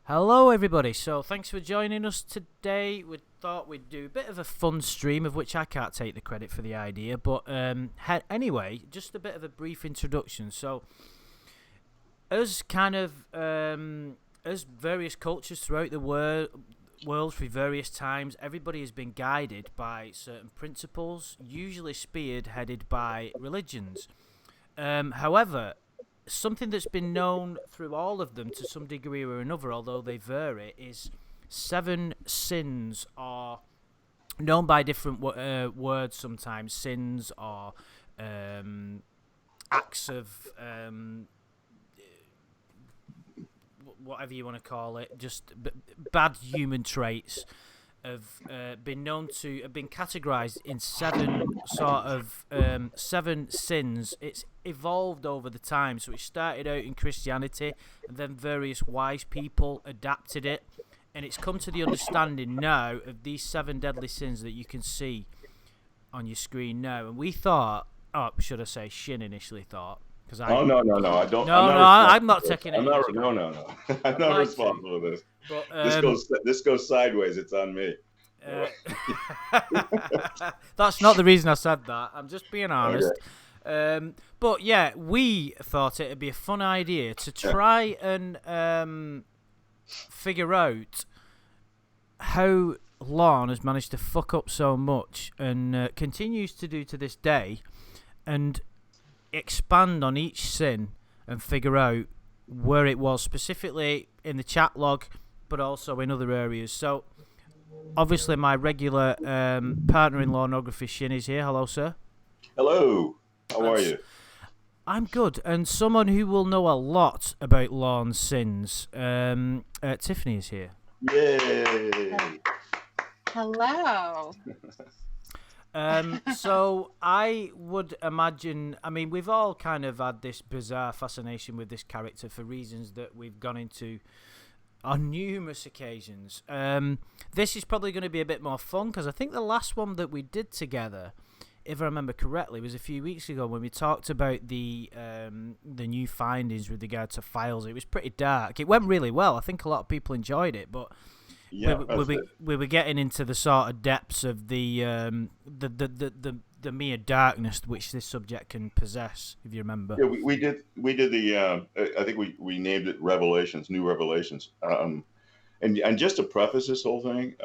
Hello, everybody. So, thanks for joining us today. We thought we'd do a bit of a fun stream, of which I can't take the credit for the idea. But anyway, just a bit of a brief introduction. So, as as various cultures throughout the world for various times, everybody has been guided by certain principles, usually spearheaded by religions. However, something that's been known through all of them to some degree or another, although they vary, is 7 sins are known by different words sometimes. Sins or acts of whatever you want to call it, just bad human traits have been categorized in 7 sins. It's evolved over the time, so it started out in Christianity, and then various wise people adapted it, and it's come to the understanding now of these 7 deadly sins that you can see on your screen now. And we thought, should I say, Shin initially thought. No, I don't. I'm not taking it. No. I'm not responsible for this. But, this goes sideways. It's on me. That's not the reason I said that. I'm just being honest. Okay. But yeah, we thought it'd be a fun idea to try and figure out how Lorne has managed to fuck up so much and continues to do to this day, and expand on each sin and figure out where it was specifically in the chat log, but also in other areas. So, obviously, my regular partner in lawography, Shin, is here. Hello, sir. Hello. How are you? I'm good. And someone who will know a lot about Lorne's sins, Tiffany, is here. Yay! Hello. So I would imagine, we've all kind of had this bizarre fascination with this character for reasons that we've gone into on numerous occasions. This is probably going to be a bit more fun, because I think the last one that we did together, if I remember correctly, was a few weeks ago when we talked about the new findings with regard to files. It was pretty dark. It went really well. I think a lot of people enjoyed it, but yeah, we were getting into the sort of depths of the mere darkness which this subject can possess, if you remember. Yeah, we did the I think we named it Revelations, New Revelations. And just to preface this whole thing,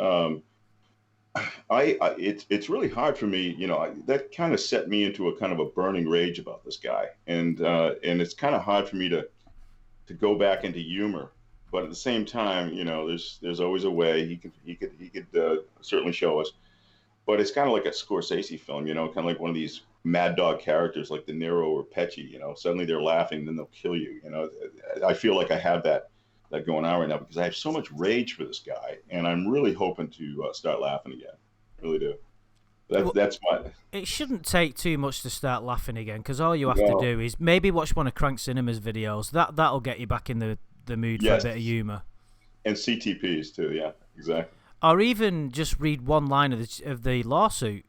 it's really hard for me, that kind of set me into a kind of a burning rage about this guy, and it's kind of hard for me to go back into humor. But at the same time, there's always a way he could certainly show us. But it's kind of like a Scorsese film, kind of like one of these mad dog characters like De Niro or Pesci. Suddenly they're laughing, then they'll kill you. I feel like I have that going on right now because I have so much rage for this guy, and I'm really hoping to start laughing again. I really do. That's my. It shouldn't take too much to start laughing again, because all you have to do is maybe watch one of Crank Cinema's videos. That'll get you back in the mood for a bit of humour. And CTPs too, yeah, exactly. Or even just read one line of the lawsuit.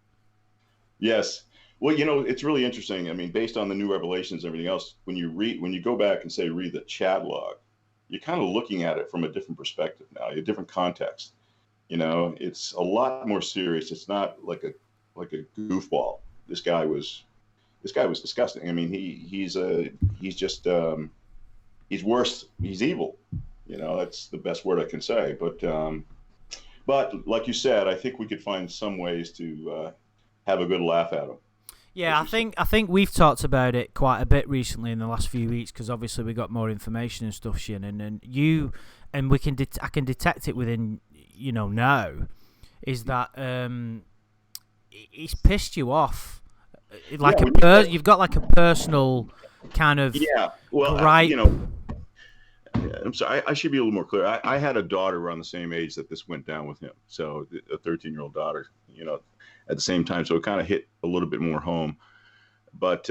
Yes. Well, it's really interesting. Based on the New Revelations and everything else, when you go back and say read the chat log, you're kind of looking at it from a different perspective now, a different context. It's a lot more serious. It's not like a goofball. This guy was disgusting. He's worse. He's evil. That's the best word I can say. But like you said, I think we could find some ways to have a good laugh at him. Yeah, I think we've talked about it quite a bit recently in the last few weeks, because obviously we got more information and stuff, Shin, and I can detect it within now, is that he's pissed you off, you've got like a personal kind of gripe. I'm sorry, I should be a little more clear. I had a daughter around the same age that this went down with him. So a 13-year-old daughter, at the same time. So it kind of hit a little bit more home. But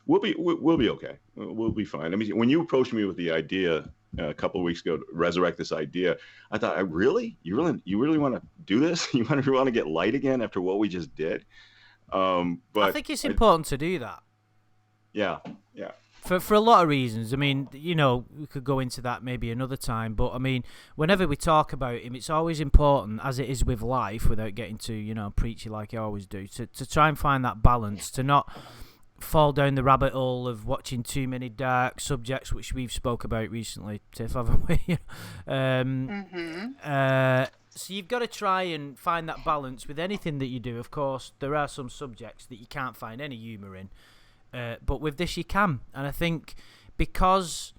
we'll be okay. We'll be fine. When you approached me with the idea a couple of weeks ago to resurrect this idea, I thought, you really want to do this? You want to get light again after what we just did? But I think it's important to do that. Yeah. For a lot of reasons. I mean, we could go into that maybe another time, but I mean, whenever we talk about him, it's always important, as it is with life, without getting too, preachy like I always do, to try and find that balance, to not fall down the rabbit hole of watching too many dark subjects, which we've spoke about recently, Tiff, haven't we? So you've got to try and find that balance with anything that you do. Of course, there are some subjects that you can't find any humour in. But with this you can, and I think because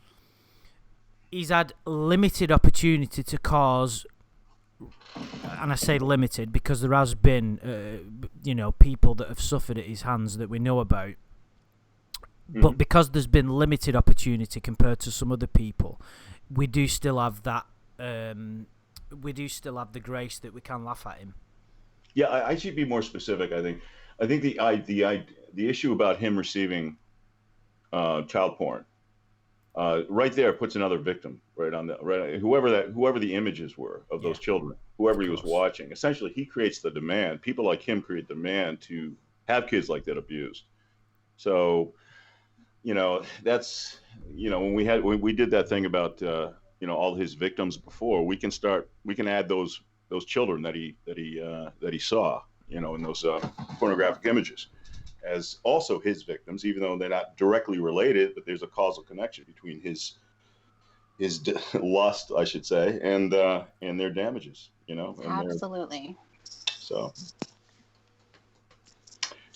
he's had limited opportunity to cause, and I say limited because there has been, people that have suffered at his hands that we know about, but because there's been limited opportunity compared to some other people, we do still have that, we do still have the grace that we can laugh at him. Yeah, I should be more specific. I think the issue about him receiving child porn right there puts another victim right on the right. Whoever the images were of those children, whoever he was watching, essentially he creates the demand. People like him create demand to have kids like that abused. So, that's when we did that thing about all his victims before, we can add those children that he saw, in those pornographic images, as also his victims, even though they're not directly related, but there's a causal connection between his lust, I should say, and their damages, and Absolutely. So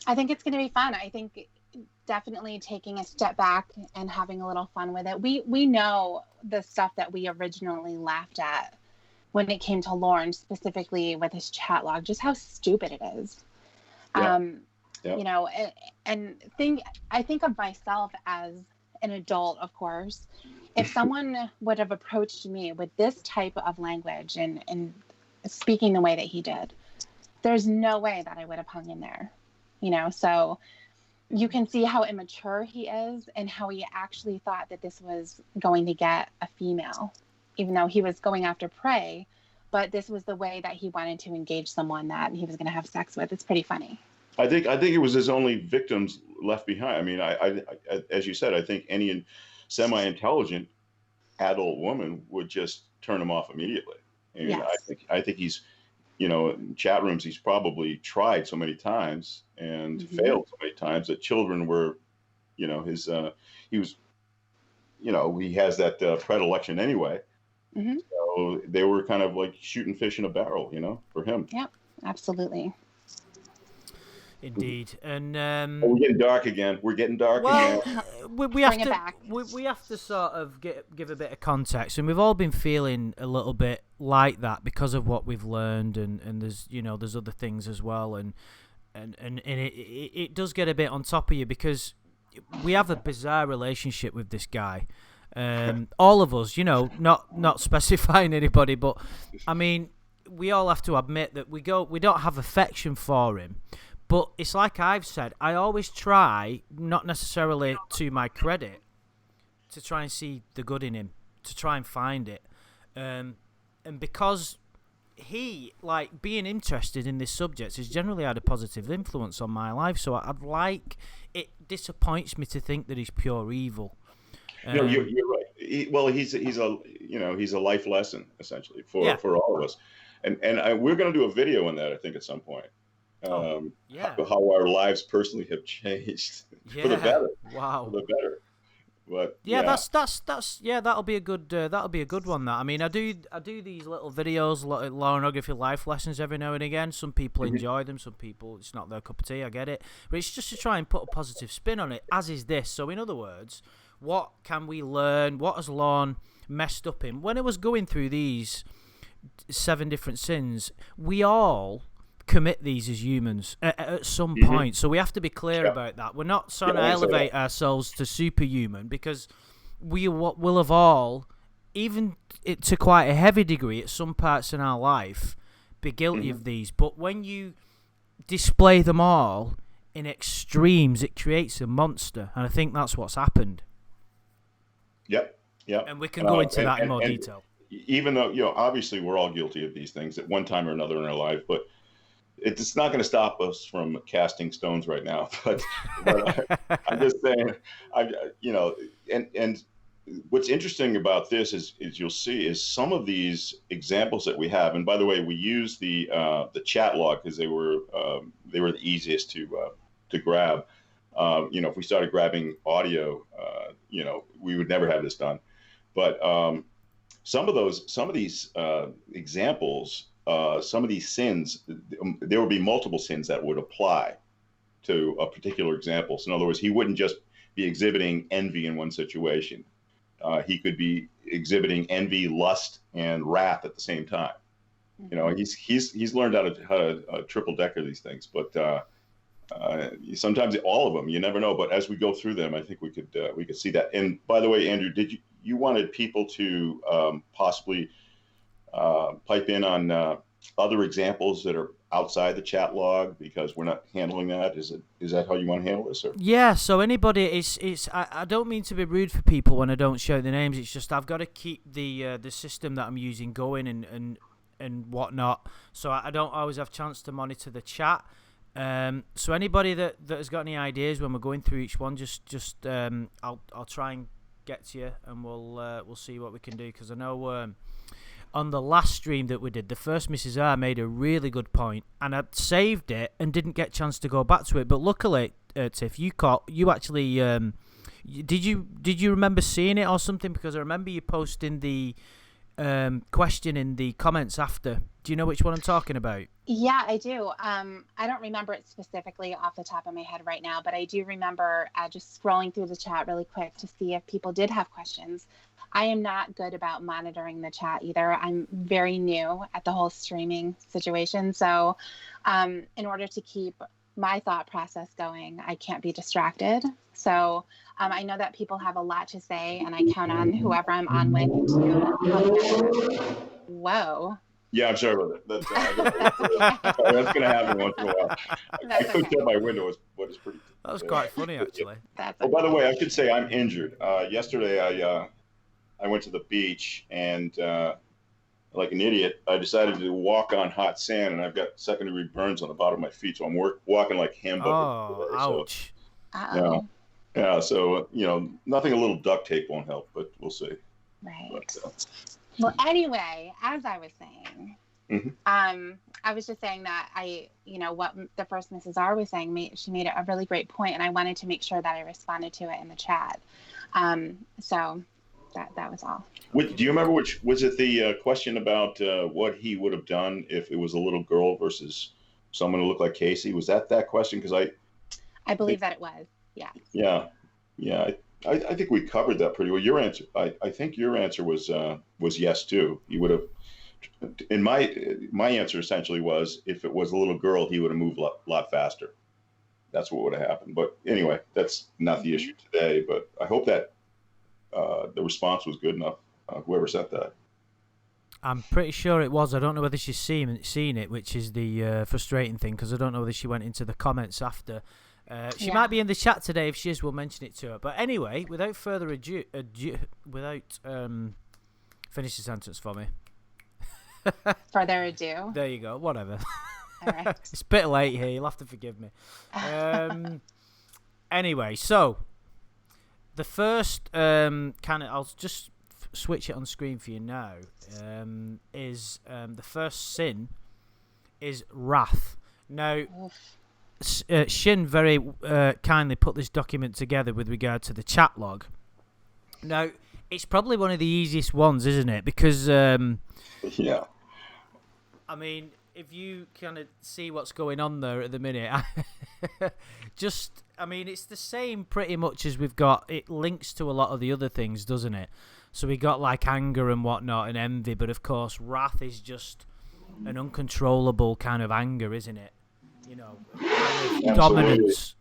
I think it's going to be fun. I think definitely taking a step back and having a little fun with it. We know the stuff that we originally laughed at when it came to Lorne, specifically with his chat log, just how stupid it is. And I think of myself as an adult, of course. If someone would have approached me with this type of language and speaking the way that he did, there's no way that I would have hung in there, so you can see how immature he is and how he actually thought that this was going to get a female, even though he was going after prey, but this was the way that he wanted to engage someone that he was going to have sex with. It's pretty funny. I think it was his only victims left behind. I mean, I as you said, I think any semi-intelligent adult woman would just turn him off immediately. And yes. I think he's, in chat rooms, he's probably tried so many times and failed so many times that children were, he was, he has that predilection anyway. So they were kind of like shooting fish in a barrel, for him. Yep, absolutely. Indeed, and we're getting dark again. Well, we have to sort of give a bit of context, and we've all been feeling a little bit like that because of what we've learned, and there's other things as well, and it does get a bit on top of you because we have a bizarre relationship with this guy. All of us, not specifying anybody, but I mean, we all have to admit that we don't have affection for him. But it's like I've said, I always try, not necessarily to my credit, to try and see the good in him, to try and find it. And because he, being interested in this subject has generally had a positive influence on my life, so it disappoints me to think that he's pure evil. You're right. He's a life lesson, essentially, for all of us. And we're going to do a video on that, I think, at some point. How our lives personally have changed for the better. Wow. For the better. But that's that'll be a good one. That I mean, I do these little videos, Lorneography life lessons every now and again. Some people enjoy them, some people it's not their cup of tea. I get it, but it's just to try and put a positive spin on it. As is this. So in other words, what can we learn? What has Lorne messed up in? When I was going through these 7 different sins, we all commit these as humans at some point, so we have to be clear about that. We're not trying to elevate ourselves to superhuman, because we will have all, even to quite a heavy degree at some parts in our life, be guilty of these. But when you display them all in extremes, it creates a monster, and I think that's what's happened. Yep. And we can go into that in more detail. Even though, obviously we're all guilty of these things at one time or another in our life, but it's not going to stop us from casting stones right now, but I'm just saying, I, you know, and what's interesting about this is you'll see is some of these examples that we have, and by the way, we use the chat log because they were the easiest to grab. You know, if we started grabbing audio, you know, we would never have this done. But some of these examples, some of these sins, there would be multiple sins that would apply to a particular example. So in other words, he wouldn't just be exhibiting envy in one situation. He could be exhibiting envy, lust, and wrath at the same time. You know, he's learned how to triple decker these things, but sometimes all of them, you never know. But as we go through them, I think we could see that. And by the way, Andrew, you wanted people to possibly pipe in on other examples that are outside the chat log because we're not handling that? Is that how you want to handle this? Or? Yeah, so anybody, it's I don't mean to be rude for people when I don't shout their names. It's just I've got to keep the system that I'm using going and whatnot. So I don't always have chance to monitor the chat. So anybody that has got any ideas when we're going through each one, just I'll try and get to you, and we'll see what we can do, because I know on the last stream that we did, the first Mrs. R made a really good point, and I'd saved it and didn't get a chance to go back to it. But luckily, Tiff, you actually did you remember seeing it or something? Because I remember you posting the question in the comments after. Do you know which one I'm talking about? Yeah, I do. I don't remember it specifically off the top of my head right now, but I do remember just scrolling through the chat really quick to see if people did have questions. I am not good about monitoring the chat either. I'm very new at the whole streaming situation. So in order to keep my thought process going, I can't be distracted. So I know that people have a lot to say, and I count on whoever I'm on with to help me. Whoa. Yeah, I'm sorry about that. That's going to happen once in a while. I couldn't tell my window what is pretty. That was quite funny, actually. Oh, by the way, I should say I'm injured. Yesterday, I went to the beach and, like an idiot, I decided to walk on hot sand, and I've got second-degree burns on the bottom of my feet, so I'm walking like hamburger. Oh, ouch! So, yeah. So nothing a little duct tape won't help, but we'll see. Right. But, well, anyway, as I was saying, I was just saying that what the first Mrs. R was saying, she made a really great point, and I wanted to make sure that I responded to it in the chat. So that was all. Do you remember which was it? The question about what he would have done if it was a little girl versus someone who looked like Casey? Was that question? Because I believe that it was. Yeah. Yeah. I think we covered that pretty well. Your answer, I think your answer was yes too. He would have. In my answer essentially was, if it was a little girl, he would have moved a lot faster. That's what would have happened. But anyway, that's not the issue today. But I hope that the response was good enough. Whoever sent that. I'm pretty sure it was. I don't know whether she's seen it, which is the frustrating thing, because I don't know whether she went into the comments after. She might be in the chat today. If she is, we'll mention it to her. But anyway, without further ado, finish the sentence for me. Further ado. There you go. Whatever. All right. It's a bit late here. You'll have to forgive me. Anyway, so the first I'll just switch it on screen for you now. Is the first sin is wrath. Now, Shin very kindly put this document together with regard to the chat log. Now, it's probably one of the easiest ones, isn't it? Because yeah. I mean, if you kind of see what's going on there at the minute, it's the same pretty much as we've got. It links to a lot of the other things, doesn't it? So we got like anger and whatnot and envy, but of course wrath is just an uncontrollable kind of anger, isn't it? Kind of dominance.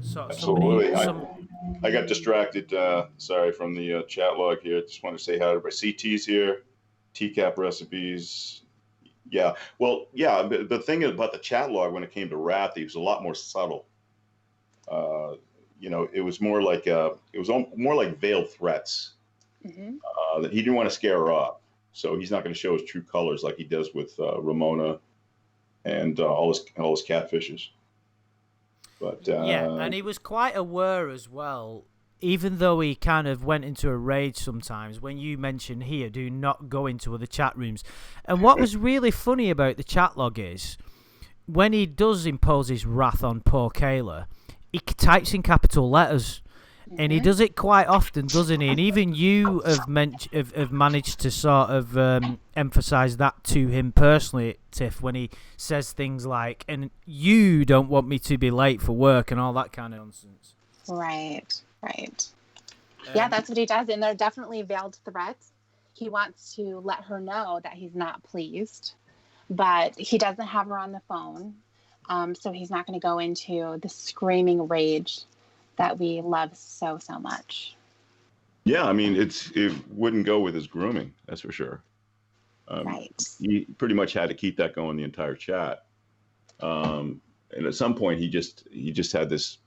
So absolutely. I got distracted. Sorry, from the chat log here. Just want to say hi to everybody. CT's here. TCAP recipes. Yeah. Well, yeah. The thing about the chat log when it came to wrath, he was a lot more subtle. It was more like more like veiled threats. That he didn't want to scare her off, so he's not going to show his true colors like he does with Ramona and all his catfishes. But yeah, and he was quite aware as well. Even though he kind of went into a rage sometimes, when you mentioned here, do not go into other chat rooms. And what was really funny about the chat log is, when he does impose his wrath on poor Koala, he types in capital letters. And he does it quite often, doesn't he? And even you have managed to sort of emphasise that to him personally, Tiff, when he says things like, and you don't want me to be late for work and all that kind of nonsense. Right. Yeah, that's what he does. And they're definitely veiled threats. He wants to let her know that he's not pleased, but he doesn't have her on the phone. So he's not going to go into the screaming rage that we love so much. Yeah, I mean, it wouldn't go with his grooming, that's for sure. Right. He pretty much had to keep that going the entire chat. And at some point, he just had this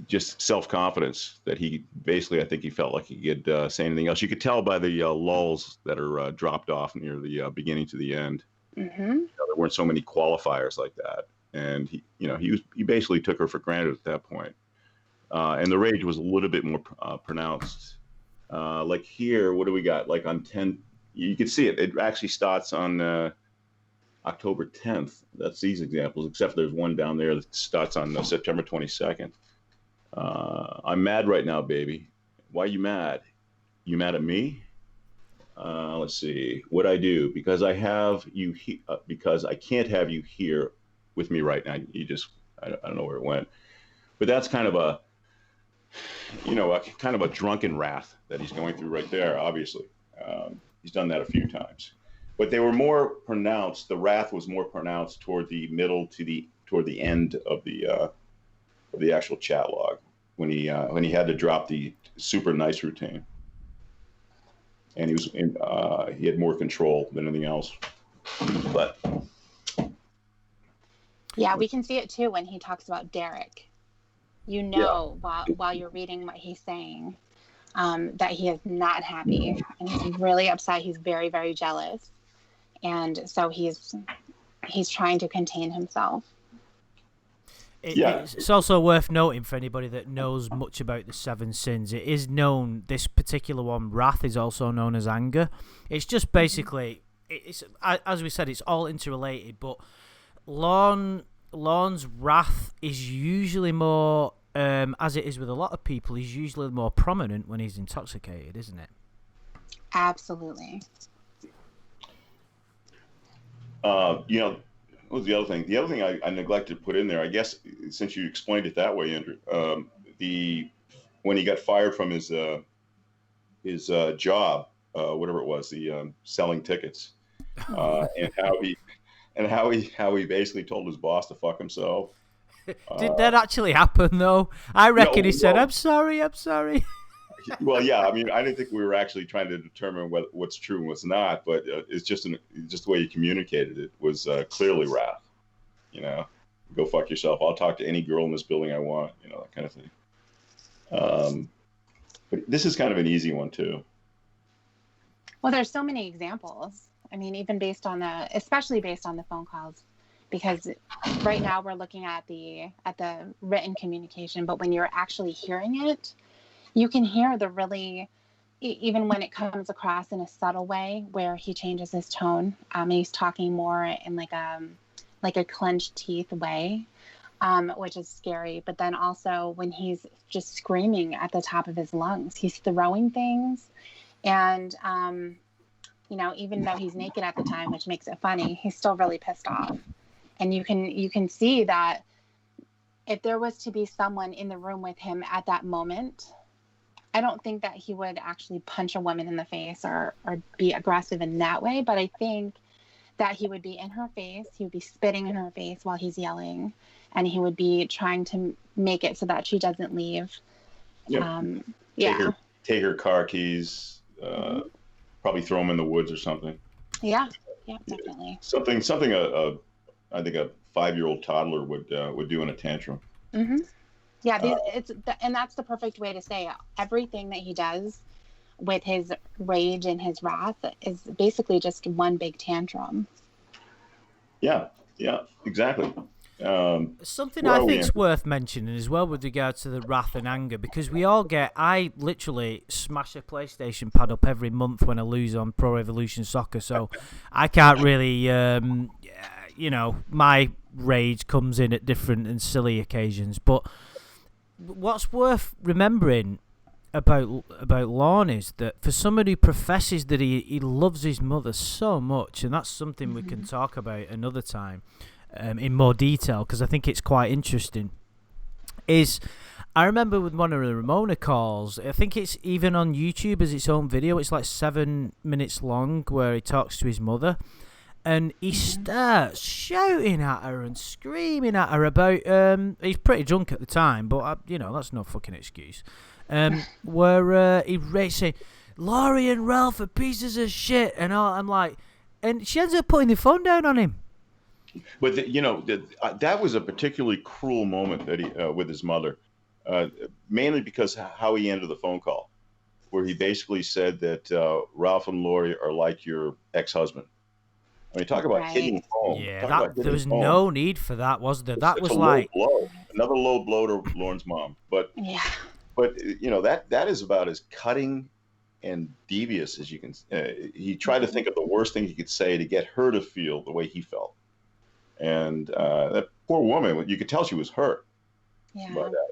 just self-confidence that he basically, I think he felt like he could say anything else. You could tell by the lulls that are dropped off near the beginning to the end. Mm-hmm. There weren't so many qualifiers like that, and he basically took her for granted at that point. And the rage was a little bit more pronounced. Like here, what do we got? Like on 10, you can see it. It actually starts on October 10th. That's these examples, except there's one down there that starts on September 22nd. I'm mad right now, baby. Why you mad? You mad at me? Let's see. What I do because I have you because I can't have you here with me right now. I don't know where it went, but that's kind of a kind of a drunken wrath that he's going through right there. Obviously, he's done that a few times, but they were more pronounced. The wrath was more pronounced toward the middle toward the end of the actual chat log when he had to drop the super nice routine, and he had more control than anything else. But yeah, we can see it too when he talks about Derek. While you're reading what he's saying, that he is not happy and he's really upset. He's very, very jealous, and so he's trying to contain himself. It's also worth noting for anybody that knows much about the 7 sins. It is known, this particular one, wrath, is also known as anger. It's just basically, it's as we said, it's all interrelated. But Lorne's wrath is usually more, as it is with a lot of people, is usually more prominent when he's intoxicated, isn't it? Absolutely. What was the other thing? The other thing I neglected to put in there, I guess, since you explained it that way, Andrew, when he got fired from his job, whatever it was, the selling tickets, and how he basically told his boss to fuck himself. Did that actually happen though? I reckon he said, "I'm sorry." Well, yeah. I mean, I didn't think we were actually trying to determine what's true and what's not, but it's just the way you communicated it was clearly wrath. Go fuck yourself. I'll talk to any girl in this building I want. That kind of thing. But this is kind of an easy one too. Well, there's so many examples. I mean, even especially based on the phone calls, because right now we're looking at the written communication, but when you're actually hearing it, you can hear even when it comes across in a subtle way where he changes his tone, and he's talking more in like a clenched teeth way, which is scary. But then also when he's just screaming at the top of his lungs, he's throwing things, and even though he's naked at the time, which makes it funny, he's still really pissed off. And you can see that if there was to be someone in the room with him at that moment, I don't think that he would actually punch a woman in the face or be aggressive in that way. But I think that he would be in her face. He would be spitting in her face while he's yelling. And he would be trying to make it so that she doesn't leave. Yep. Take her car keys, probably throw them in the woods or something. Yeah, definitely. Something I think a 5-year-old toddler would do in a tantrum. Mm-hmm. Yeah, and that's the perfect way to say it. Everything that he does with his rage and his wrath is basically just one big tantrum. Yeah, exactly. Something I think is worth mentioning as well with regard to the wrath and anger, because I literally smash a PlayStation pad up every month when I lose on Pro Evolution Soccer, so I can't really, my rage comes in at different and silly occasions. But what's worth remembering about Lorne is that for somebody who professes that he loves his mother so much, and that's something we can talk about another time in more detail, because I think it's quite interesting, is I remember with one of the Ramona calls, I think it's even on YouTube as its own video, it's like 7 minutes long, where he talks to his mother, and he starts shouting at her and screaming at her about, he's pretty drunk at the time, but, that's no fucking excuse, where he's saying, Laurie and Ralph are pieces of shit, and I'm like, and she ends up putting the phone down on him. But that was a particularly cruel moment that he with his mother, mainly because how he ended the phone call, where he basically said that Ralph and Laurie are like your ex-husband. I mean, talk about hitting home. Yeah, there was no need for that, was there? That was like another low blow to Lorne's mom. But that is about as cutting and devious as you can. He tried to think of the worst thing he could say to get her to feel the way he felt. And that poor woman, you could tell she was hurt by that.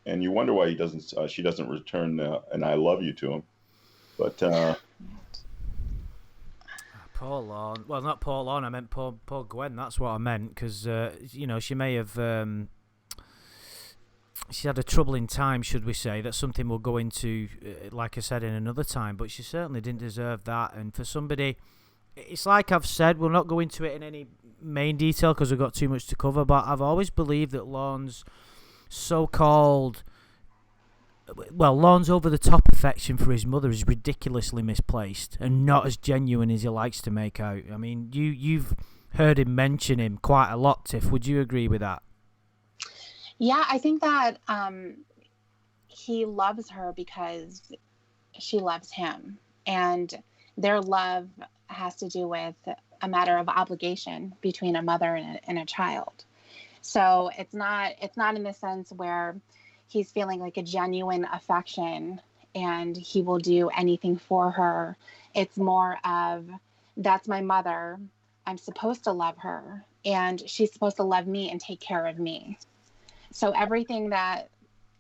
And you wonder why she doesn't return an I love you to him. But poor Lorne. Well, not poor Lorne. I meant poor Gwen. That's what I meant, because she may have she had a troubling time, should we say. That's something we'll go into, like I said, in another time. But she certainly didn't deserve that. And for somebody, it's like I've said, we'll not go into it in any main detail because we've got too much to cover, but I've always believed that Lorne's over-the-top affection for his mother is ridiculously misplaced and not as genuine as he likes to make out. I mean, you've heard him mention him quite a lot, Tiff. Would you agree with that? Yeah, I think that he loves her because she loves him, and their love has to do with a matter of obligation between a mother and a child. So it's not in the sense where he's feeling like a genuine affection and he will do anything for her. It's more of, that's my mother. I'm supposed to love her, and she's supposed to love me and take care of me. So everything that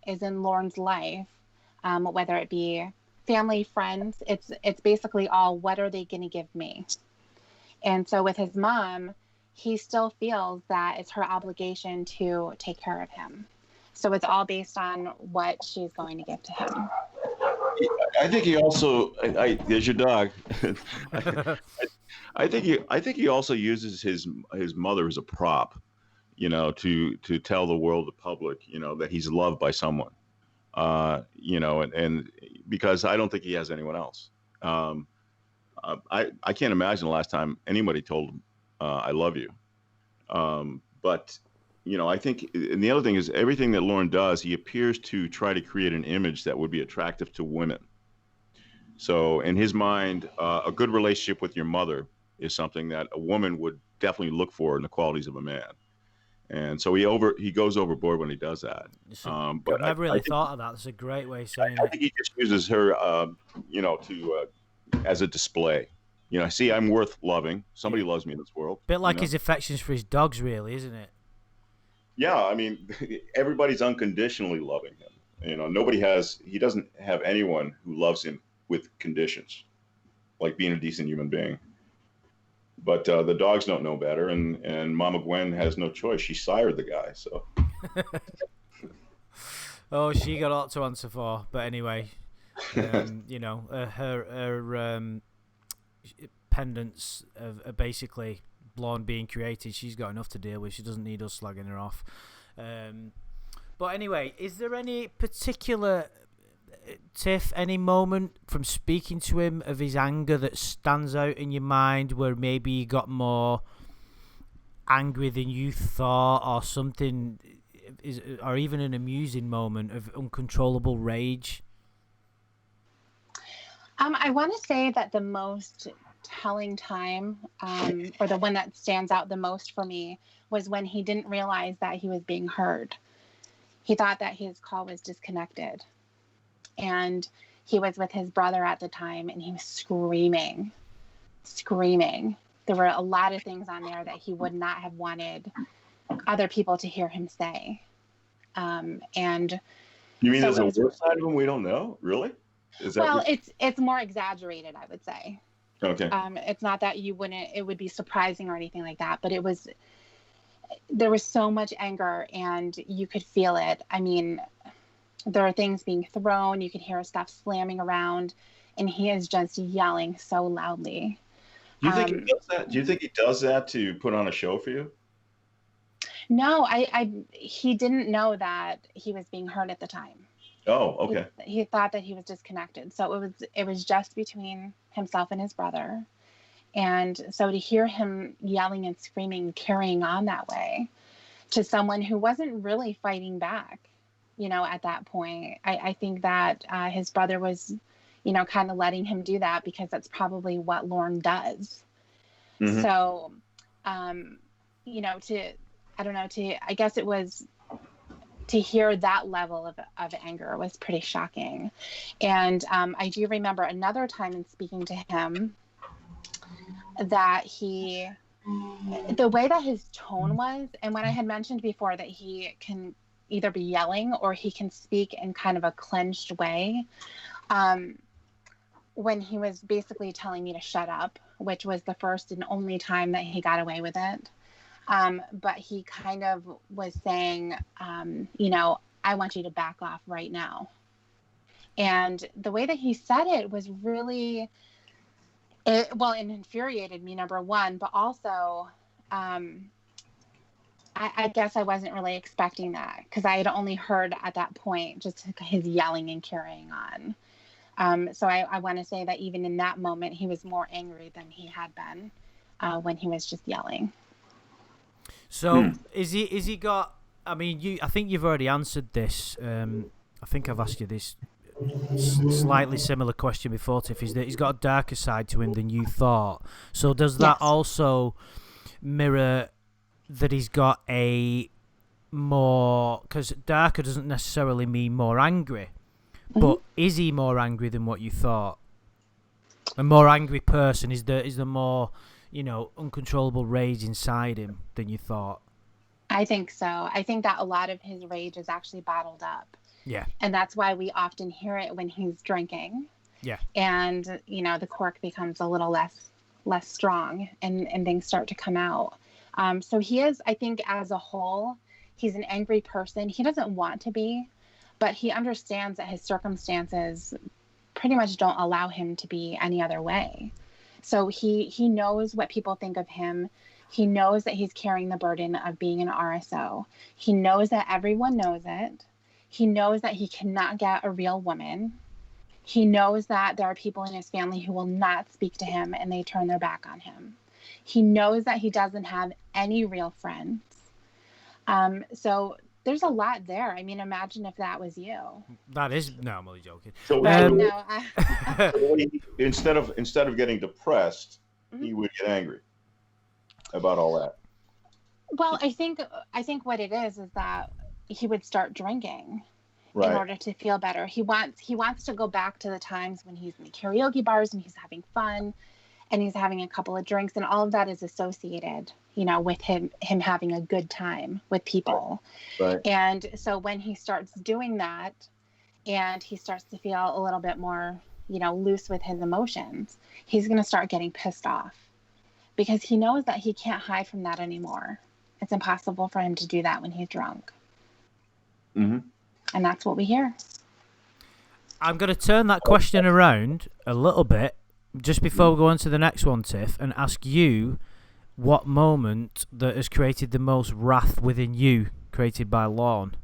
is in Lorne's life, whether it be family, friends, it's basically all, what are they going to give me? And so with his mom, he still feels that it's her obligation to take care of him. So it's all based on what she's going to give to him. I think he also, there's your dog. I think he also uses his mother as a prop, to tell the world, the public, that he's loved by someone, and because I don't think he has anyone else. I can't imagine the last time anybody told him, I love you. But, I think, and the other thing is, everything that Lorne does, he appears to try to create an image that would be attractive to women. So in his mind, a good relationship with your mother is something that a woman would definitely look for in the qualities of a man. And so he goes overboard when he does that. But I've never really thought of that. That's a great way of saying it. I think he just uses her, as a display. See, I'm worth loving. Somebody loves me in this world. Bit like his affections for his dogs, really, isn't it? Yeah, I mean, everybody's unconditionally loving him. He doesn't have anyone who loves him with conditions, like being a decent human being. But the dogs don't know better, and Mama Gwen has no choice. She sired the guy, so. Oh, she got a lot to answer for. But anyway, her pendants are basically Lorne being created. She's got enough to deal with. She doesn't need us slagging her off. But anyway, is there any particular, Tiff, any moment from speaking to him of his anger that stands out in your mind where maybe you got more angry than you thought, or something, or even an amusing moment of uncontrollable rage? I want to say that the most telling time, or the one that stands out the most for me, was when he didn't realize that he was being heard. He thought that his call was disconnected. And he was with his brother at the time, and he was screaming. There were a lot of things on there that he would not have wanted other people to hear him say. And you mean so there's a worse side of him we don't know? Really? Is that well, it's more exaggerated, I would say. Okay. It's not that it would be surprising or anything like that, but there was so much anger, and you could feel it. I mean, there are things being thrown, you could hear stuff slamming around, and he is just yelling so loudly. Do you think he does that? Do you think he does that to put on a show for you? No, he didn't know that he was being heard at the time. Oh, okay. He thought that he was disconnected. So it was just between himself and his brother. And so to hear him yelling and screaming, carrying on that way to someone who wasn't really fighting back, at that point, I think that his brother was, kind of letting him do that because that's probably what Lorne does. Mm-hmm. So, I guess it was to hear that level of anger was pretty shocking. And I do remember another time in speaking to him that the way that his tone was, and when I had mentioned before that he can either be yelling or he can speak in kind of a clenched way, when he was basically telling me to shut up, which was the first and only time that he got away with it. But he kind of was saying, I want you to back off right now. And the way that he said it was really, it infuriated me, number one, but also, I guess I wasn't really expecting that because I had only heard at that point just his yelling and carrying on. So I want to say that even in that moment, he was more angry than he had been when he was just yelling. So is he got? I mean, I think you've already answered this. I think I've asked you this slightly similar question before, Tiff. Is that he's got a darker side to him than you thought? So does that also mirror that he's got a more? Because darker doesn't necessarily mean more angry, but is he more angry than what you thought? A more angry person is the more uncontrollable rage inside him than you thought? I think so. I think that a lot of his rage is actually bottled up. Yeah. And that's why we often hear it when he's drinking. Yeah. And, the cork becomes a little less strong and things start to come out. So he is, I think, as a whole, he's an angry person. He doesn't want to be, but he understands that his circumstances pretty much don't allow him to be any other way. So he knows what people think of him. He knows that he's carrying the burden of being an RSO. He knows that everyone knows it. He knows that he cannot get a real woman. He knows that there are people in his family who will not speak to him and they turn their back on him. He knows that he doesn't have any real friends. So there's a lot there. I mean, imagine if that was you. That is, no, I'm only joking. So, instead of getting depressed, he would get angry about all that. Well, I think what it is that he would start drinking in order to feel better. He wants to go back to the times when he's in the karaoke bars and he's having fun and he's having a couple of drinks, and all of that is associated, with him having a good time with people. Right. And so when he starts doing that and he starts to feel a little bit more, loose with his emotions, he's going to start getting pissed off because he knows that he can't hide from that anymore. It's impossible for him to do that when he's drunk. Mm-hmm. And that's what we hear. I'm going to turn that question around a little bit just before we go on to the next one, Tiff, and ask you what moment that has created the most wrath within you created by Lorne.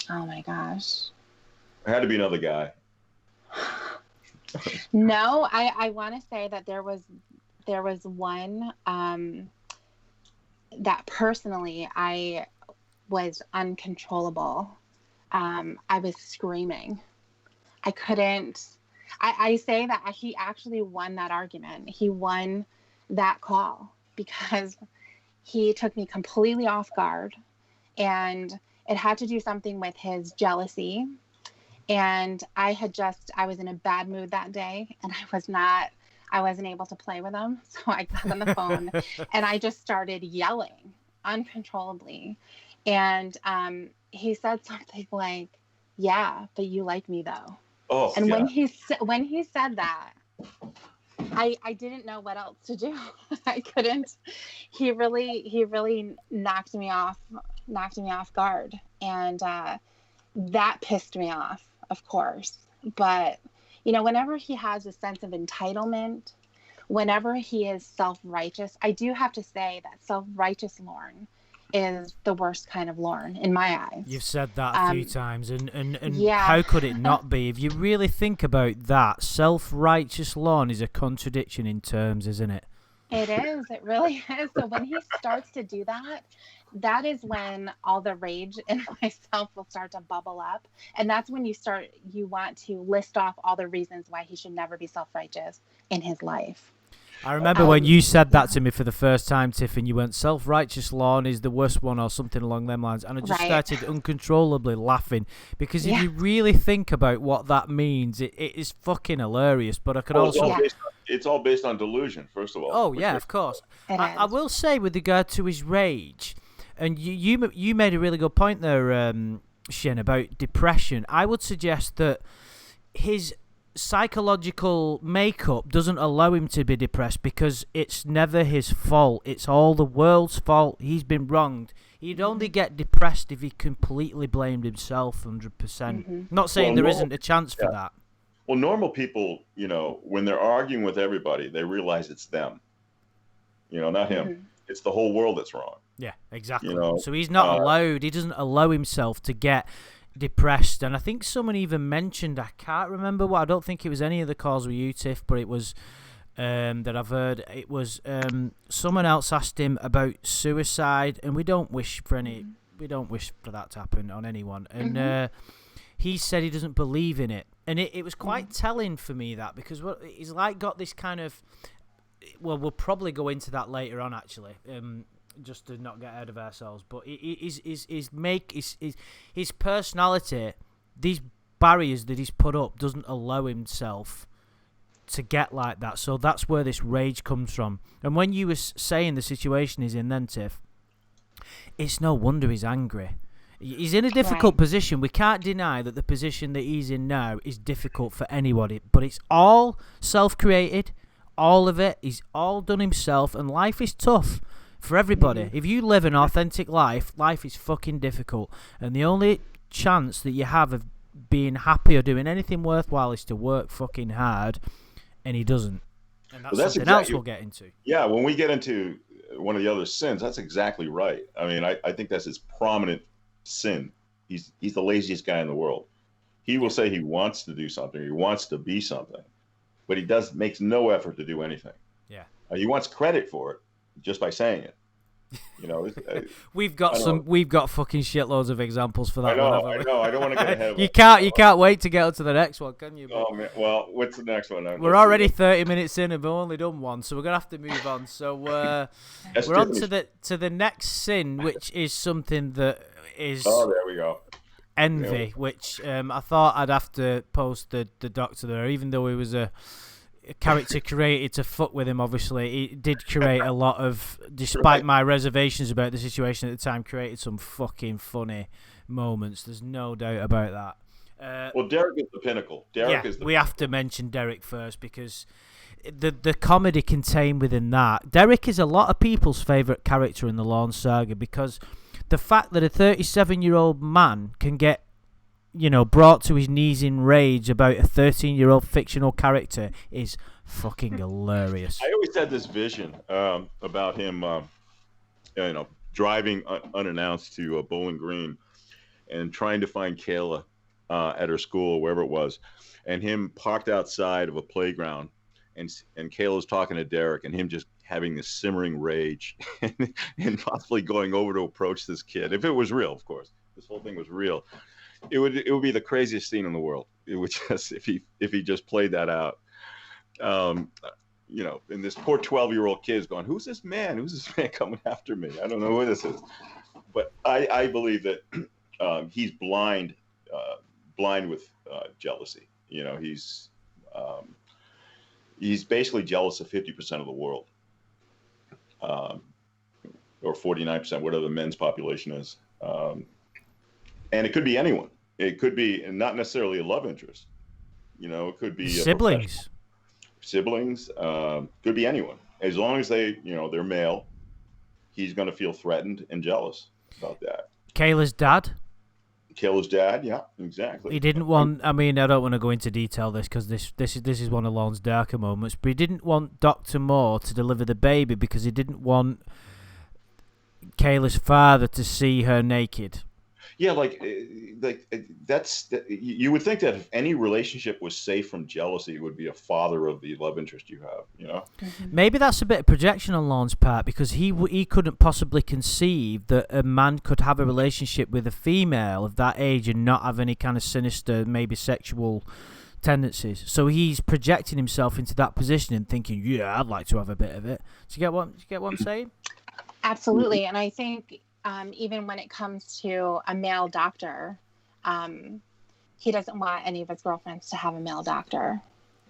Oh my gosh. It had to be another guy. No, I want to say that there was one that personally I was uncontrollable. I was screaming. I couldn't. I say that he actually won that argument. He won that call because he took me completely off guard, and it had to do something with his jealousy. And I was in a bad mood that day, and I wasn't able to play with him. So I got on the phone and I just started yelling uncontrollably. And he said something like, "Yeah, but you like me though." Oh, and yeah. when he said that, I didn't know what else to do. I couldn't. He really knocked me off guard, and that pissed me off, of course. But whenever he has a sense of entitlement, whenever he is self-righteous, I do have to say that self-righteous Lorne is the worst kind of Lorne in my eyes. You've said that a few times, and yeah. How could it not be? If you really think about that, self-righteous Lorne is a contradiction in terms, isn't it? It is. It really is. So when he starts to do that, that is when all the rage in myself will start to bubble up. And that's when you want to list off all the reasons why he should never be self-righteous in his life. I remember when you said that to me for the first time, Tiff, and you went, self-righteous Lorne is the worst one or something along them lines. And I just started uncontrollably laughing because if you really think about what that means, it is fucking hilarious. But I could also... It's all based on delusion, first of all. Oh, yeah, of course. I will say with regard to his rage, and you made a really good point there, Shin, about depression. I would suggest that his psychological makeup doesn't allow him to be depressed because it's never his fault. It's all the world's fault. He's been wronged. He'd only get depressed if he completely blamed himself 100%. Not saying there isn't a chance for that. Well, normal people, when they're arguing with everybody, they realize it's them. Not him. It's the whole world that's wrong. Yeah, exactly. So he's not allowed. He doesn't allow himself to get depressed. And I think someone even mentioned, I can't remember what, I don't think it was any of the calls with you, Tiff, but it was that I've heard, it was someone else asked him about suicide, and we don't wish for that to happen on anyone. And he said he doesn't believe in it. And it was quite telling for me, that, because he's got this kind of, well, we'll probably go into that later on, actually, just to not get ahead of ourselves. But his personality, these barriers that he's put up, doesn't allow himself to get like that. So that's where this rage comes from. And when you were saying the situation he's in then, Tiff, it's no wonder he's angry. He's in a difficult position. We can't deny that the position that he's in now is difficult for anybody. But it's all self-created. All of it. He's all done himself. And life is tough for everybody. If you live an authentic life, life is fucking difficult. And the only chance that you have of being happy or doing anything worthwhile is to work fucking hard. And he doesn't. And that's something else we'll get into. Yeah, when we get into one of the other sins, that's exactly right. I mean, I think that's his prominent sin. He's the laziest guy in the world. He will say he wants to do something, he wants to be something, but he makes no effort to do anything. Yeah. He wants credit for it just by saying it. We've got fucking shitloads of examples for that. I know. I don't want to get ahead of you can't wait to get up to the next one, can you? Oh man. Well, what's the next one? We're already 30 minutes in and we've only done one, so we're gonna have to move on. So we're on to the next sin, which is something that is there we go. Envy, which I thought I'd have to post the doctor there, even though he was a character created to fuck with him. Obviously, it did create a lot of, despite my reservations about the situation at the time, created some fucking funny moments. There's no doubt about that. Well, Derek is the pinnacle. We have to mention Derek first because the comedy contained within that. Derek is a lot of people's favourite character in the Lorne saga because the fact that a 37-year-old man can get brought to his knees in rage about a 13-year-old fictional character is fucking hilarious. I always had this vision about him, driving unannounced to Bowling Green and trying to find Koala at her school or wherever it was, and him parked outside of a playground, and Koala's talking to Derek, and him just having this simmering rage and possibly going over to approach this kid. If it was real, of course, this whole thing was real. It would be the craziest scene in the world. which is if he just played that out. And this poor 12-year-old kid is going, who's this man? Who's this man coming after me? I don't know who this is. But I believe that he's blind with jealousy. He's basically jealous of 50% of the world, or 49%, whatever the men's population is. And it could be anyone. It could be not necessarily a love interest. It could be siblings. Could be anyone. As long as they're male, he's going to feel threatened and jealous about that. Kayla's dad, yeah, exactly. He didn't want. I mean, I don't want to go into detail this is one of Lorne's darker moments. But he didn't want Dr. Moore to deliver the baby because he didn't want Kayla's father to see her naked. Yeah, you would think that if any relationship was safe from jealousy, it would be a father of the love interest you have. Mm-hmm. Maybe that's a bit of projection on Lorne's part, because he couldn't possibly conceive that a man could have a relationship with a female of that age and not have any kind of sinister, maybe sexual tendencies. So he's projecting himself into that position and thinking, yeah, I'd like to have a bit of it. Do you get what I'm saying? Absolutely. And I think even when it comes to a male doctor, he doesn't want any of his girlfriends to have a male doctor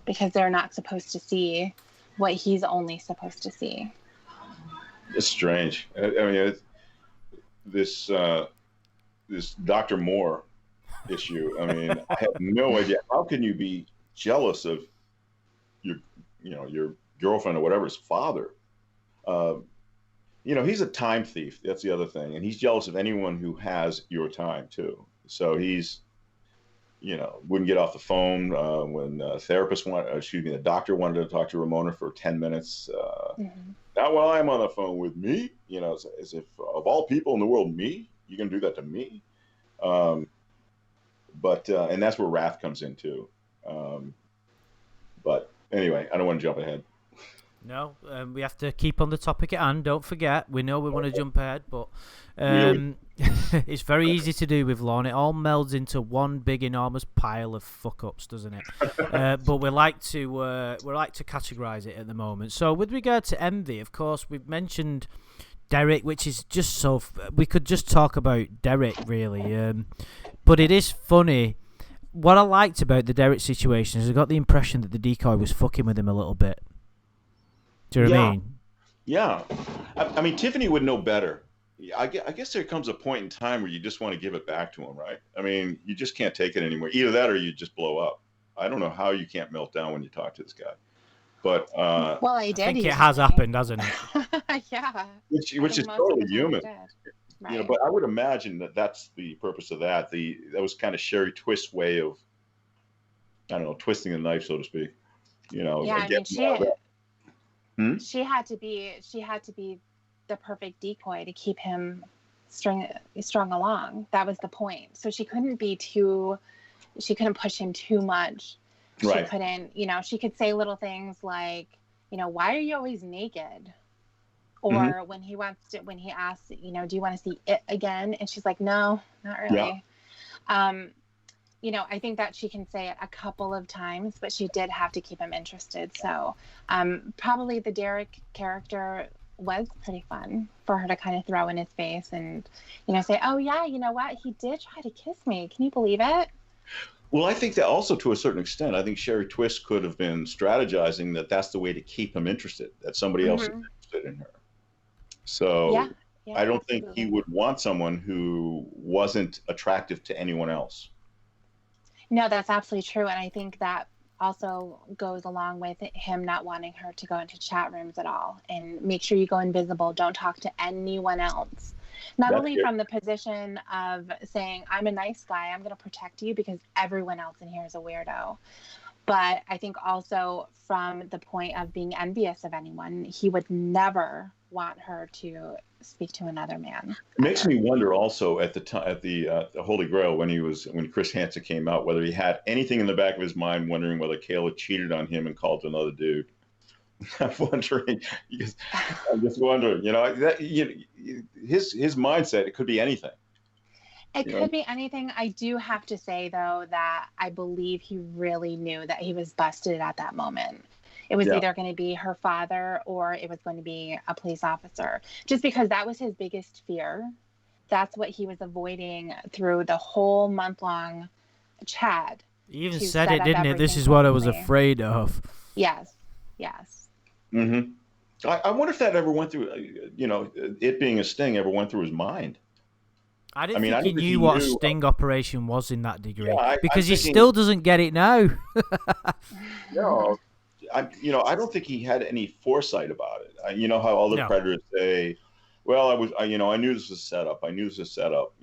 because they're not supposed to see what he's only supposed to see. It's strange. I mean, this Dr. Moore issue. I mean, I have no idea. How can you be jealous of your girlfriend or whatever's father? He's a time thief. That's the other thing. And he's jealous of anyone who has your time too. So he's, wouldn't get off the phone when the doctor wanted to talk to Ramona for 10 minutes. Not while I'm on the phone with me, as if of all people in the world, me, you can do that to me. But that's where wrath comes in too. But anyway, I don't want to jump ahead. No, we have to keep on the topic at hand. Don't forget, we know we want to jump ahead, but it's very easy to do with Lorne. It all melds into one big, enormous pile of fuck-ups, doesn't it? But we like to categorise it at the moment. So, with regard to envy, of course, we've mentioned Derek, which is just so we could just talk about Derek really, but it is funny. What I liked about the Derek situation is I got the impression that the decoy was fucking with him a little bit. Do you know what I mean? Yeah. I mean, Tiffany would know better. I guess there comes a point in time where you just want to give it back to him, right? I mean, you just can't take it anymore. Either that or you just blow up. I don't know how you can't melt down when you talk to this guy. But well, I did. I think it has happened, hasn't it? Yeah. Which is totally human. Right. But I would imagine that that's the purpose of that. That was kind of Sherry Twist's way of, I don't know, twisting the knife, so to speak. Yeah, I mean, she had to be the perfect decoy to keep him strung along. That was the point. So she couldn't push him too much. Right. She couldn't, she could say little things like, why are you always naked? Or when he asks, do you want to see it again? And she's like, no, not really. Yeah. I think that she can say it a couple of times, but she did have to keep him interested. So probably the Derek character was pretty fun for her to kind of throw in his face and, say, oh, yeah, you know what? He did try to kiss me. Can you believe it? Well, I think that also to a certain extent, I think Sherry Twist could have been strategizing that that's the way to keep him interested, that somebody else is interested in her. So yeah, I don't think he would want someone who wasn't attractive to anyone else. No, that's absolutely true. And I think that also goes along with him not wanting her to go into chat rooms at all and make sure you go invisible. Don't talk to anyone else. Not only from the position of saying, I'm a nice guy, I'm going to protect you because everyone else in here is a weirdo. But I think also from the point of being envious of anyone, he would never want her to speak to another man. It makes me wonder also at the time at the Holy Grail when Chris Hansen came out, whether he had anything in the back of his mind wondering whether Kayla cheated on him and called another dude. I'm wondering, because I'm just wondering, his mindset, it could be anything. It You know? could be anything. I do have to say, though, that I believe he really knew that he was busted at that moment. It was Yeah. either going to be her father or it was going to be a police officer, just because that was his biggest fear. That's what he was avoiding through the whole month-long chat He even to said set it, up didn't he? This everything is what I was perfectly. afraid of. Yes, yes. Mm-hmm. I wonder if that ever went through, it being a sting ever went through his mind. I I didn't mean, think I he don't think he knew what a knew. sting operation was in that degree, Yeah, I'm because he thinking, still doesn't get it now. no, I don't think he had any foresight about it. You know how other No. predators say, well, I knew this was set up. I knew this was set up,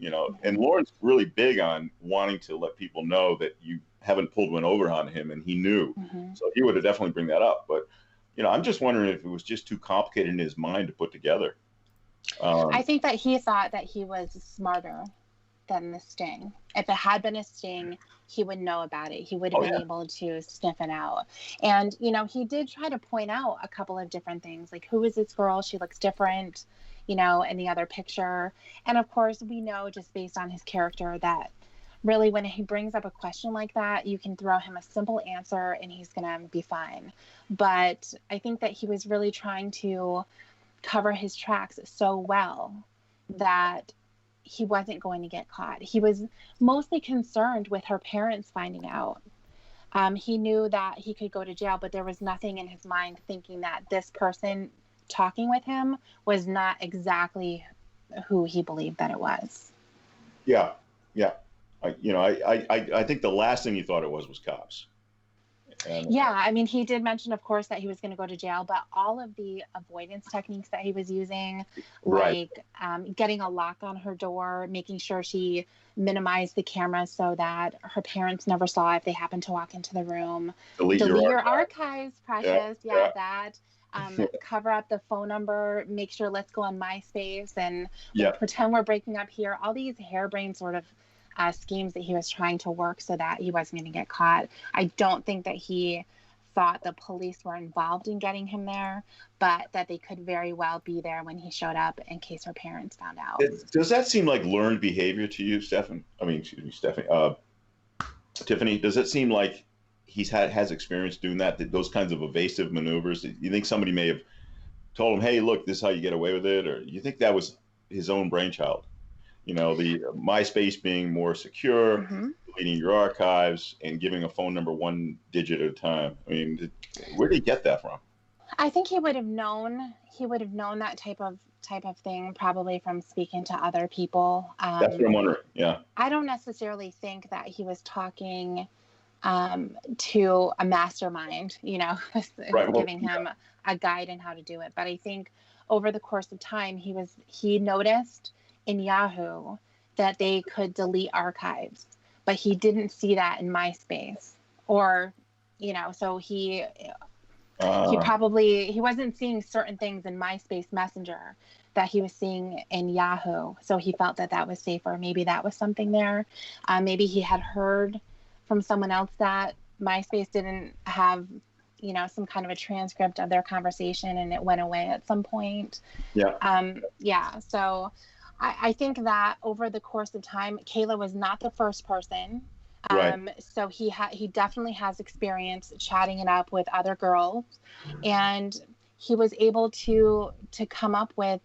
and Lorne's really big on wanting to let people know that you haven't pulled one over on him, and he knew. Mm-hmm. So he would have definitely bring that up. But, I'm just wondering if it was just too complicated in his mind to put together. I think that he thought that he was smarter than the sting. If it had been a sting, he would know about it. He would have been able to sniff it out. And, he did try to point out a couple of different things, like, who is this girl? She looks different, in the other picture. And of course, we know just based on his character that really when he brings up a question like that, you can throw him a simple answer and he's going to be fine. But I think that he was really trying to cover his tracks so well that he wasn't going to get caught. He was mostly concerned with her parents finding out. He knew that he could go to jail, but there was nothing in his mind thinking that this person talking with him was not exactly who he believed that it was. Yeah, yeah. I think the last thing he thought it was cops. And, yeah, I mean, he did mention, of course, that he was going to go to jail, but all of the avoidance techniques that he was using, right. like getting a lock on her door, making sure she minimized the camera so that her parents never saw if they happened to walk into the room. Delete your archives, precious. Yeah. That. Cover up the phone number, make sure let's go on MySpace and pretend we're breaking up here. All these harebrained sort of schemes that he was trying to work so that he wasn't going to get caught. I don't think that he thought the police were involved in getting him there, but that they could very well be there when he showed up in case her parents found out. Does that seem like learned behavior to you, Stefan? Tiffany, does it seem like has experience doing those kinds of evasive maneuvers? Do you think somebody may have told him, hey, look, this is how you get away with it? Or you think that was his own brainchild? The MySpace being more secure, deleting your archives, and giving a phone number one digit at a time. I mean, where did he get that from? I think he would have known. He would have known that type of thing probably from speaking to other people. That's what I'm wondering. Yeah. I don't necessarily think that he was talking to a mastermind, right. giving him a guide on how to do it. But I think over the course of time, he noticed in Yahoo that they could delete archives, but he didn't see that in MySpace, or so he wasn't seeing certain things in MySpace Messenger that he was seeing in Yahoo, so he felt that was safer. Maybe that was something there. Maybe he had heard from someone else that MySpace didn't have some kind of a transcript of their conversation and it went away at some point. So I think that over the course of time, Kayla was not the first person. So he definitely has experience chatting it up with other girls, and he was able to come up with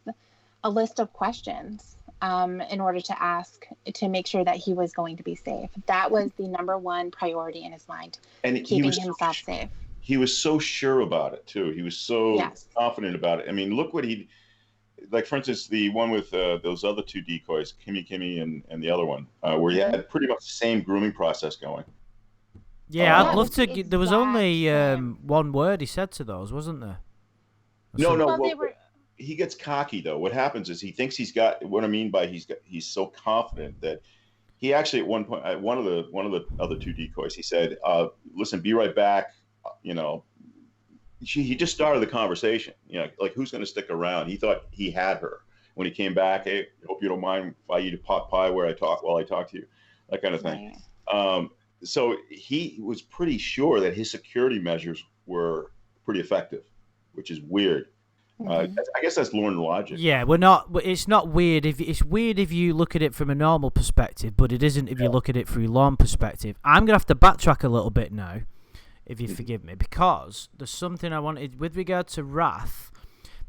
a list of questions in order to ask to make sure that he was going to be safe. That was the number one priority in his mind, and keeping himself safe. He was so sure about it too. He was so confident about it. I mean, look what like, for instance, the one with those other two decoys, Kimmy and the other one, where he had pretty much the same grooming process going. Yeah, I'd love to. There was only one word he said to those, wasn't there? He gets cocky though. What happens is he thinks he's got. What I mean by he's so confident that he actually at one point, one of the other two decoys, he said, "Listen, be right back." He just started the conversation, like, who's going to stick around? He thought he had her. When he came back, hey, hope you don't mind if I eat a pot pie while I talk to you, that kind of thing. Right. So he was pretty sure that his security measures were pretty effective, which is weird. I guess that's Lorne logic. Yeah, we're not. It's not weird. It's weird if you look at it from a normal perspective, but it isn't if you look at it through Lorne perspective. I'm gonna have to backtrack a little bit now, if you forgive me, because there's something I wanted with regard to wrath.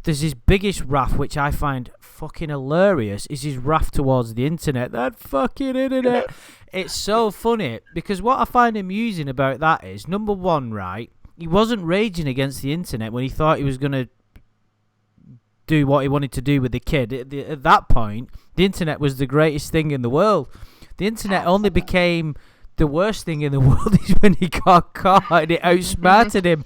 There's his biggest wrath, which I find fucking hilarious, is his wrath towards the internet. That fucking internet. It's so funny, because what I find amusing about that is, number one, right, he wasn't raging against the internet when he thought he was going to do what he wanted to do with the kid. At that point, the internet was the greatest thing in the world. The internet only became the worst thing in the world is when he got caught and it outsmarted him.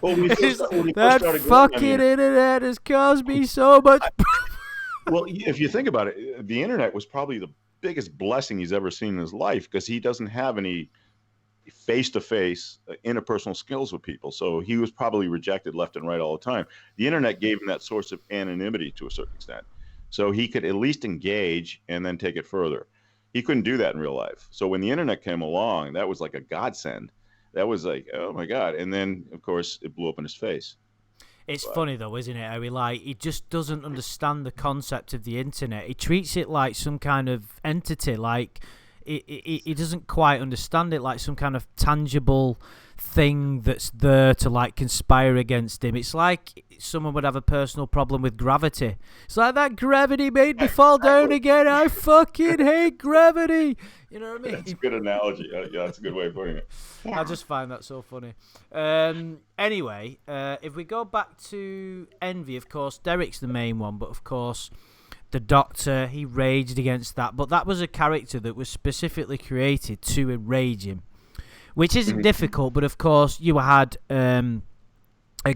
Well, that fucking internet has caused me so much. Well, if you think about it, the internet was probably the biggest blessing he's ever seen in his life, because he doesn't have any face-to-face interpersonal skills with people. So he was probably rejected left and right all the time. The internet gave him that source of anonymity to a certain extent. So he could at least engage and then take it further. He couldn't do that in real life. So when the internet came along, that was like a godsend. That was like, oh my God. And then, of course, it blew up in his face. It's funny though, isn't it? How he just doesn't understand the concept of the internet. He treats it like some kind of entity, like he doesn't quite understand it, like some kind of tangible thing that's there to like conspire against him. It's like someone would have a personal problem with gravity. It's like, that gravity made me fall down again. I fucking hate gravity. You know what I mean? That's a good analogy. Yeah, that's a good way of putting it. Yeah. I just find that so funny. Anyway, if we go back to envy, of course, Derek's the main one, but of course, the Doctor, he raged against that. But that was a character that was specifically created to enrage him, which isn't difficult. But of course, you had a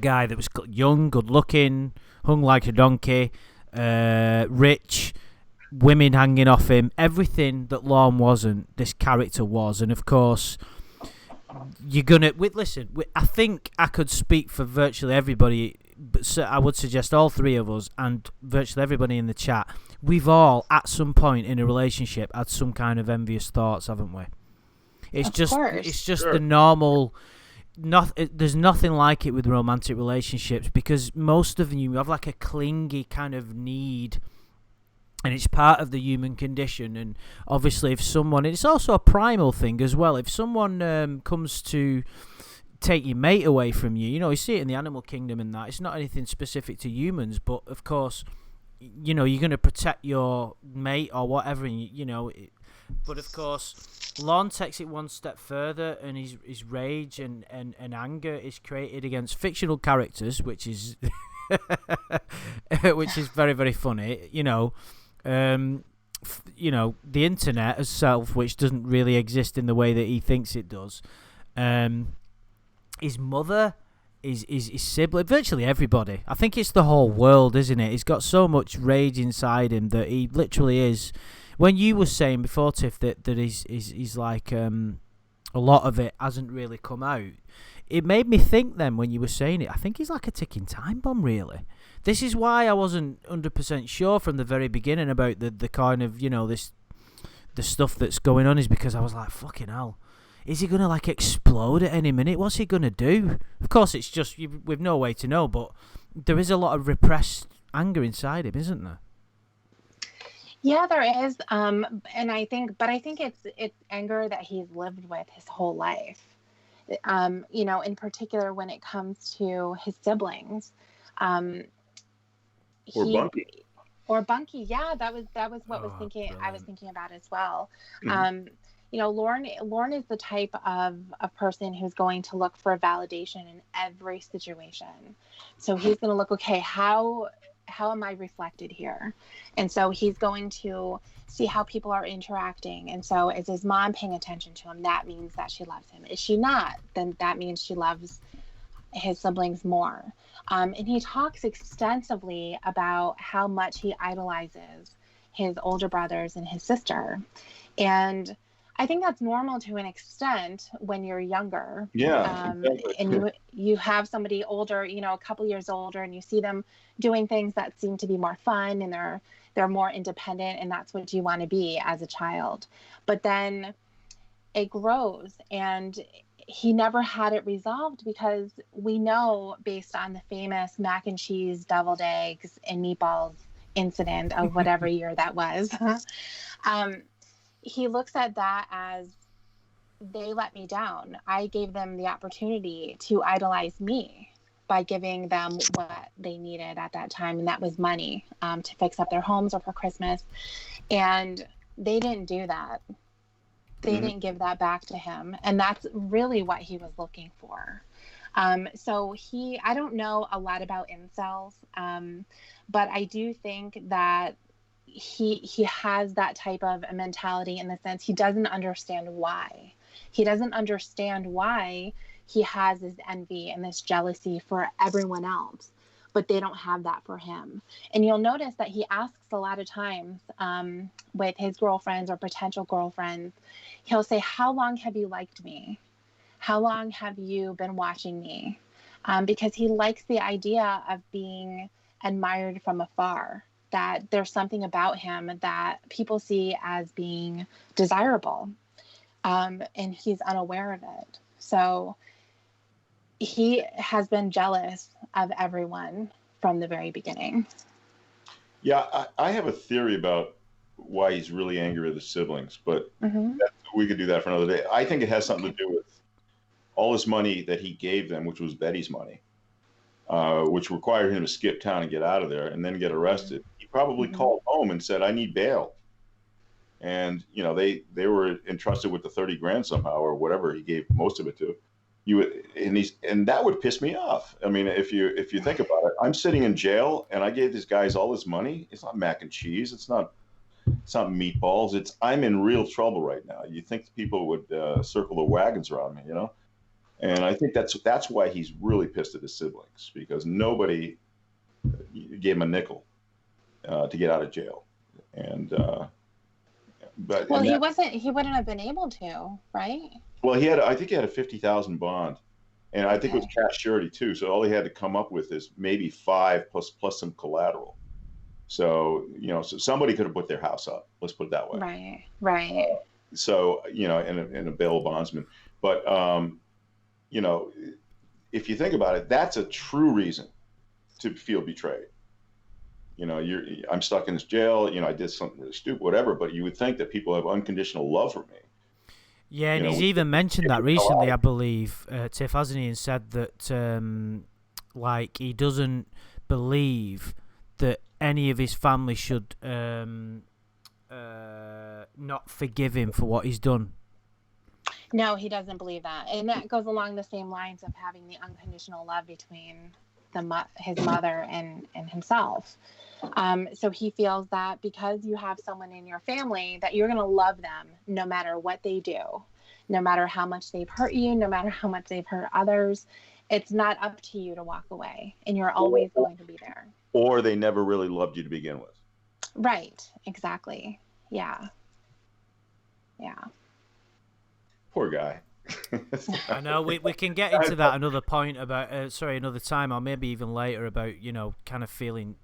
guy that was young, good-looking, hung like a donkey, rich, women hanging off him. Everything that Lorne wasn't, this character was. And of course, you're gonna I think I could speak for virtually everybody, but I would suggest all three of us and virtually everybody in the chat, we've all at some point in a relationship had some kind of envious thoughts, haven't we? It's just the normal. There's nothing like it with romantic relationships, because most of you have like a clingy kind of need, and it's part of the human condition. And obviously, if someone, it's also a primal thing as well. If someone comes to take your mate away from you, you see it in the animal kingdom and that. It's not anything specific to humans, but of course, you're going to protect your mate or whatever, and but of course, Lorne takes it one step further, and his rage and anger is created against fictional characters, which is which is very, very funny. The internet itself, which doesn't really exist in the way that he thinks it does. His mother, his sibling, virtually everybody. I think it's the whole world, isn't it? He's got so much rage inside him that he literally is. When you were saying before, Tiff, that he's like a lot of it hasn't really come out, it made me think then when you were saying it, I think he's like a ticking time bomb, really. This is why I wasn't 100% sure from the very beginning about the kind of, the stuff that's going on, is because I was like, fucking hell. Is he going to like explode at any minute? What's he going to do? Of course, it's just, we've no way to know, but there is a lot of repressed anger inside him, isn't there? Yeah, there is. And I think it's anger that he's lived with his whole life. In particular, when it comes to his siblings, or Bunky. Yeah, that was what I was thinking about as well. Lorne is the type of a person who's going to look for validation in every situation. So he's going to look, okay, how am I reflected here? And so he's going to see how people are interacting. And so is his mom paying attention to him? That means that she loves him. Is she not? Then that means she loves his siblings more. And he talks extensively about how much he idolizes his older brothers and his sister. And I think that's normal to an extent when you're younger. Yeah. Exactly. And you have somebody older, a couple years older, and you see them doing things that seem to be more fun, and they're more independent, and that's what you want to be as a child. But then it grows, and he never had it resolved, because we know, based on the famous mac and cheese, deviled eggs, and meatballs incident of whatever year that was, he looks at that as, they let me down. I gave them the opportunity to idolize me by giving them what they needed at that time, and that was money, to fix up their homes or for Christmas. And they didn't do that. They didn't give that back to him. And that's really what he was looking for. So I don't know a lot about incels, but I do think that he has that type of a mentality, in the sense he doesn't understand why. He doesn't understand why he has this envy and this jealousy for everyone else, but they don't have that for him. And you'll notice that he asks a lot of times, with his girlfriends or potential girlfriends, he'll say, how long have you liked me? How long have you been watching me? Because he likes the idea of being admired from afar, that there's something about him that people see as being desirable, and he's unaware of it. So he has been jealous of everyone from the very beginning. Yeah, I have a theory about why he's really angry with his siblings, but we could do that for another day. I think it has something to do with all this money that he gave them, which was Betty's money, which required him to skip town and get out of there and then get arrested. He probably called home and said, I need bail. And, you know, they were entrusted with the 30 grand somehow, or whatever he gave most of it to. And that would piss me off. I mean, if you think about it, I'm sitting in jail and I gave these guys all this money. It's not mac and cheese. It's not meatballs. I'm in real trouble right now. You think people would circle the wagons around me, you know? And I think that's why he's really pissed at his siblings, because nobody gave him a nickel to get out of jail. And he wouldn't have been able to, right? Well, I think he had a $50,000 bond, and I think it was cash surety too. So all he had to come up with is maybe 5 plus some collateral. So, you know, so somebody could have put their house up. Let's put it that way. Right. So, you know, and a bail bondsman. But, you know, if you think about it, that's a true reason to feel betrayed. You know, I'm stuck in this jail. You know, I did something really stupid, whatever. But you would think that people have unconditional love for me. Yeah, and he's even mentioned that recently, I believe, Tiff, hasn't he, and said that, like, he doesn't believe that any of his family should not forgive him for what he's done. No, he doesn't believe that. And that goes along the same lines of having the unconditional love between his mother and himself. So he feels that because you have someone in your family, that you're going to love them no matter what they do, no matter how much they've hurt you, no matter how much they've hurt others. It's not up to you to walk away, and you're always going to be there. Or they never really loved you to begin with. Right. Exactly. Yeah. Poor guy. I know we can get into that another time, or maybe even later, about, you know, kind of feeling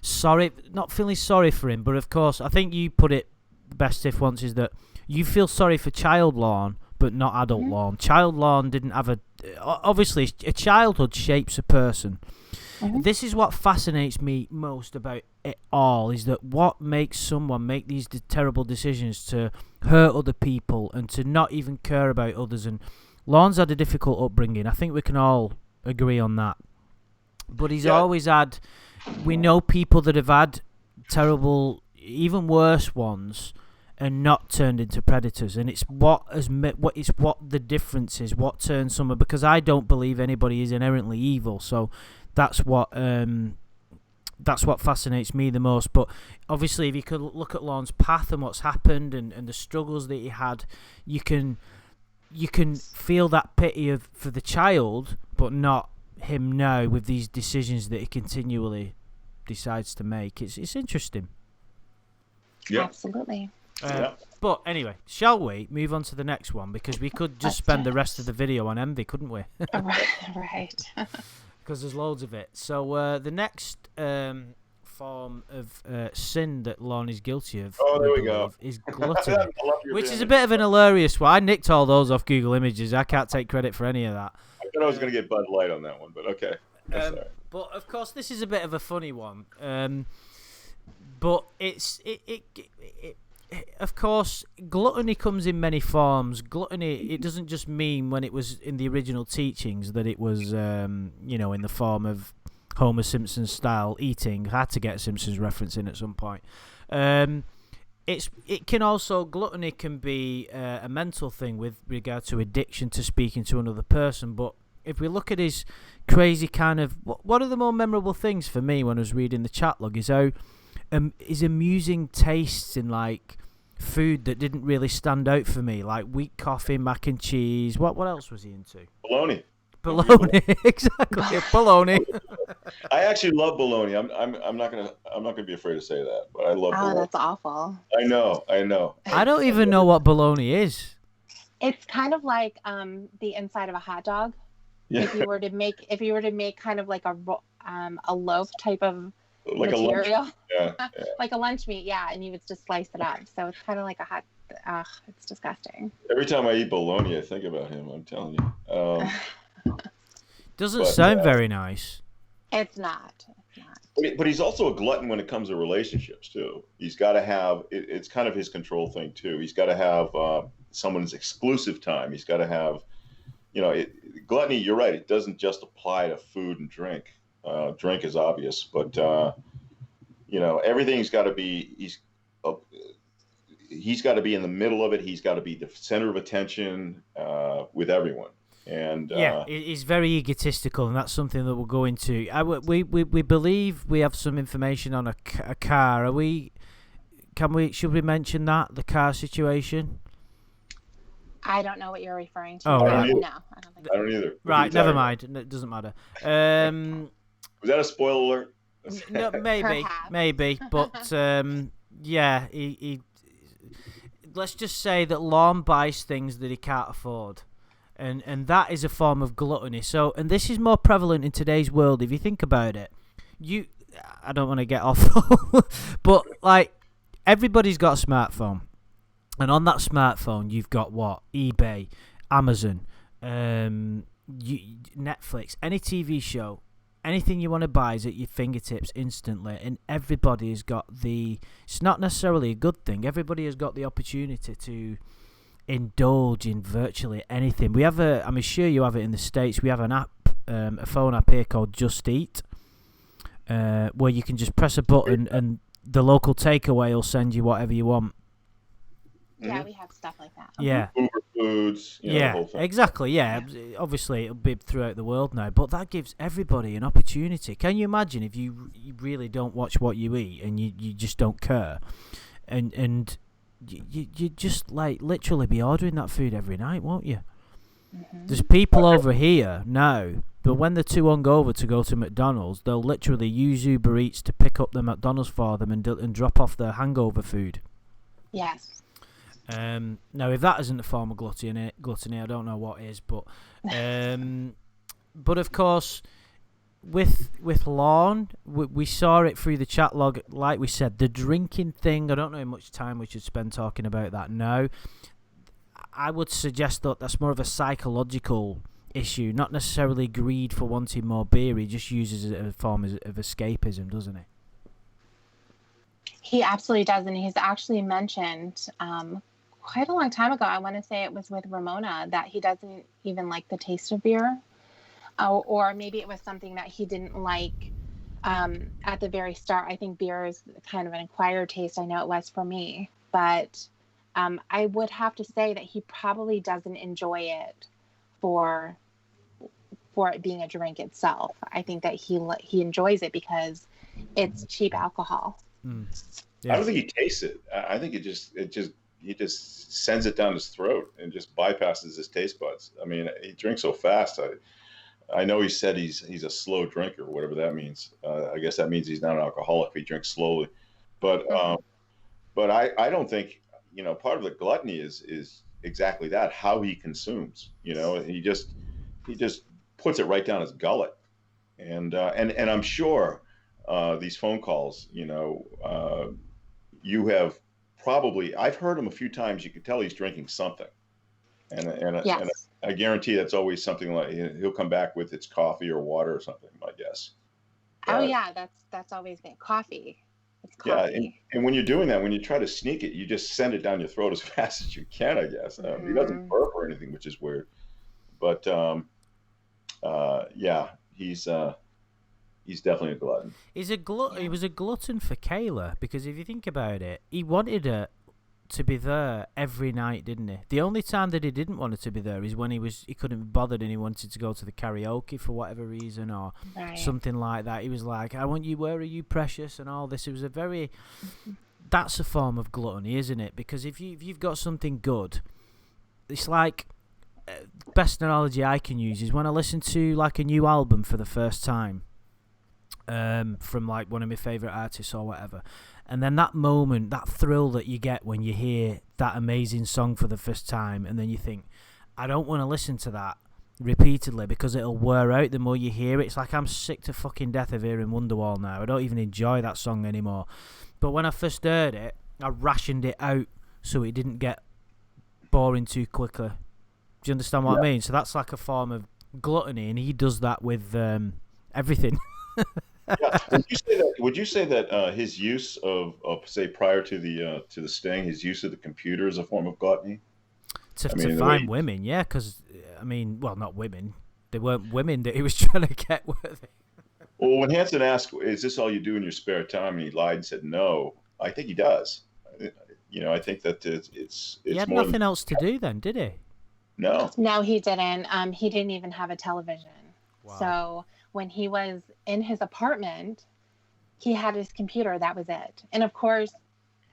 sorry, not feeling sorry for him, but of course I think you put it best, Tiff, once, is that you feel sorry for child Lorne but not adult Lorne. Child Lorne didn't have obviously a childhood shapes a person. This is what fascinates me most about it all, is that what makes someone make these terrible decisions to hurt other people and to not even care about others. And Lorne's had a difficult upbringing. I think we can all agree on that. But he's always had... We know people that have had terrible, even worse ones, and not turned into predators. And it's what the difference is, what turns someone... Because I don't believe anybody is inherently evil, so... That's what fascinates me the most. But obviously, if you could look at Lorne's path and what's happened and the struggles that he had, you can feel that pity for the child, but not him now with these decisions that he continually decides to make. It's interesting. Yeah, absolutely. But anyway, shall we move on to the next one, because we could just spend the rest of the video on envy, couldn't we? Right. Because there's loads of it. So the next form of sin that Lorne is guilty of. Oh, there we go. Is gluttony, I love your which is a image. bit of an hilarious one. I nicked all those off Google Images. I can't take credit for any of that. I thought I was going to get Bud Light on that one, but okay. That's all right. But of course, this is a bit of a funny one. But of course, gluttony comes in many forms. Gluttony, it doesn't just mean when it was in the original teachings that it was, in the form of Homer Simpson style eating. I had to get a Simpsons reference in at some point. Gluttony can be a mental thing with regard to addiction to speaking to another person. But if we look at his crazy kind of, one of the more memorable things for me when I was reading the chat log is how his amusing tastes in like food that didn't really stand out for me, like wheat coffee, mac and cheese. What else was he into? Bologna. Exactly. Bologna. I actually love bologna. I'm not gonna be afraid to say that, but I love bologna. Oh, that's awful. I know. I don't even know what bologna is. It's kind of like the inside of a hot dog. Yeah. If you were to make kind of like a loaf type of Like material, a lunch. Yeah. like a lunch meat, yeah, and you would just slice it up. So it's kind of like a hot. It's disgusting. Every time I eat bologna, I think about him. I'm telling you. Doesn't sound very nice. It's not. But he's also a glutton when it comes to relationships too. He's got to have. It's kind of his control thing too. He's got to have someone's exclusive time. He's got to have. Gluttony. You're right. It doesn't just apply to food and drink. Drink is obvious, but everything's got to be. He's got to be in the middle of it. He's got to be the center of attention with everyone. And he's very egotistical, and that's something that we'll go into. We believe we have some information on a car. Should we mention that, the car situation? I don't know what you're referring to. Oh, right. No, I don't think I don't either. Right, never mind. It doesn't matter. Was that a spoiler alert? No, maybe, but he let's just say that Lorne buys things that he can't afford. And that is a form of gluttony. So, and this is more prevalent in today's world. If you think about it, I don't want to get off, but like everybody's got a smartphone, and on that smartphone you've got what? eBay, Amazon, Netflix, any TV show, anything you want to buy is at your fingertips instantly, and everybody has got it's not necessarily a good thing. Everybody has got the opportunity to indulge in virtually anything. I'm sure you have it in the States. We have an app, a phone app here called Just Eat, where you can just press a button and the local takeaway will send you whatever you want. Yeah, we have stuff like that. Yeah. Uber Foods. The whole thing. Exactly. Yeah. Obviously, it'll be throughout the world now, but that gives everybody an opportunity. Can you imagine if you really don't watch what you eat and you just don't care, and you just like literally be ordering that food every night, won't you? Mm-hmm. There's people over here now, but when they're too hungover to go to McDonald's, they'll literally use Uber Eats to pick up the McDonald's for them and drop off their hangover food. Yes. Now, if that isn't a form of gluttony, I don't know what is. But, but of course, with Lorne, we saw it through the chat log. Like we said, the drinking thing. I don't know how much time we should spend talking about that now. I would suggest that that's more of a psychological issue, not necessarily greed for wanting more beer. He just uses it as a form of escapism, doesn't he? He absolutely does, and he's actually mentioned quite a long time ago, I want to say it was with Ramona, that he doesn't even like the taste of beer. Or maybe it was something that he didn't like at the very start. I think beer is kind of an acquired taste. I know it was for me. But I would have to say that he probably doesn't enjoy it for it being a drink itself. I think that he enjoys it because it's cheap alcohol. Mm. Yeah. I don't think he tastes it. I think he just sends it down his throat and just bypasses his taste buds. I mean, he drinks so fast. I know he said he's a slow drinker, whatever that means. I guess that means he's not an alcoholic if he drinks slowly. But I don't think, part of the gluttony is exactly that, how he consumes. He just puts it right down his gullet, and I'm sure these phone calls, you have probably, I've heard him a few times. You can tell he's drinking something, and Yes. I guarantee that's always something like he'll come back with it's coffee or water or something, I guess. Oh But yeah, that's always been coffee. It's yeah, coffee. and when you're doing that, when you try to sneak it, you just send it down your throat as fast as you can, I guess. He doesn't burp or anything, which is weird. But yeah, he's definitely a glutton. He's a He was a glutton for Koala, because if you think about it, he wanted her to be there every night, didn't he? The only time that he didn't want her to be there is when he couldn't be bothered and he wanted to go to the karaoke for whatever reason or something like that. He was like, "I want you. Where are you, precious?" and all this. It was a very that's a form of gluttony, isn't it? Because if you've got something good, it's like best analogy I can use is when I listen to like a new album for the first time. From like one of my favourite artists or whatever, and then that moment, that thrill that you get when you hear that amazing song for the first time, and then you think, I don't want to listen to that repeatedly because it'll wear out the more you hear it. It's like I'm sick to fucking death of hearing Wonderwall now. I don't even enjoy that song anymore. But when I first heard it, I rationed it out so it didn't get boring too quickly. Do you understand what I mean? So that's like a form of gluttony, and he does that with everything. Yeah. Would you say that his use of say prior to the sting, his use of the computer is a form of gluttony? To find women, yeah, because well, not women. They weren't women that he was trying to get, were they? Well, when Hansen asked, "Is this all you do in your spare time?" and he lied and said no, I think he does. I think that it's he had more nothing else to do then, did he? No. No, he didn't. He didn't even have a television. Wow. So when he was in his apartment, he had his computer. That was it. And of course,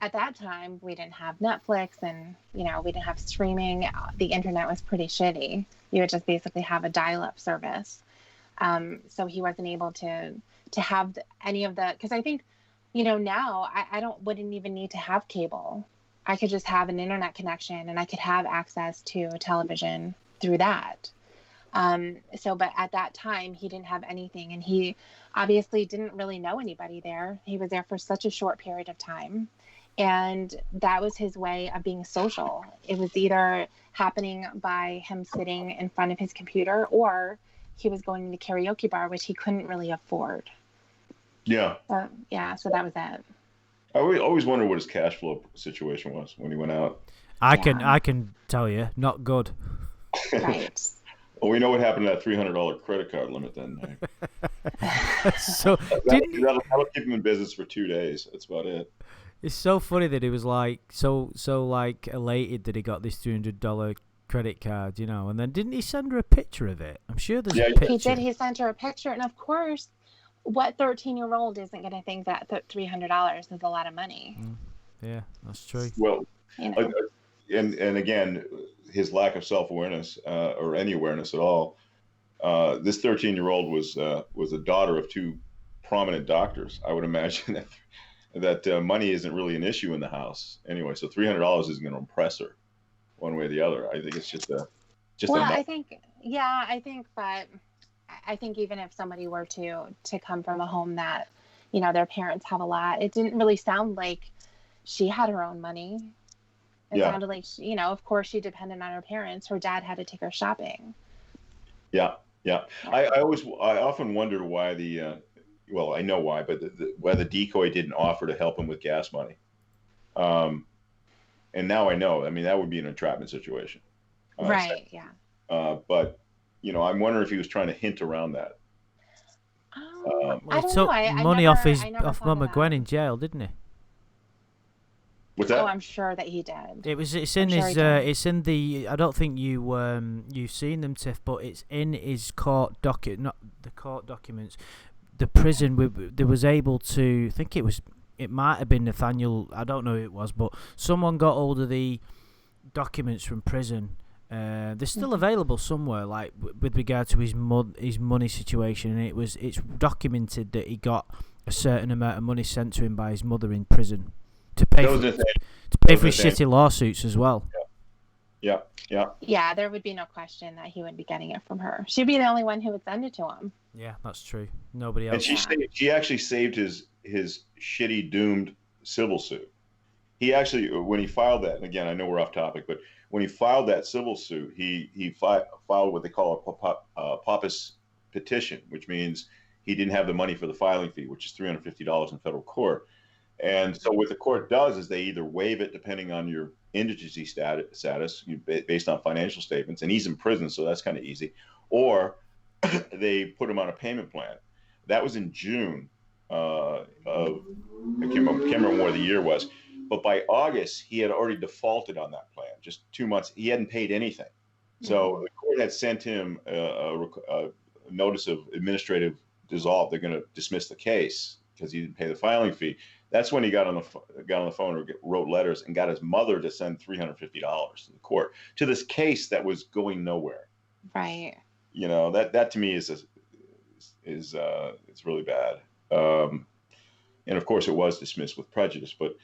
at that time, we didn't have Netflix and, we didn't have streaming. The internet was pretty shitty. You would just basically have a dial-up service. So he wasn't able to have any of the, because I think, now I wouldn't even need to have cable. I could just have an internet connection and I could have access to a television through that. But at that time he didn't have anything, and he obviously didn't really know anybody there. He was there for such a short period of time, and that was his way of being social. It was either happening by him sitting in front of his computer, or he was going to the karaoke bar, which he couldn't really afford. Yeah. So that was it. I always wondered what his cash flow situation was when he went out. I can tell you, not good. Right. Well, we know what happened to that $300 credit card limit then. So that'll keep him in business for 2 days. That's about it. It's so funny that he was like so like elated that he got this $300 credit card, and then didn't he send her a picture of it? I'm sure there's a picture. He did. He sent her a picture, and of course, what 13-year-old isn't going to think that $300 is a lot of money? Yeah, that's true. Well, and again, his lack of self-awareness or any awareness at all. This 13-year-old was a daughter of two prominent doctors. I would imagine that money isn't really an issue in the house anyway. So $300 isn't going to impress her one way or the other. I think it's just a. I think even if somebody were to come from a home that, their parents have a lot, it didn't really sound like she had her own money. It sounded like, of course she depended on her parents. Her dad had to take her shopping. Yeah. I often wondered why I know why, but why the decoy didn't offer to help him with gas money. And now I know. I mean, that would be an entrapment situation. Right. Yeah. But I'm wondering if he was trying to hint around that. I don't know. Money off Mama Gwen in jail, didn't he? What's that? Oh, I'm sure that he did. It's in his. It's in the. I don't think you've seen them, Tiff, but it's in his court docket, not the court documents. The prison. They was able to. I think it was. It might have been Nathaniel. I don't know who it was, but someone got hold of the documents from prison. They're still available somewhere, like with regard to his money situation, and it's documented that he got a certain amount of money sent to him by his mother in prison to pay for his shitty lawsuits as well. Yeah. Yeah, there would be no question that he would be getting it from her. She'd be the only one who would send it to him. Yeah, that's true. Nobody And else. she actually saved his shitty doomed civil suit. He actually, when he filed that, and again, I know we're off topic, but when he filed that civil suit, he filed what they call a paupus petition, which means he didn't have the money for the filing fee, which is $350 in federal court. And so what the court does is they either waive it depending on your indigency status based on financial statements, and he's in prison, so that's kind of easy, or they put him on a payment plan. That was in June of, I can't remember where the year was, but by August, he had already defaulted on that plan, just 2 months. He hadn't paid anything. So the court had sent him a notice of administrative dissolve. They're going to dismiss the case because he didn't pay the filing fee. That's when he got on the phone or wrote letters and got his mother to send $350 to the court to this case that was going nowhere. Right. You know, that to me is it's really bad. And of course it was dismissed with prejudice, but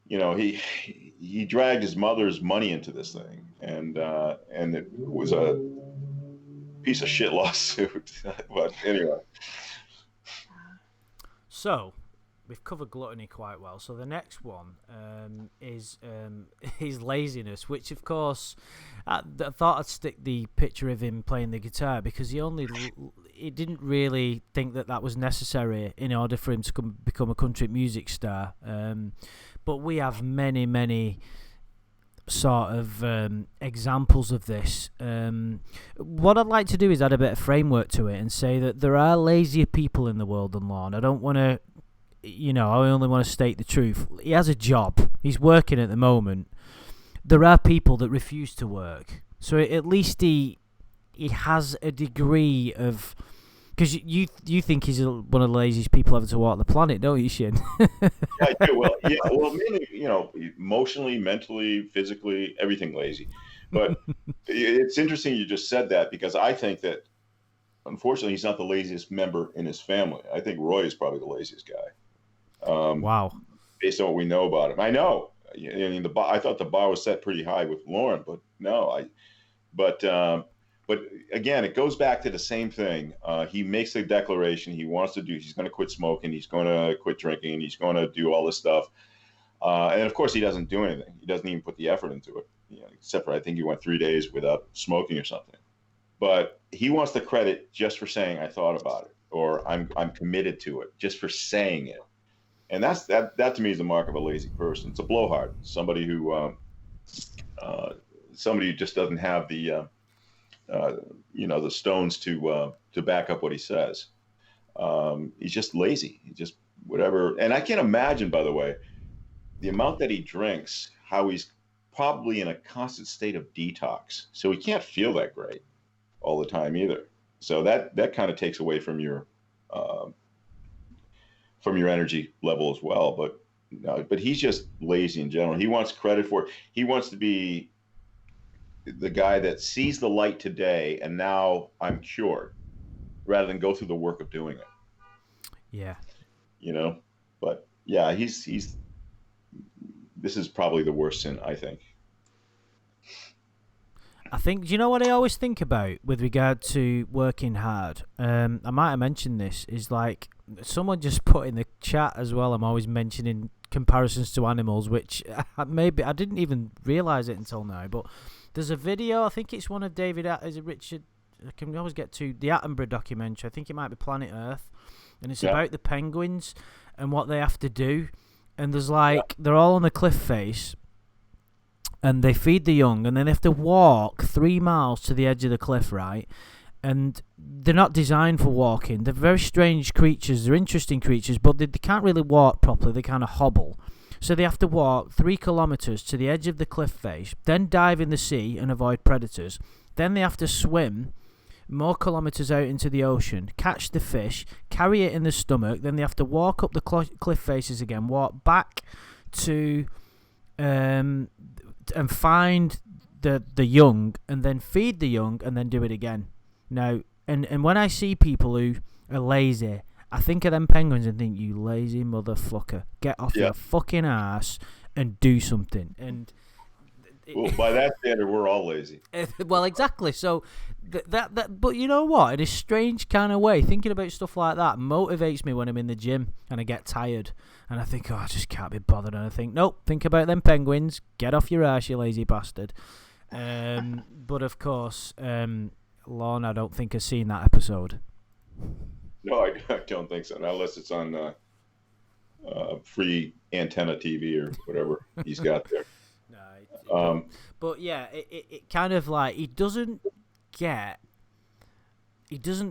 you know, he dragged his mother's money into this thing, and it was a piece of shit lawsuit. But anyway. So we've covered gluttony quite well. So the next one is laziness, which of course I thought I'd stick the picture of him playing the guitar because he didn't really think that was necessary in order for him to become a country music star. But we have many sort of examples of this. What I'd like to do is add a bit of framework to it and say that there are lazier people in the world than Lorne. I don't want to, I only want to state the truth. He has a job. He's working at the moment. There are people that refuse to work. So at least he has a degree of... Because you think he's one of the laziest people ever to walk the planet, don't you, Shin? I do. Well, mainly, emotionally, mentally, physically, everything lazy. But it's interesting you just said that because I think that, unfortunately, he's not the laziest member in his family. I think Roy is probably the laziest guy. Wow. Based on what we know about him. I know. I thought the bar was set pretty high with Lorne, but no. But again, it goes back to the same thing. He makes the declaration he's going to quit smoking. He's going to quit drinking. He's going to do all this stuff. And of course, he doesn't do anything. He doesn't even put the effort into it, except for I think he went 3 days without smoking or something. But he wants the credit just for saying, I thought about it, or I'm committed to it, just for saying it. And that to me is the mark of a lazy person. It's a blowhard, somebody who just doesn't have the the stones to back up what he says. He's just lazy. He just whatever. And I can't imagine, by the way, the amount that he drinks, how he's probably in a constant state of detox. So he can't feel that great all the time either. So that kind of takes away from your energy level as well. But he's just lazy in general. He wants credit for it. He wants to be the guy that sees the light today and now I'm cured, rather than go through the work of doing it. Yeah. But yeah, this is probably the worst sin, I think. Do you know what I always think about with regard to working hard? I might have mentioned this, is like someone just put in the chat as well. I'm always mentioning comparisons to animals, which maybe I didn't even realize it until now, but there's a video, I think it's one of Richard, I can always get to the Attenborough documentary, I think it might be Planet Earth, and it's about the penguins and what they have to do, and there's they're all on the cliff face, and they feed the young, and then they have to walk 3 miles to the edge of the cliff, right? And they're not designed for walking. They're very strange creatures, they're interesting creatures, but they can't really walk properly, they kind of hobble. So they have to walk 3 kilometers to the edge of the cliff face, then dive in the sea and avoid predators. Then they have to swim more kilometers out into the ocean, catch the fish, carry it in the stomach. Then they have to walk up the cliff faces again, walk back to and find the young, and then feed the young, and then do it again. Now, and when I see people who are lazy, I think of them penguins and think, you lazy motherfucker, get off your fucking ass and do something. And Well, by that standard, we're all lazy. Well, exactly. So but you know what? In a strange kind of way, thinking about stuff like that motivates me when I'm in the gym and I get tired and I think, oh, I just can't be bothered. And I think, nope, think about them penguins. Get off your ass, you lazy bastard. But of course, Lorne, I don't think has seen that episode. No, I don't think so. Not unless it's on free antenna TV or whatever he's got there. But yeah, it kind of like he doesn't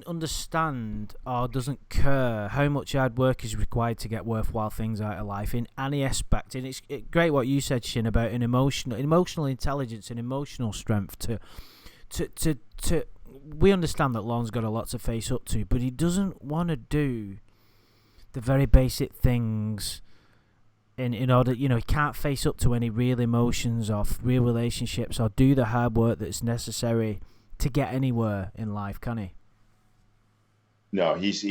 understand or doesn't care how much hard work is required to get worthwhile things out of life in any aspect. And it's great what you said, Shin, about an emotional intelligence and emotional strength to we understand that Lorne's got a lot to face up to, but he doesn't want to do the very basic things in order, he can't face up to any real emotions or real relationships or do the hard work that's necessary to get anywhere in life, can he? No, he's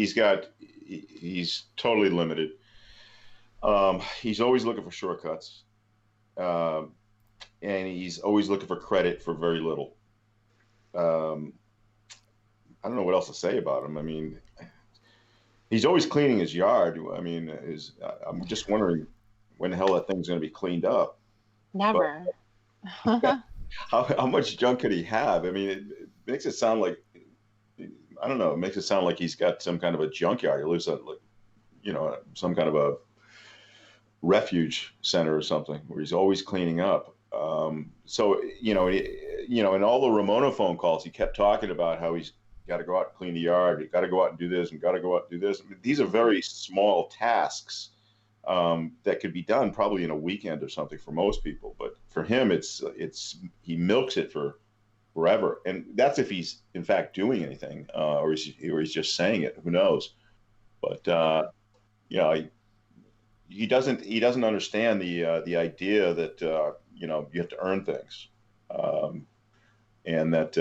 totally limited. He's always looking for shortcuts, and he's always looking for credit for very little. I don't know what else to say about him. I mean, he's always cleaning his yard. I mean, I'm just wondering when the hell that thing's going to be cleaned up. Never. How much junk could he have? I mean, it makes it sound like, I don't know, it makes it sound like he's got some kind of a junkyard. He lives at, some kind of a refuge center or something where he's always cleaning up. So, in all the Ramona phone calls, he kept talking about how he's got to go out and clean the yard. You got to go out and do this and got to go out and do this. I mean, these are very small tasks that could be done probably in a weekend or something for most people. But for him, he milks it for forever. And that's if he's in fact doing anything, or he's just saying it. Who knows? But he doesn't understand the idea that you have to earn things, and that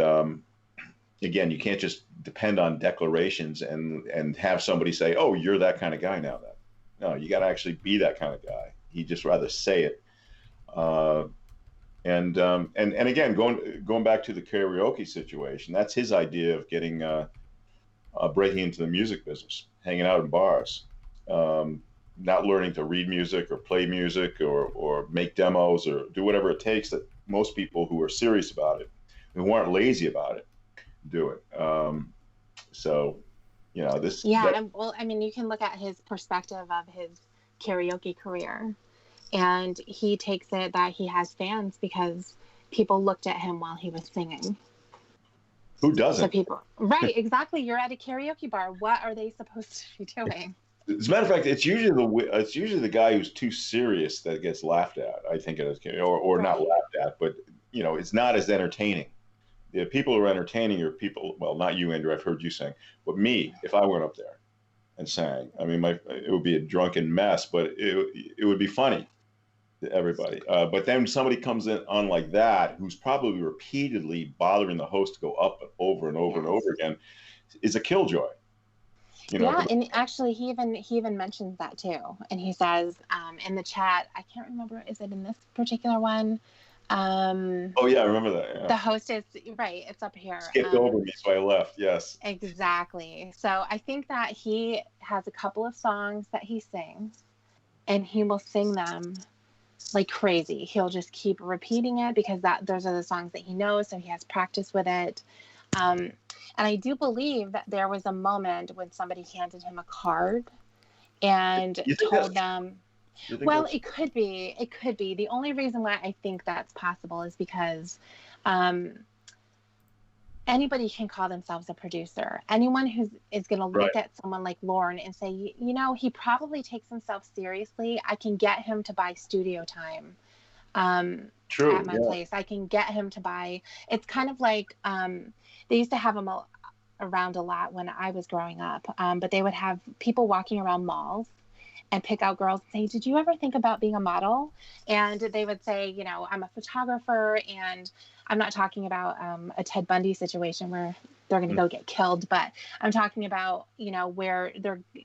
again, you can't just depend on declarations and have somebody say, "Oh, you're that kind of guy now." No, you got to actually be that kind of guy. He'd just rather say it. And again, going back to the karaoke situation, that's his idea of getting breaking into the music business, hanging out in bars, not learning to read music or play music or make demos or do whatever it takes that most people who are serious about it, who aren't lazy about it, do it. This. Yeah, well, I mean, you can look at his perspective of his karaoke career, and he takes it that he has fans because people looked at him while he was singing. Who doesn't? So people, right? Exactly. You're at a karaoke bar. What are they supposed to be doing? As a matter of fact, it's usually the guy who's too serious that gets laughed at. I think it is, or not laughed at, but it's not as entertaining. The people who are entertaining are people. Well, not you, Andrew. I've heard you sing, but me. If I went up there and sang, I mean, it would be a drunken mess, but it would be funny to everybody. But then somebody comes on like that, who's probably repeatedly bothering the host to go up and over and over and over again, is a killjoy. Yeah, and actually, he even mentions that too, and he says in the chat, I can't remember, is it in this particular one? Oh yeah, I remember that. Yeah. The host is right. It's up here. Skipped over me, so I left. Yes. Exactly. So I think that he has a couple of songs that he sings, and he will sing them like crazy. He'll just keep repeating it because those are the songs that he knows, so he has practice with it. And I do believe that there was a moment when somebody handed him a card and told them. Well, it could be. It could be. The only reason why I think that's possible is because anybody can call themselves a producer. Anyone who is going to look at someone like Lorne and say, he probably takes himself seriously. I can get him to buy studio time at my place. I can get him to buy. It's kind of like they used to have him around a lot when I was growing up, but they would have people walking around malls and pick out girls and say, did you ever think about being a model? And they would say, I'm a photographer and I'm not talking about a Ted Bundy situation where they're going to go get killed, but I'm talking about, where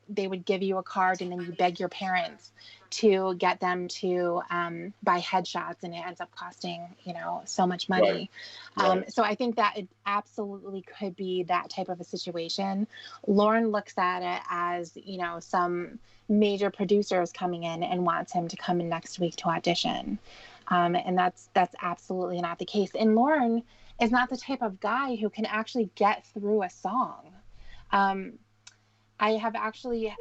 they would give you a card and then you beg your parents to get them to buy headshots, and it ends up costing, so much money. Right. So I think that it absolutely could be that type of a situation. Lorne looks at it as, some major producer is coming in and wants him to come in next week to audition. And that's absolutely not the case. And Lorne is not the type of guy who can actually get through a song. I have actually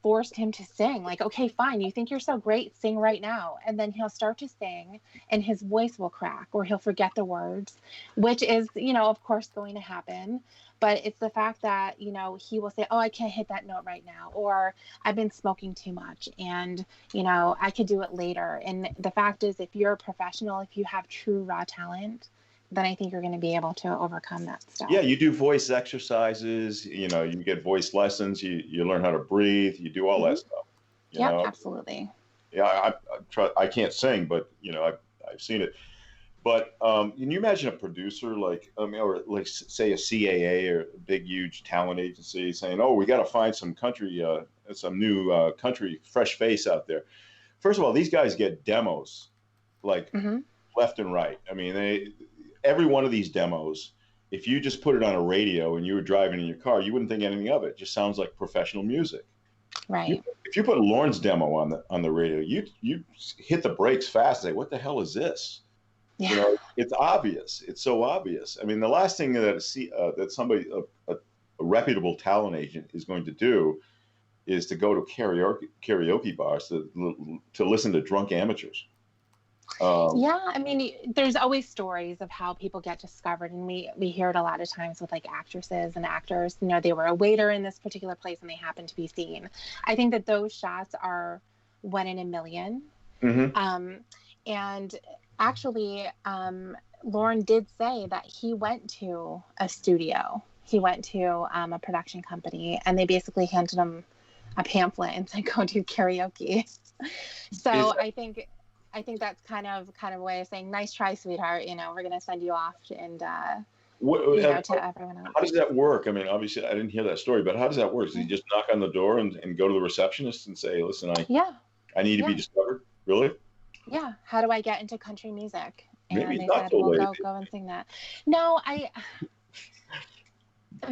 forced him to sing. Like, okay, fine, you think you're so great, sing right now. And then he'll start to sing and his voice will crack, or he'll forget the words, which is, of course going to happen. But it's the fact that, he will say, oh, I can't hit that note right now, or I've been smoking too much and, I could do it later. And the fact is, if you're a professional, if you have true raw talent, then I think you're going to be able to overcome that stuff. Yeah, you do voice exercises, you get voice lessons, you learn how to breathe, you do all that stuff. Yeah, absolutely. Yeah, I can't sing, but, I've seen it. But can you imagine a producer or like say a CAA or a big, huge talent agency saying, oh, we got to find some new country fresh face out there. First of all, these guys get demos left and right. I mean, every one of these demos, if you just put it on a radio and you were driving in your car, you wouldn't think anything of it. It just sounds like professional music. Right. If you put Lorne's demo on the radio, you hit the brakes fast and say, what the hell is this? Yeah. It's obvious. It's so obvious. I mean, the last thing that somebody, a reputable talent agent, is going to do is to go to karaoke bars to listen to drunk amateurs. Yeah, I mean, there's always stories of how people get discovered, and we hear it a lot of times with like actresses and actors. They were a waiter in this particular place and they happened to be seen. I think that those shots are 1 in a million. Mm-hmm. And actually, Lorne did say that he went to a studio. He went to a production company, and they basically handed him a pamphlet and said, "Go do karaoke." So I think that's kind of a way of saying, "Nice try, sweetheart. We're gonna send you off and to everyone else." How does that work? I mean, obviously, I didn't hear that story, but how does that work? Does he just knock on the door and go to the receptionist and say, "Listen, I need to be discovered"? Really? Yeah. How do I get into country music? And maybe they not said, so "Well, late. go and sing that." No,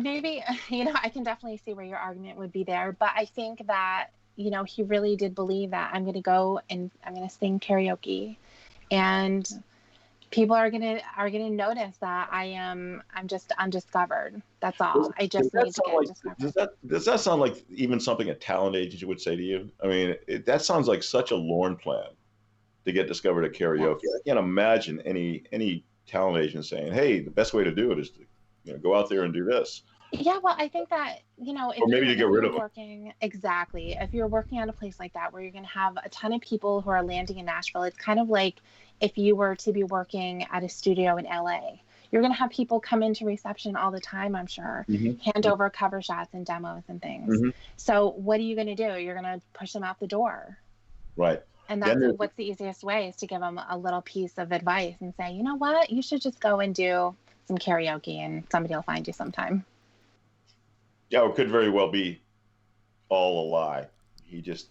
maybe, I can definitely see where your argument would be there, but I think that, he really did believe that I'm going to go and I'm going to sing karaoke, and people are going to notice that I'm just undiscovered. That's all. I just need to get discovered. Does that sound like even something a talent agency would say to you? I mean, that sounds like such a Lorne plan to get discovered at karaoke. Yes. I can't imagine any talent agent saying, "Hey, the best way to do it is to go out there and do this." Yeah, well, I think that, or maybe to get rid of them. Exactly. If you're working at a place like that where you're going to have a ton of people who are landing in Nashville, it's kind of like if you were to be working at a studio in LA. You're going to have people come into reception all the time, I'm sure, hand over cover shots and demos and things. Mm-hmm. So what are you going to do? You're going to push them out the door. Right. And that's what's the easiest way, is to give them a little piece of advice and say, you know what, you should just go and do some karaoke and somebody will find you sometime. Yeah, it could very well be all a lie.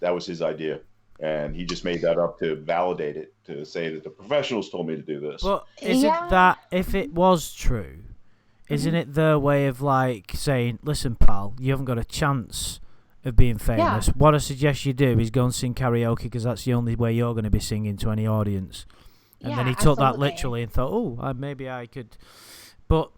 That was his idea. And he just made that up to validate it, to say that the professionals told me to do this. But is it that, if it was true, isn't it their way of like saying, listen, pal, you haven't got a chance of being famous. Yeah. What I suggest you do is go and sing karaoke, because that's the only way you're going to be singing to any audience. And then he took that literally and thought, oh, maybe I could. But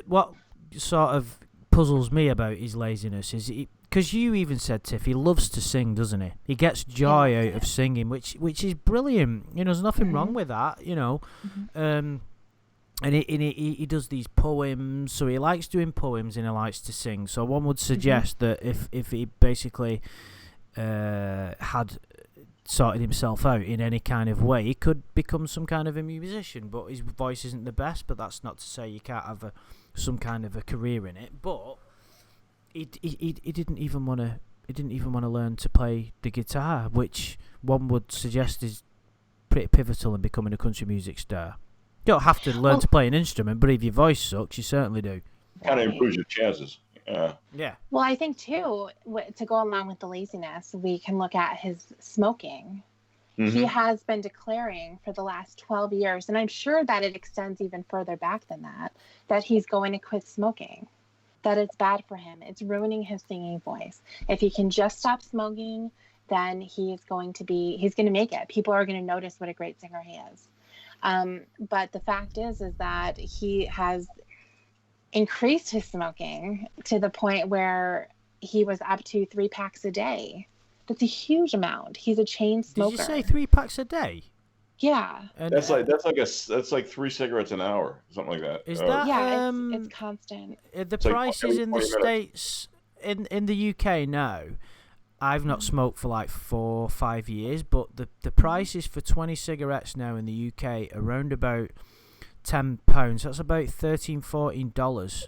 what sort of puzzles me about his laziness is, because you even said, Tiff, he loves to sing, doesn't he? He gets joy out of singing, which is brilliant. There's nothing wrong with that, And he does these poems, so he likes doing poems and he likes to sing. So one would suggest that if he basically had sorted himself out in any kind of way, he could become some kind of a musician. But his voice isn't the best. But that's not to say you can't have some kind of a career in it. But he didn't even want to learn to play the guitar, which one would suggest is pretty pivotal in becoming a country music star. You don't have to learn to play an instrument, but if your voice sucks, you certainly do. Kind of improves your chances. Yeah. Well, I think too, to go along with the laziness, we can look at his smoking. Mm-hmm. He has been declaring for the last 12 years, and I'm sure that it extends even further back than that he's going to quit smoking, that it's bad for him. It's ruining his singing voice. If he can just stop smoking, then he's going to make it. People are going to notice what a great singer he is. But the fact is that he has increased his smoking to the point where he was up to 3 packs a day. That's a huge amount. He's a chain smoker. Did you say 3 packs a day? Yeah. And that's like 3 cigarettes an hour, something like that. Is that it's constant. The prices in the States, in the UK now, I've not smoked for like 4 or 5 years, but the prices for 20 cigarettes now in the UK are around about £10. That's about $13-14.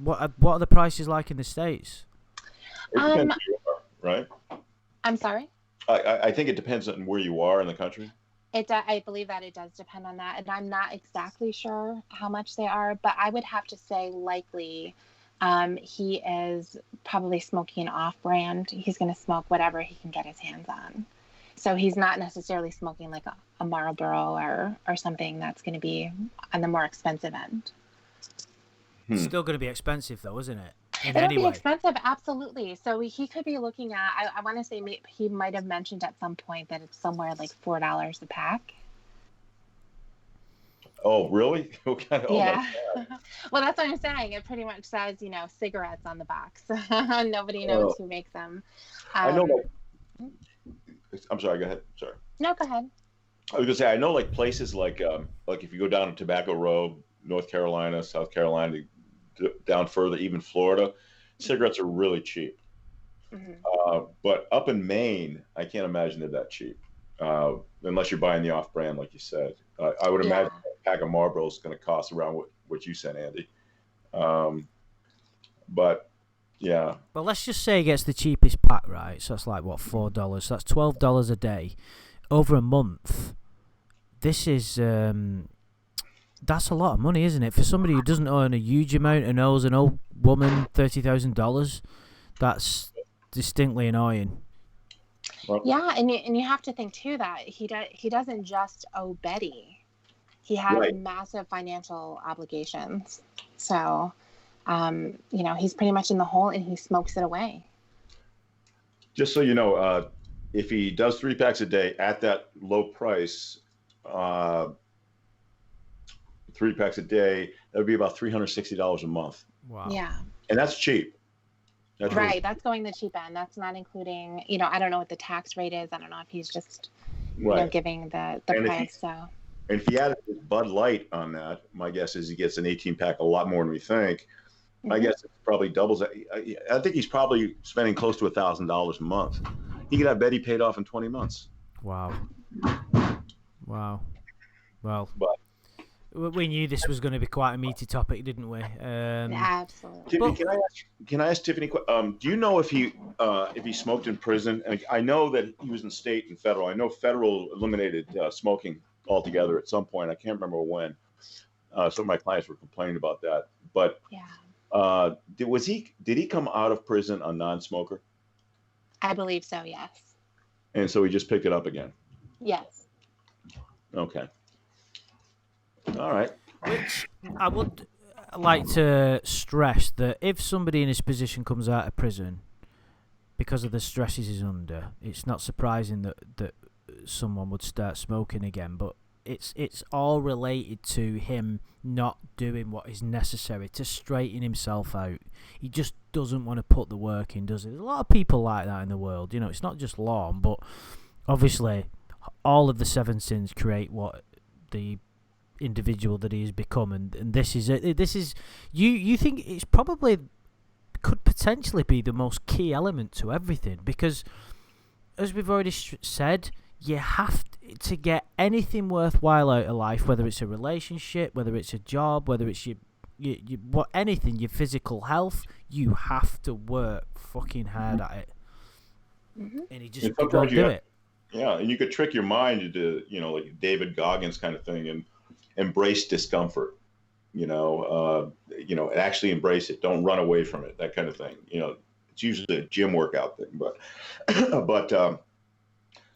What are the prices like in the States? It depends where you are, right? I'm sorry? I think it depends on where you are in the country. I believe that it does depend on that, and I'm not exactly sure how much they are, but I would have to say likely he is probably smoking off-brand. He's going to smoke whatever he can get his hands on. So he's not necessarily smoking like a Marlboro or something that's going to be on the more expensive end. It's still going to be expensive though, isn't it? It'll be expensive, absolutely. So he could be looking at, I want to say he might have mentioned at some point that it's somewhere like $4 a pack. Oh, really? Yeah. Well, that's what I'm saying. It pretty much says, cigarettes on the box. Nobody knows who makes them. I know. I'm sorry. Go ahead. Sorry. No, go ahead. I was gonna say I know places like if you go down to Tobacco Road, North Carolina, South Carolina, down further, even Florida, cigarettes are really cheap. Mm-hmm. But up in Maine, I can't imagine they're that cheap, unless you're buying the off-brand, like you said. I would imagine a pack of Marlboro is going to cost around what you said, Andy. But yeah. Well, let's just say he gets the cheapest pack, right? So that's like $4. So that's $12 a day over a month. This is that's a lot of money, isn't it? For somebody who doesn't earn a huge amount and owes an old woman $30,000, that's distinctly annoying. Yeah, and you have to think too that he doesn't just owe Betty. He has massive financial obligations. So, he's pretty much in the hole, and he smokes it away. Just so you know, if he does 3 packs a day at that low price, 3 packs a day, that would be about $360 a month. Wow. Yeah. And that's cheap. That's right. That's going the cheap end. That's not including, I don't know what the tax rate is. I don't know if he's just, giving the price. And if he added Bud Light on that, my guess is he gets an 18-pack a lot more than we think. Mm-hmm. My guess it probably doubles that. I think he's probably spending close to $1,000 a month. He could have Betty paid off in 20 months. Wow. Well, but we knew this was going to be quite a meaty topic, didn't we? Absolutely. Tiffany, can I ask Tiffany? Do you know if he smoked in prison? And I know that he was in state and federal. I know federal eliminated smoking altogether at some point. I can't remember when. Some of my clients were complaining about that. But did he come out of prison a non-smoker? I believe so. Yes. And so he just picked it up again. Yes. Okay. All right. Which I would like to stress that if somebody in his position comes out of prison because of the stresses he's under, it's not surprising that someone would start smoking again. But it's all related to him not doing what is necessary to straighten himself out. He just doesn't want to put the work in, does he? There's a lot of people like that in the world. It's not just Lorne, but obviously all of the 7 sins create what the individual that he has become, and this is it. This is you think it's probably could potentially be the most key element to everything, because as we've already said, you have to get anything worthwhile out of life, whether it's a relationship, whether it's a job, whether it's your anything, your physical health, you have to work fucking hard at it. Mm-hmm. And he just won't do it. Yeah, and you could trick your mind into, like David Goggins kind of thing, and embrace discomfort. And actually embrace it. Don't run away from it. That kind of thing. It's usually a gym workout thing, but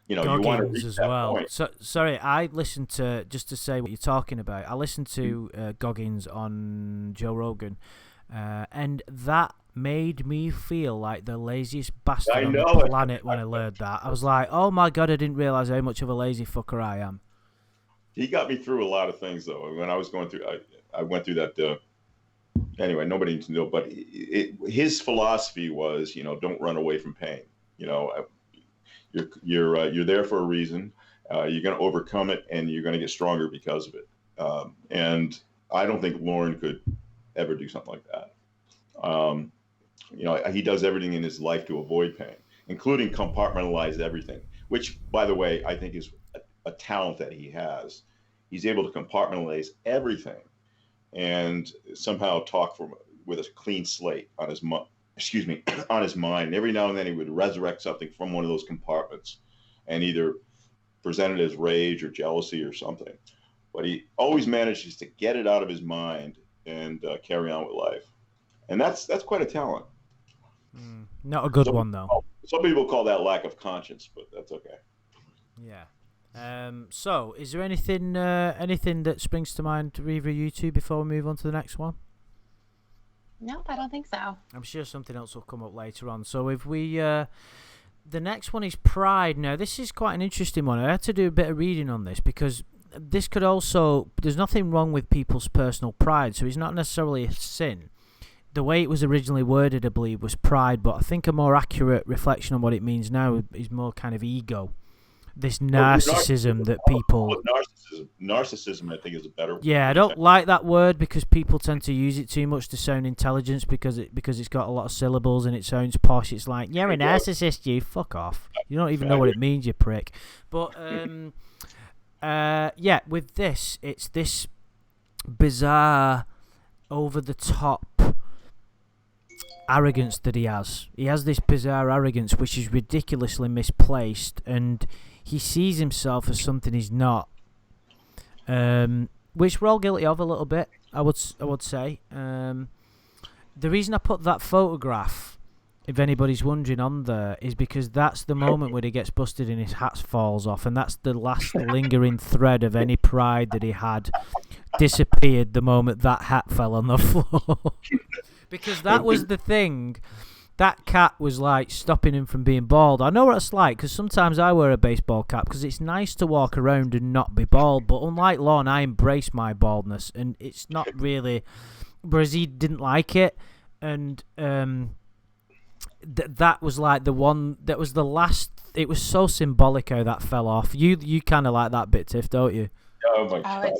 you want to reach as that well. point. So sorry, I listened to, just to say what you're talking about. I listened to Goggins on Joe Rogan, and that made me feel like the laziest bastard on the planet when I learned that. I was like, oh my God, I didn't realize how much of a lazy fucker I am. He got me through a lot of things, though. When I was going through, I went through that. Anyway, nobody needs to know, but his philosophy was, don't run away from pain. You're there for a reason. You're going to overcome it, and you're going to get stronger because of it. And I don't think Lorne could ever do something like that. He does everything in his life to avoid pain, including compartmentalize everything, which, by the way, I think is a talent that he has. He's able to compartmentalize everything and somehow talk with a clean slate on his on his mind. Every now and then he would resurrect something from one of those compartments and either present it as rage or jealousy or something. But he always manages to get it out of his mind and carry on with life. And that's quite a talent. Not a good one, though. Some people call that lack of conscience, but that's okay. Yeah. So, is there anything that springs to mind to either of you two before we move on to the next one? Nope, I don't think so. I'm sure something else will come up later on. So if we, the next one is pride. Now, this is quite an interesting one. I had to do a bit of reading on this because this could also, there's nothing wrong with people's personal pride, so it's not necessarily a sin. The way it was originally worded, I believe, was pride, but I think a more accurate reflection on what it means now is more kind of ego. This narcissism that people... Narcissism, I think, is a better word. Yeah, I don't like that word because people tend to use it too much to sound intelligence because it's got a lot of syllables and it sounds posh. It's like, you're a narcissist, you. Fuck off. You don't even know what it means, you prick. But, yeah, with this, it's this bizarre, over-the-top arrogance that he has. He has this bizarre arrogance which is ridiculously misplaced, and he sees himself as something he's not, which we're all guilty of a little bit. I would say. The reason I put that photograph, if anybody's wondering, on there is because that's the moment when he gets busted and his hat falls off, and that's the last lingering thread of any pride that he had disappeared the moment that hat fell on the floor. Because that was the thing. That cap was like stopping him from being bald. I know what it's like because sometimes I wear a baseball cap because it's nice to walk around and not be bald. But unlike Lorne, I embrace my baldness, and it's not really. Whereas he didn't like it, and that was like the one that was the last. It was so symbolic how that fell off. You kind of like that bit, Tiff, don't you? Oh my God.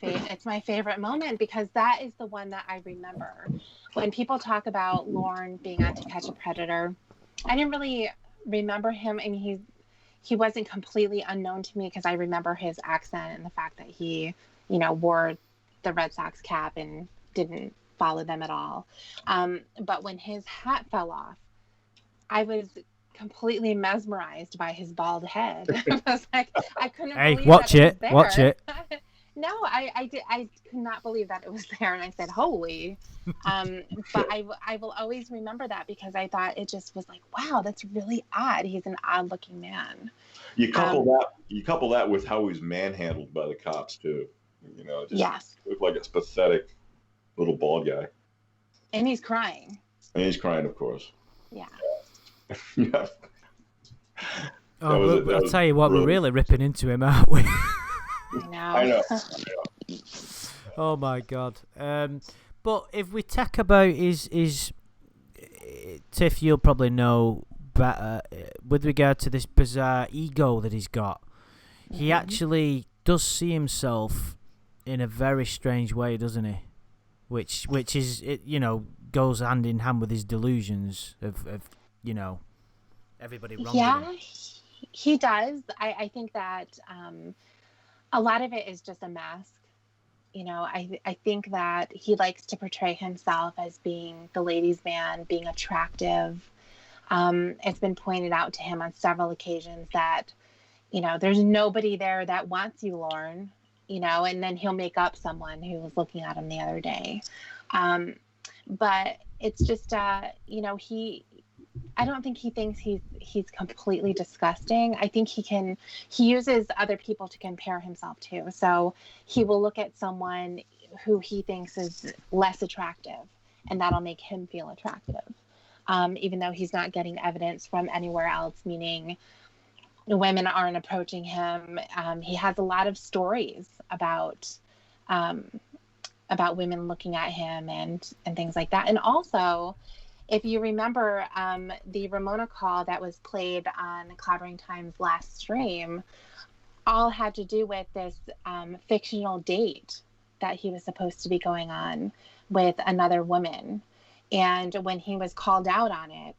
It's my favorite moment because that is the one that I remember. When people talk about Lorne being on To Catch a Predator, I didn't really remember him. I mean, he wasn't completely unknown to me because I remember his accent and the fact that he, wore the Red Sox cap and didn't follow them at all. But when his hat fell off, I was completely mesmerized by his bald head. I was like, I couldn't believe watch that it. was there. Watch it. No, I could not believe that it was there, and I said, "Holy!" But I will always remember that because I thought it just was like, "Wow, that's really odd." He's an odd-looking man. You couple that with how he was manhandled by the cops too. Yes, looked like a pathetic little bald guy. And he's crying. Of course. Yeah. Yeah. I'll tell you what, we're really ripping into him, aren't we? I know. Oh my God. But if we talk about his Tiff, you'll probably know better with regard to this bizarre ego that he's got. He actually does see himself in a very strange way, doesn't he? Which is goes hand in hand with his delusions of everybody wronging him. Yeah, he does. I think that a lot of it is just a mask. I think that he likes to portray himself as being the ladies' man, being attractive. It's been pointed out to him on several occasions that, there's nobody there that wants you, Lorne. and then he'll make up someone who was looking at him the other day. But it's just, I don't think he thinks he's completely disgusting. I think he uses other people to compare himself to. So he will look at someone who he thinks is less attractive, and that'll make him feel attractive. Even though he's not getting evidence from anywhere else, meaning women aren't approaching him. He has a lot of stories about women looking at him and things like that. And also, if you remember the Ramona call that was played on Cloudering Time's last stream, all had to do with this fictional date that he was supposed to be going on with another woman. And when he was called out on it,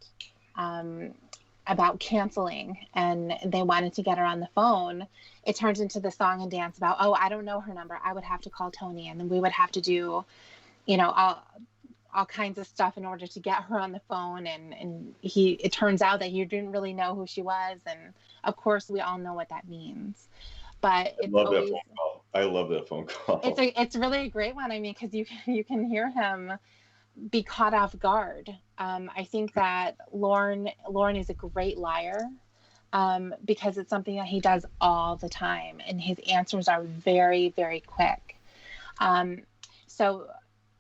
about canceling, and they wanted to get her on the phone, it turned into the song and dance about, oh, I don't know her number, I would have to call Tony, and then we would have to do, all kinds of stuff in order to get her on the phone. And it turns out that he didn't really know who she was. And of course we all know what that means, but I love that phone call. I love that phone call. It's really a great one. I mean, because you can hear him be caught off guard. I think that Lorne is a great liar, because it's something that he does all the time, and his answers are very, very quick. So,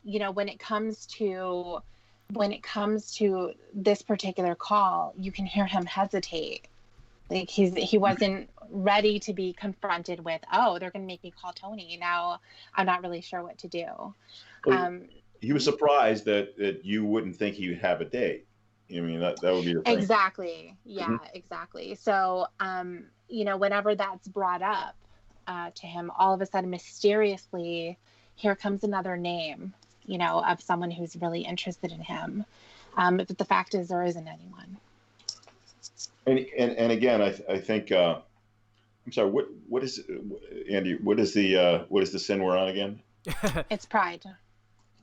when it comes to this particular call, you can hear him hesitate. Like he wasn't ready to be confronted with, oh, they're going to make me call Tony. Now I'm not really sure what to do. He was surprised that you wouldn't think he would have a date. I mean, that would be the thing. Exactly. Yeah, mm-hmm. Exactly. So, whenever that's brought up to him, all of a sudden, mysteriously, here comes another name, of someone who's really interested in him. But the fact is, there isn't anyone. And again, I think, I'm sorry, what is, Andy, what is the sin we're on again? It's pride.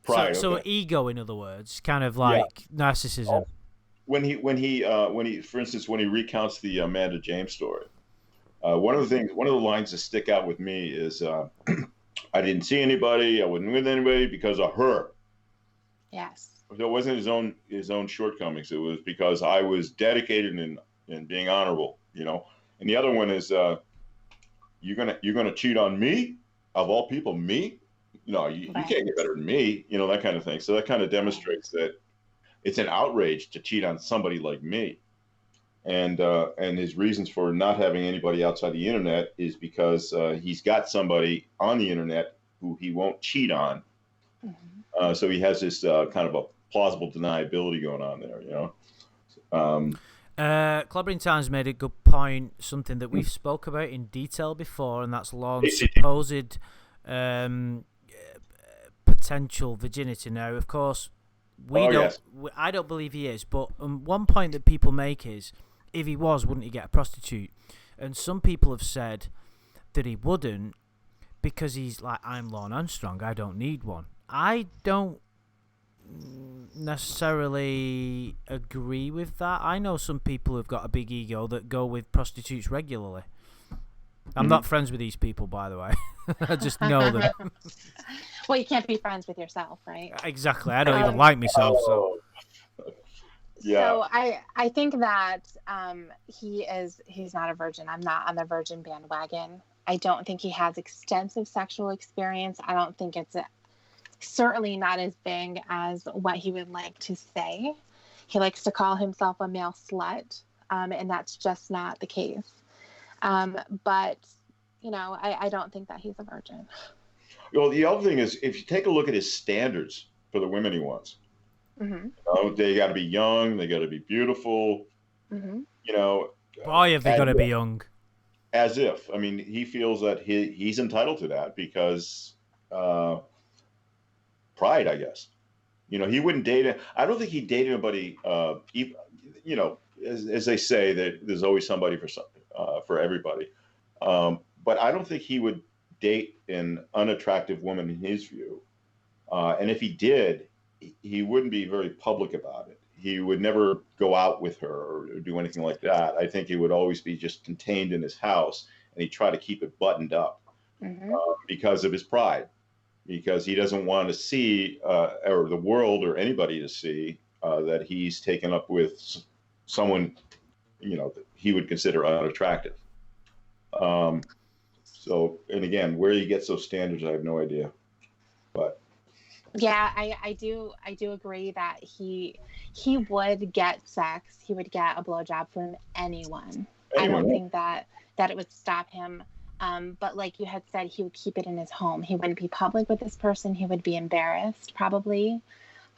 Pride. So okay. Ego, in other words, kind of like narcissism. When he, for instance, when he recounts the Amanda James story, one of the lines that stick out with me is, I didn't see anybody, I wasn't with anybody because of her. Yes. So it wasn't his own shortcomings. It was because I was dedicated in being honorable, And the other one is, you're gonna cheat on me, of all people, me? No, you can't get better than me, that kind of thing. So that kind of demonstrates that it's an outrage to cheat on somebody like me. And his reasons for not having anybody outside the internet is because he's got somebody on the internet who he won't cheat on. Mm-hmm. So he has this kind of a plausible deniability going on there, Clobbering Times made a good point, something that we've spoke about in detail before, and that's Lorne's supposed potential virginity. Now, of course, I don't believe he is, but one point that people make is, if he was, wouldn't he get a prostitute? And some people have said that he wouldn't because he's like, I'm Lorne Armstrong, I don't need one. I don't necessarily agree with that. I know some people who've got a big ego that go with prostitutes regularly. I'm not friends with these people, by the way. I just know them. Well, you can't be friends with yourself, right? Exactly. I don't even like myself, so... Yeah. So I think that he's not a virgin. I'm not on the virgin bandwagon. I don't think he has extensive sexual experience. I don't think it's certainly not as big as what he would like to say. He likes to call himself a male slut, and that's just not the case. But, I don't think that he's a virgin. Well, the other thing is, if you take a look at his standards for the women he wants, mm-hmm. They got to be young, they got to be beautiful, mm-hmm. Boy, have they got to be young. As if, he feels that he's entitled to that because pride, I guess. He wouldn't date. I don't think he'd date anybody. As they say, that there's always somebody for everybody. But I don't think he would date an unattractive woman in his view. And if he did, he wouldn't be very public about it. He would never go out with her or do anything like that. I think he would always be just contained in his house, and he'd try to keep it buttoned up. Mm-hmm. because of his pride, because he doesn't want to see, or the world or anybody to see, that he's taken up with someone, that he would consider unattractive. So, and again, where he gets those standards, I have no idea. But yeah, I do agree that he would get sex, he would get a blowjob from anyone. I don't think that it would stop him. But like you had said, he would keep it in his home. He wouldn't be public with this person. He would be embarrassed, probably.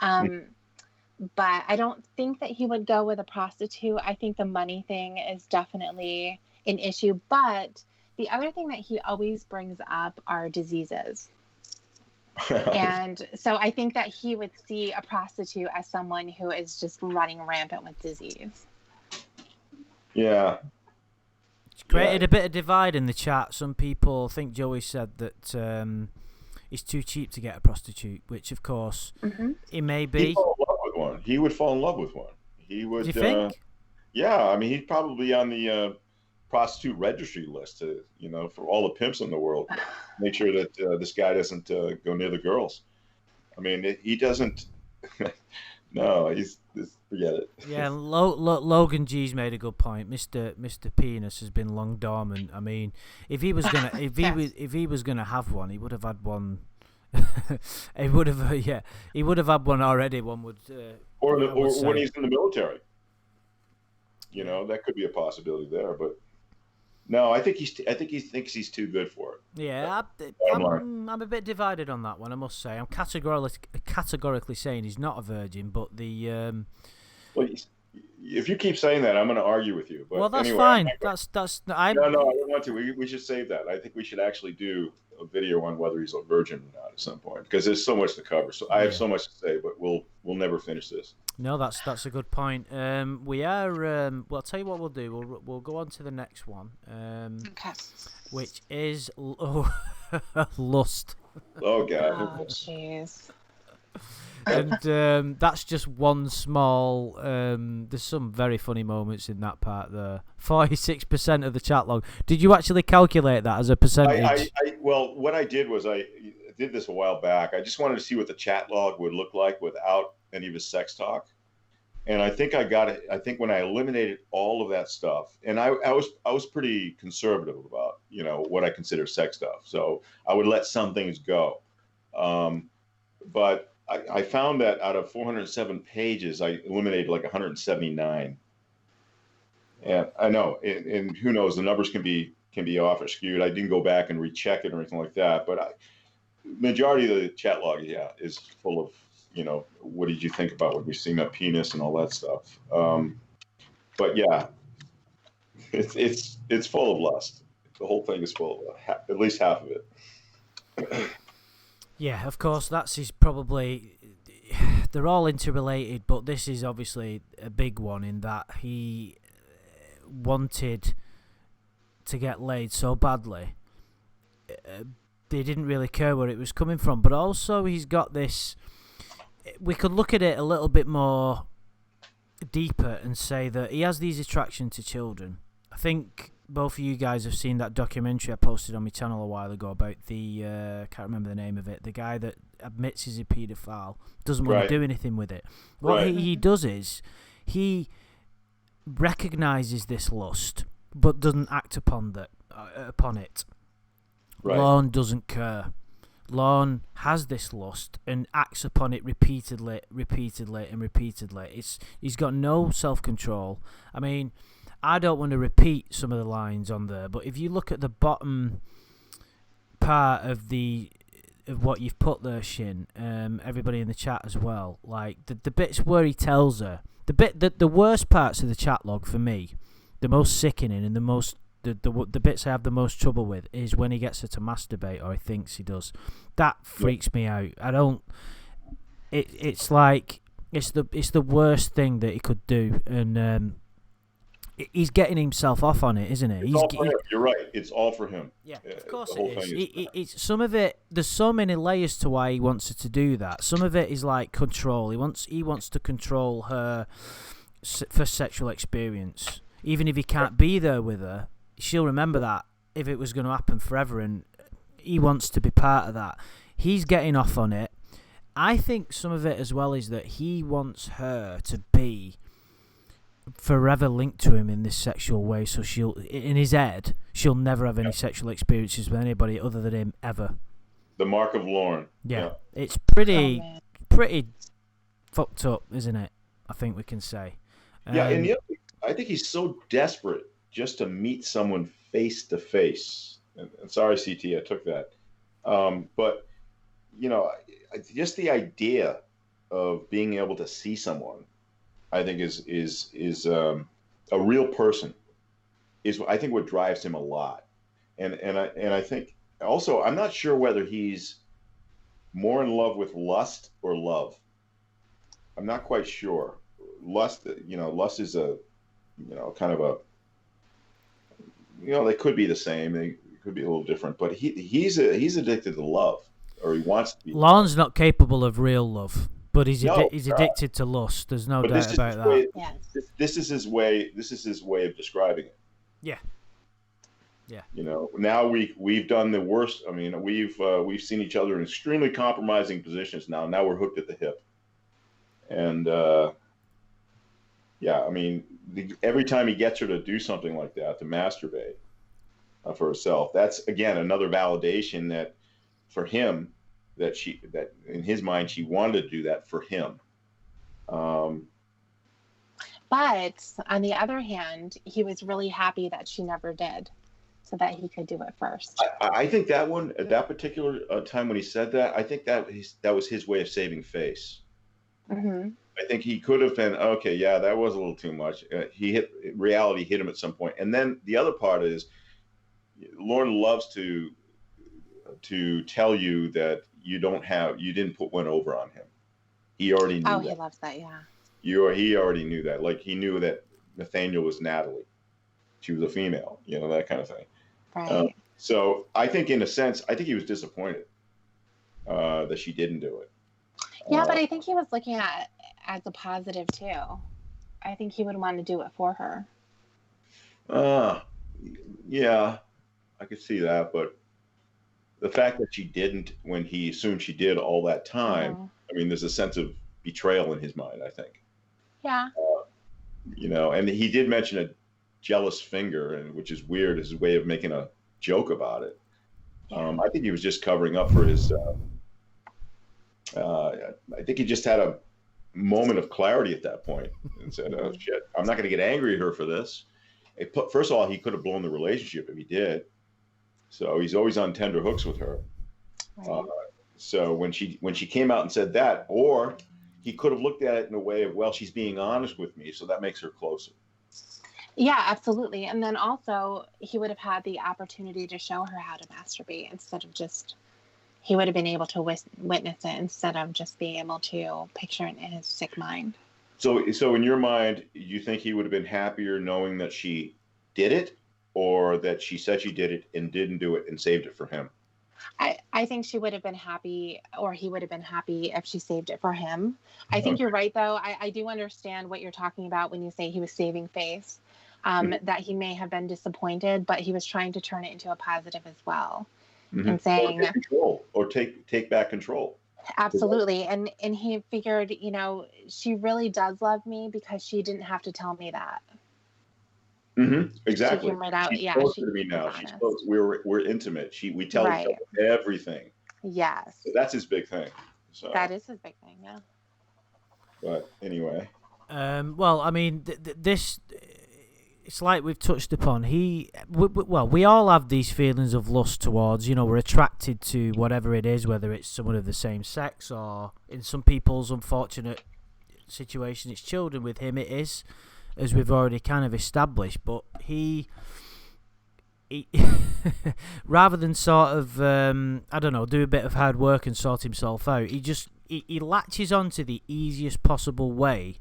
But I don't think that he would go with a prostitute. I think the money thing is definitely an issue. But the other thing that he always brings up are diseases. And so I think that he would see a prostitute as someone who is just running rampant with disease. Yeah. It's created a bit of divide in the chat. Some people think Joey said that it's too cheap to get a prostitute, which of course it may be. He'd fall in love with one. He would fall in love with one. He would. Do you think? Yeah, I mean, he'd probably be on the prostitute registry list, for all the pimps in the world. Make sure that this guy doesn't go near the girls. I mean, he doesn't. No, forget it. Yeah, Logan G's made a good point. Mr. Penis has been long dormant. I mean, if he was gonna have one, he would have had one. He would have had one already. One would. Or when he's in the military. That could be a possibility there, but. No, I think he thinks he's too good for it. Yeah, I'm a bit divided on that one, I must say. I'm categorically saying he's not a virgin, but the. Well, if you keep saying that, I'm going to argue with you. But well, that's anyway, fine. No, I don't want to. We should save that. I think we should actually do a video on whether he's a virgin or not at some point, because there's so much to cover. So I have so much to say, but we'll never finish this. No, that's a good point. We are. Well, I'll tell you what we'll do. We'll go on to the next one. Okay. Which is lust. Oh God. Oh jeez. And that's just one small. There's some very funny moments in that part there. 46% of the chat log. Did you actually calculate that as a percentage? Well, what I did was I did this a while back. I just wanted to see what the chat log would look like without any of his sex talk. And I think I got it. I think when I eliminated all of that stuff, and I was pretty conservative about, what I consider sex stuff. So I would let some things go. But I found that out of 407 pages, I eliminated like 179. And I know, and who knows, the numbers can be off or skewed. I didn't go back and recheck it or anything like that. But majority of the chat log, is full of, what did you think about what we've seen, that penis and all that stuff. But yeah, it's full of lust. The whole thing is full of at least half of it. Yeah, of course, that's his probably. They're all interrelated, but this is obviously a big one in that he wanted to get laid so badly. They didn't really care where it was coming from, but also he's got this. We could look at it a little bit more deeper and say that he has these attractions to children. I think both of you guys have seen that documentary I posted on my channel a while ago about the can't remember the name of it. The guy that admits he's a paedophile, doesn't want to do anything with it. What he does is he recognizes this lust but doesn't act upon it. Right. Lorne doesn't care. Lorne has this lust and acts upon it repeatedly. He's got no self-control. I mean, I don't want to repeat some of the lines on there, but if you look at the bottom part of what you've put there, Shin, everybody in the chat as well, like the bits where he tells her, the worst parts of the chat log for me, the most sickening and the bits I have the most trouble with is when he gets her to masturbate, or he thinks he does. That freaks me out. I don't. It's like it's the worst thing that he could do, and he's getting himself off on it, isn't it? It's all for him. You're right. It's all for him. Yeah, of course it is. It's some of it. There's so many layers to why he wants her to do that. Some of it is like control. He wants to control her for sexual experience, even if he can't be there with her. She'll remember that if it was going to happen forever, and he wants to be part of that. He's getting off on it. I think some of it as well is that he wants her to be forever linked to him in this sexual way, so she'll, in his head, she'll never have any sexual experiences with anybody other than him ever. The mark of Lorne. Yeah. It's pretty fucked up, isn't it? I think we can say. Yeah, and I think he's so desperate just to meet someone face to face. And sorry, CT, I took that. But just the idea of being able to see someone, I think is a real person is, I think, what drives him a lot. And I think also, I'm not sure whether he's more in love with lust or love. I'm not quite sure. Lust is a, kind of a, they could be the same. They could be a little different, but he's addicted to love, or he wants to be. Lorne's not capable of real love, but he's addicted to lust. There's no doubt about that. This is his way. This is his way of describing it. Yeah. Yeah. Now we've done the worst. I mean, we've seen each other in extremely compromising positions. Now we're hooked at the hip, and I mean, every time he gets her to do something like that, to masturbate for herself, that's again another validation that for him, that in his mind she wanted to do that for him. But on the other hand, he was really happy that she never did, so that he could do it first. I think that one, at that particular time when he said that, I think that was his way of saving face. Mm-hmm. I think he could have been, okay, yeah, that was a little too much. Reality hit him at some point. And then the other part is, Lorne loves to tell you that you didn't put one over on him. He already knew that. Oh, he loves that, yeah. He already knew that. Like, he knew that Nathaniel was Natalie. She was a female, that kind of thing. Right. So I think, in a sense, he was disappointed that she didn't do it. Yeah, but I think he was looking at it as a positive too. I think he would want to do it for her. Yeah, I could see that, but the fact that she didn't when he assumed she did all that time, I mean, there's a sense of betrayal in his mind, I think. Yeah. And he did mention a jealous finger, and which is weird, as his way of making a joke about it. Yeah. I think he was just covering up for his. I think he just had a moment of clarity at that point and said, "Oh shit, I'm not going to get angry at her for this." First of all, he could have blown the relationship if he did. So he's always on tender hooks with her. Right. So when she came out and said that, or he could have looked at it in a way of, well, she's being honest with me, so that makes her closer. Yeah, absolutely. And then also he would have had the opportunity to show her how to masturbate instead of just, he would have been able to witness it instead of just being able to picture it in his sick mind. So in your mind, you think he would have been happier knowing that she did it, or that she said she did it and didn't do it and saved it for him? I think she would have been happy, or he would have been happy if she saved it for him. I think you're right, though. I do understand what you're talking about when you say he was saving face, that he may have been disappointed, but he was trying to turn it into a positive as well. And saying, or take back control. Absolutely. And he figured, she really does love me because she didn't have to tell me that. Mm-hmm. Exactly. She came right out. She's close to me now. She's close. We're intimate. We tell each other everything. Yes. So that's his big thing. So that is his big thing. Yeah. But anyway. Well, I mean, this. It's like we've touched upon. We all have these feelings of lust towards, we're attracted to whatever it is, whether it's someone of the same sex or, in some people's unfortunate situation, it's children. With him, it is, as we've already kind of established. But he rather than sort of, do a bit of hard work and sort himself out, he latches onto the easiest possible way.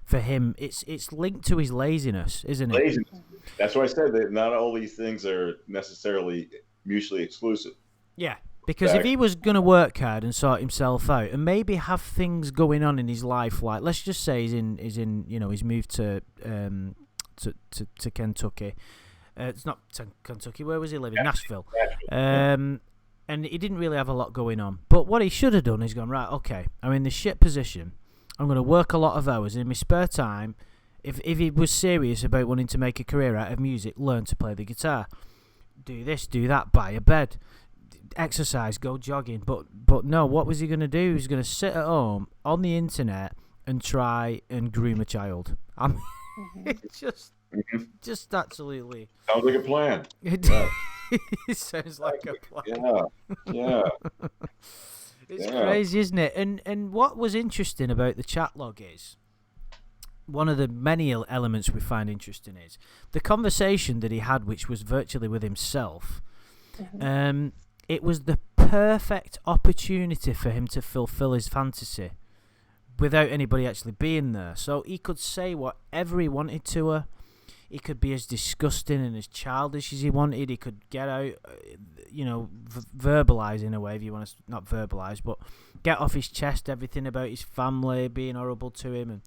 For him, it's linked to his laziness, isn't it? Laziness. That's why I said that not all these things are necessarily mutually exclusive. Yeah, because if he was going to work hard and sort himself out, and maybe have things going on in his life, like let's just say he's moved to Kentucky. It's not Kentucky. Where was he living? Nashville. and he didn't really have a lot going on. But what he should have done is gone, right, okay, I'm in this shit position. I'm going to work a lot of hours in my spare time. If he was serious about wanting to make a career out of music, learn to play the guitar. Do this, do that, buy a bed, exercise, go jogging. But no, what was he going to do? He was going to sit at home on the internet and try and groom a child. I mean, it's just absolutely... Sounds like a plan. It sounds like a plan. Yeah. It's crazy, isn't it? And what was interesting about the chat log is, one of the many elements we find interesting is the conversation that he had, which was virtually with himself. It was the perfect opportunity for him to fulfill his fantasy without anybody actually being there. So he could say whatever he wanted to her. He could be as disgusting and as childish as he wanted. He could get out, verbalise in a way, if you want to, not verbalise, but get off his chest everything about his family being horrible to him, and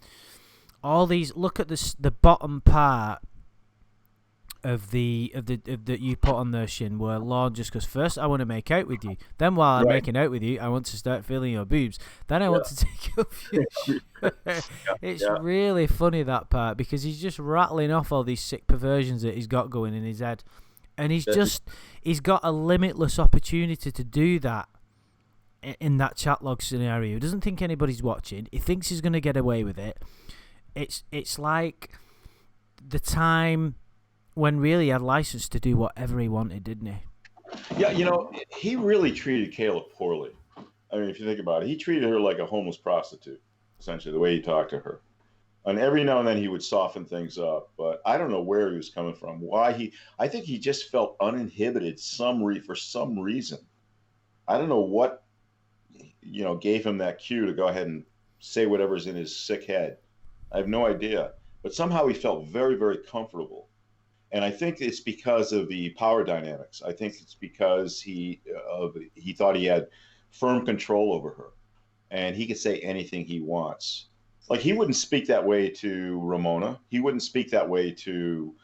all these. Look at the bottom part of the you put on there, Shin, where Lorne just goes, first I want to make out with you, then while I'm making out with you I want to start feeling your boobs, then I want to take off your shirt. It's really funny, that part, because he's just rattling off all these sick perversions that he's got going in his head, and he's got a limitless opportunity to do that in that chat log scenario. He doesn't think anybody's watching. He thinks he's going to get away with it. It's like the time when really he had license to do whatever he wanted, didn't he? Yeah, he really treated Kayla poorly. I mean, if you think about it, he treated her like a homeless prostitute, essentially, the way he talked to her. And every now and then he would soften things up, but I don't know where he was coming from. I think he just felt uninhibited for some reason. I don't know what, gave him that cue to go ahead and say whatever's in his sick head. I have no idea, but somehow he felt very, very comfortable. And I think it's because of the power dynamics. I think it's because he thought he had firm control over her, and he could say anything he wants. Like, he wouldn't speak that way to Ramona. He wouldn't speak that way to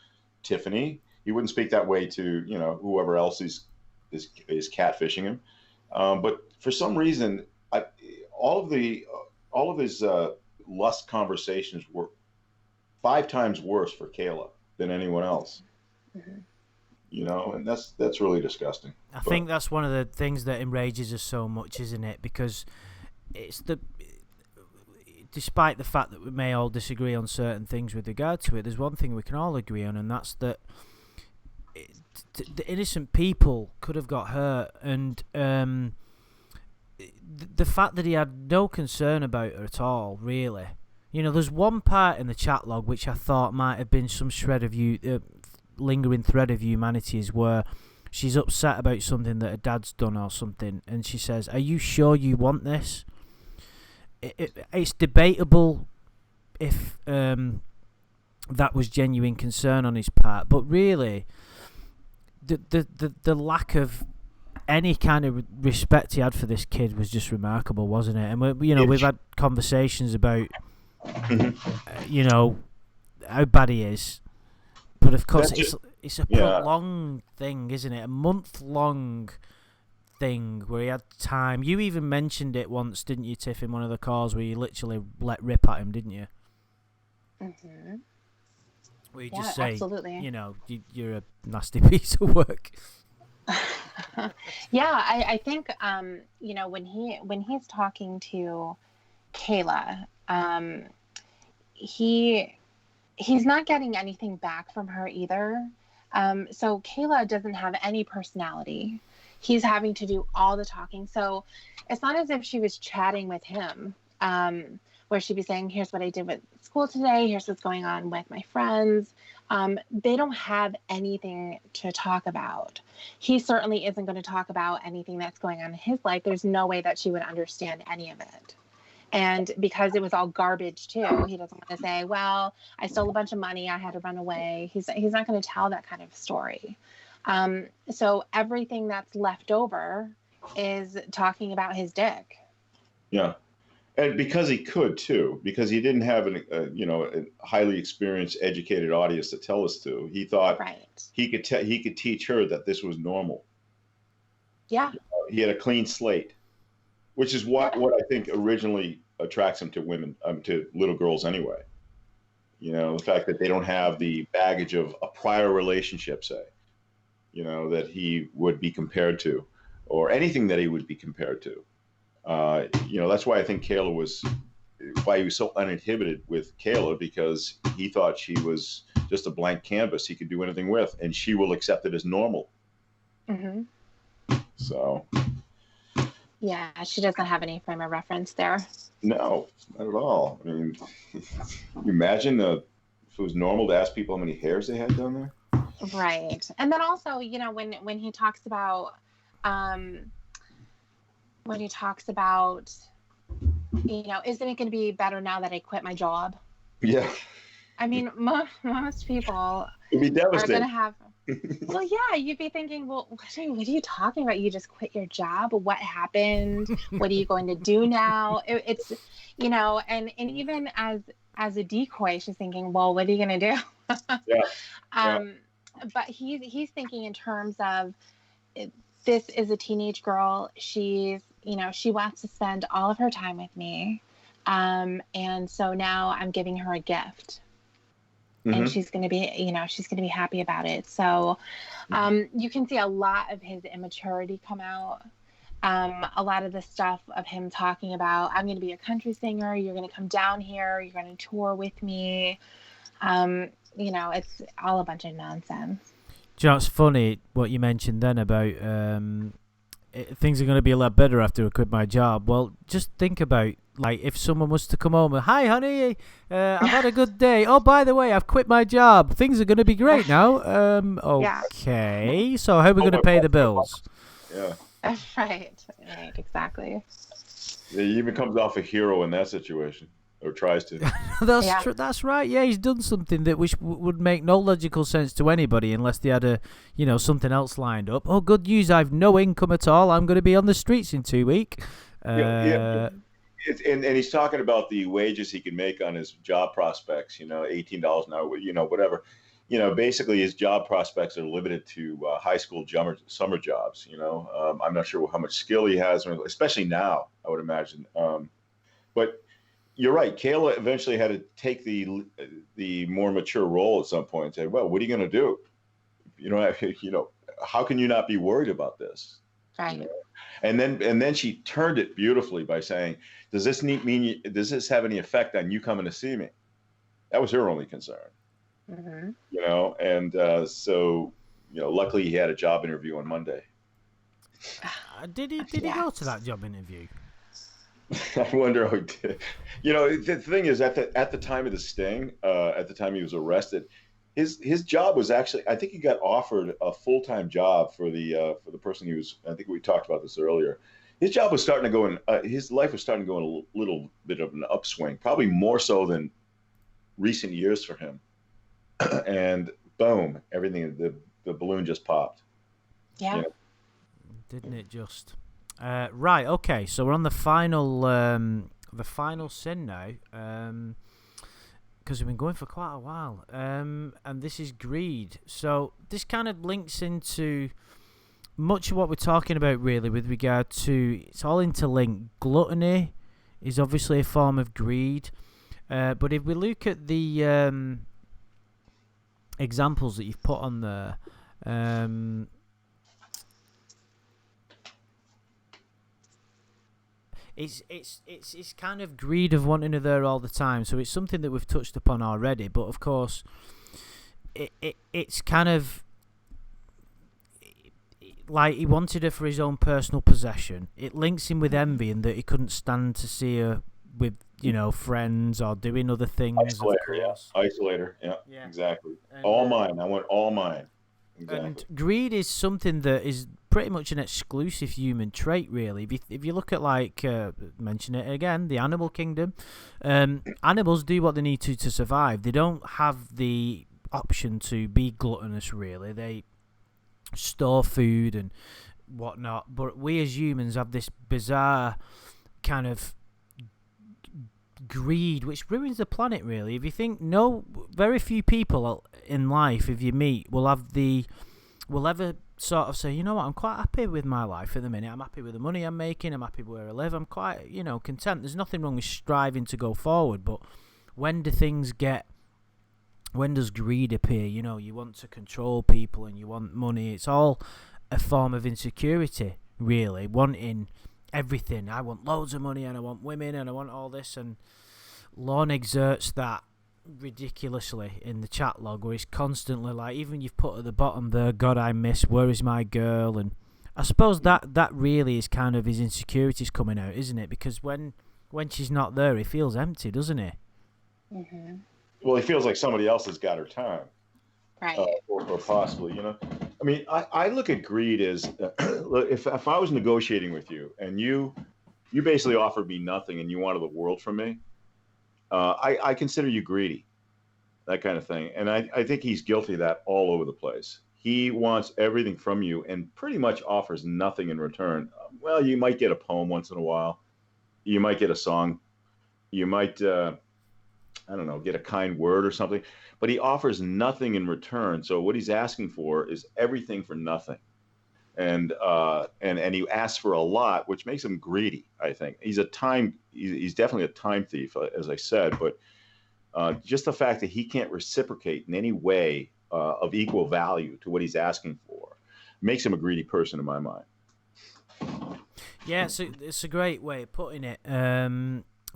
Tiffany. He wouldn't speak that way to whoever else is catfishing him. But for some reason, all of his lust conversations were 5 times worse for Kayla than anyone else. And that's really disgusting. I think that's one of the things that enrages us so much, isn't it? Because despite the fact that we may all disagree on certain things with regard to it, there's one thing we can all agree on, and that's that the innocent people could have got hurt, and the fact that he had no concern about her at all, really. There's one part in the chat log which I thought might have been some shred of lingering thread of humanity, is where she's upset about something that her dad's done or something, and she says, "Are you sure you want this?" It's debatable if that was genuine concern on his part, but really, the lack of any kind of respect he had for this kid was just remarkable, wasn't it? And we've had conversations about how bad he is, but of course it's a prolonged thing, isn't it? A month-long thing where he had time. You even mentioned it once, didn't you, Tiff, in one of the calls, where you literally let rip at him, didn't you? Where you just say, absolutely. You're a nasty piece of work. I think when he's talking to Kayla, he's not getting anything back from her either. So Kayla doesn't have any personality. He's having to do all the talking. So it's not as if she was chatting with him, where she'd be saying, here's what I did with school today, here's what's going on with my friends. They don't have anything to talk about. He certainly isn't going to talk about anything that's going on in his life. There's no way that she would understand any of it. And because it was all garbage too, he doesn't want to say, well, I stole a bunch of money, I had to run away. He's not going to tell that kind of story. So everything that's left over is talking about his dick. Yeah. And because he could too, because he didn't have a highly experienced, educated audience to tell us to. He thought he could teach her that this was normal. Yeah. he had a clean slate, which is what I think originally attracts him to women, to little girls anyway. The fact that they don't have the baggage of a prior relationship, say, that he would be compared to, or anything that he would be compared to. That's why I think why he was so uninhibited with Kayla, because he thought she was just a blank canvas he could do anything with, and she will accept it as normal. Mm-hmm. So. Yeah, she doesn't have any frame of reference there. No, not at all. I mean, you imagine if it was normal to ask people how many hairs they had down there. Right. And then also, when he talks about, isn't it going to be better now that I quit my job? Yeah. I mean, most people It'd be are devastating. going to have. Well, yeah, you'd be thinking, well, what are you talking about? You just quit your job. What happened? What are you going to do now? It's, and even as a decoy, she's thinking, well, what are you going to do? Yeah. But he's thinking in terms of, this is a teenage girl. She's, she wants to spend all of her time with me. And so now I'm giving her a gift. Mm-hmm. And she's going to be happy about it. So you can see a lot of his immaturity come out. A lot of the stuff of him talking about, I'm going to be a country singer. You're going to come down here. You're going to tour with me. It's all a bunch of nonsense. It's funny what you mentioned then about things are going to be a lot better after I quit my job. Well, just think about, like, if someone was to come home and, hi, honey, I've had a good day. Oh, by the way, I've quit my job. Things are going to be great now. Okay. Yeah. So how are we going to pay the bills? Yeah. Right, exactly. Yeah, he even comes off a hero in that situation, or tries to. That's right. Yeah, he's done something that would make no logical sense to anybody unless they had something else lined up. Oh, good news! I've no income at all. I'm going to be on the streets in 2 weeks. And he's talking about the wages he can make on his job prospects. $18 an hour. Whatever. Basically his job prospects are limited to high school summer jobs. I'm not sure how much skill he has, especially now, I would imagine. But you're right. Kayla eventually had to take the more mature role at some point and say, well, what are you going to do? How can you not be worried about this? Right. And then she turned it beautifully by saying, does this have any effect on you coming to see me? That was her only concern. Mm-hmm. So luckily he had a job interview on Monday. Did he go to that job interview? I wonder how he did. The thing is, at the time of the sting, at the time he was arrested, his job was actually, I think he got offered a full-time job for the person he was. I think we talked about this earlier. His job was starting to go in. His life was starting to go in a little bit of an upswing, probably more so than recent years for him. And boom, everything, the balloon just popped. Yeah. Didn't it just? Right, okay, so we're on the final sin now, because we've been going for quite a while, and this is greed. So this kind of links into much of what we're talking about, really, with regard to, it's all interlinked. Gluttony is obviously a form of greed, but if we look at the examples that you've put on there, It's kind of greed of wanting her there all the time. So it's something that we've touched upon already. But of course, it's kind of like he wanted her for his own personal possession. It links him with envy, and that he couldn't stand to see her with friends or doing other things. Isolator. Yeah, exactly. And, all mine. I want all mine. Exactly. And greed is something that is pretty much an exclusive human trait, really. If you look at, like, mention it again, the animal kingdom, animals do what they need to survive. They don't have the option to be gluttonous, really. They store food and whatnot. But we as humans have this bizarre kind of greed, which ruins the planet, really. If you think, very few people in life, if you meet, will ever sort of say, you know what, I'm quite happy with my life at the minute. I'm happy with the money I'm making. I'm happy where I live. I'm quite, content. There's nothing wrong with striving to go forward. But when does greed appear? You want to control people and you want money. It's all a form of insecurity, really, wanting everything. I want loads of money and I want women and I want all this. And Lorne exerts that ridiculously in the chat log, where he's constantly like, even you've put at the bottom there, God I miss, where is my girl? And I suppose that really is kind of his insecurities coming out, isn't it? Because when she's not there, he feels empty, doesn't he? Mm-hmm. Well, he feels like somebody else has got her time, right? Or possibly, I mean, I look at greed as if I was negotiating with you and you basically offered me nothing and you wanted the world from me. I consider you greedy, that kind of thing. And I think he's guilty of that all over the place. He wants everything from you and pretty much offers nothing in return. Well, you might get a poem once in a while. You might get a song. You might, get a kind word or something. But he offers nothing in return. So what he's asking for is everything for nothing. And he asks for a lot, which makes him greedy, I think. He's definitely a time thief, as I said, but just the fact that he can't reciprocate in any way of equal value to what he's asking for makes him a greedy person in my mind. Yeah, it's a great way of putting it.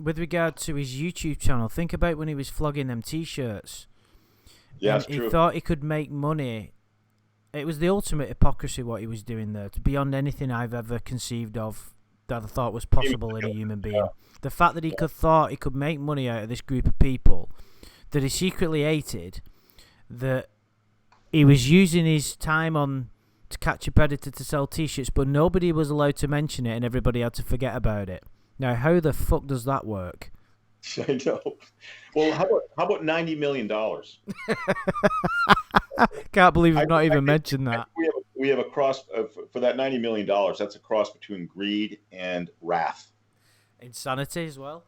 With regard to his YouTube channel, think about when he was flogging them T-shirts. Yeah, it's true. He thought he could make money. It was the ultimate hypocrisy what he was doing there, beyond anything I've ever conceived of that I thought was possible in a human being. Yeah. The fact that he thought he could make money out of this group of people that he secretly hated, that he was using his time on to catch a predator to sell T-shirts, but nobody was allowed to mention it and everybody had to forget about it. Now, how the fuck does that work? I know. Well, how about $90 million? Can't believe we've not even mentioned that. We have a cross for that $90 million. That's a cross between greed and wrath. Insanity as well.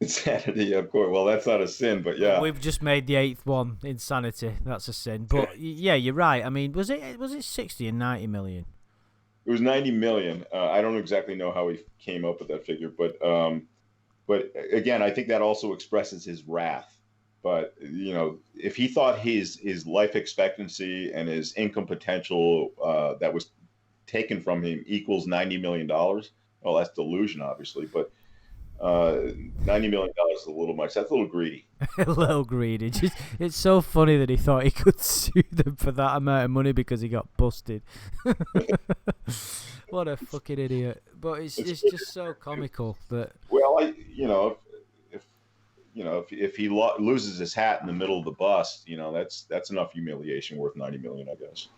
Insanity, of course. Well, that's not a sin, but yeah. We've just made the 8th one. Insanity. That's a sin. But yeah, you're right. I mean, was it 60 and 90 million? It was 90 million. I don't exactly know how he came up with that figure, but again, I think that also expresses his wrath. But if he thought his life expectancy and his income potential that was taken from him equals $90 million, well, that's delusion, obviously. But $90 million is a little much. That's a little greedy. A little greedy. It's so funny that he thought he could sue them for that amount of money because he got busted. What a fucking idiot! But it's just so comical that. Well, if he loses his hat in the middle of the bus, that's enough humiliation worth $90 million, I guess.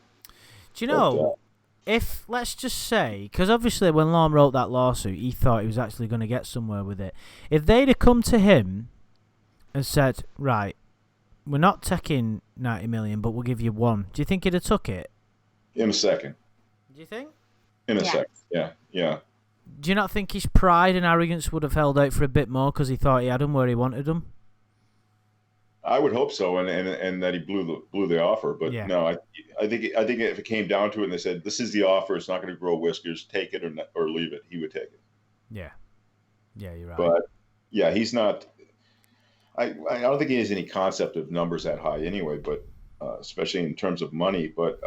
Do you know? If, let's just say, because obviously when Lorne wrote that lawsuit, he thought he was actually going to get somewhere with it. If they'd have come to him and said, right, we're not taking 90 million, but we'll give you one, do you think he'd have took it? In a second. Do you think? In a second, yeah. Do you not think his pride and arrogance would have held out for a bit more because he thought he had them where he wanted them? I would hope so, and that he blew the offer. But no, I think if it came down to it and they said, this is the offer, it's not going to grow whiskers, take it or leave it, he would take it. Yeah, you're right. But yeah, he's not. I don't think he has any concept of numbers that high anyway. But especially in terms of money. But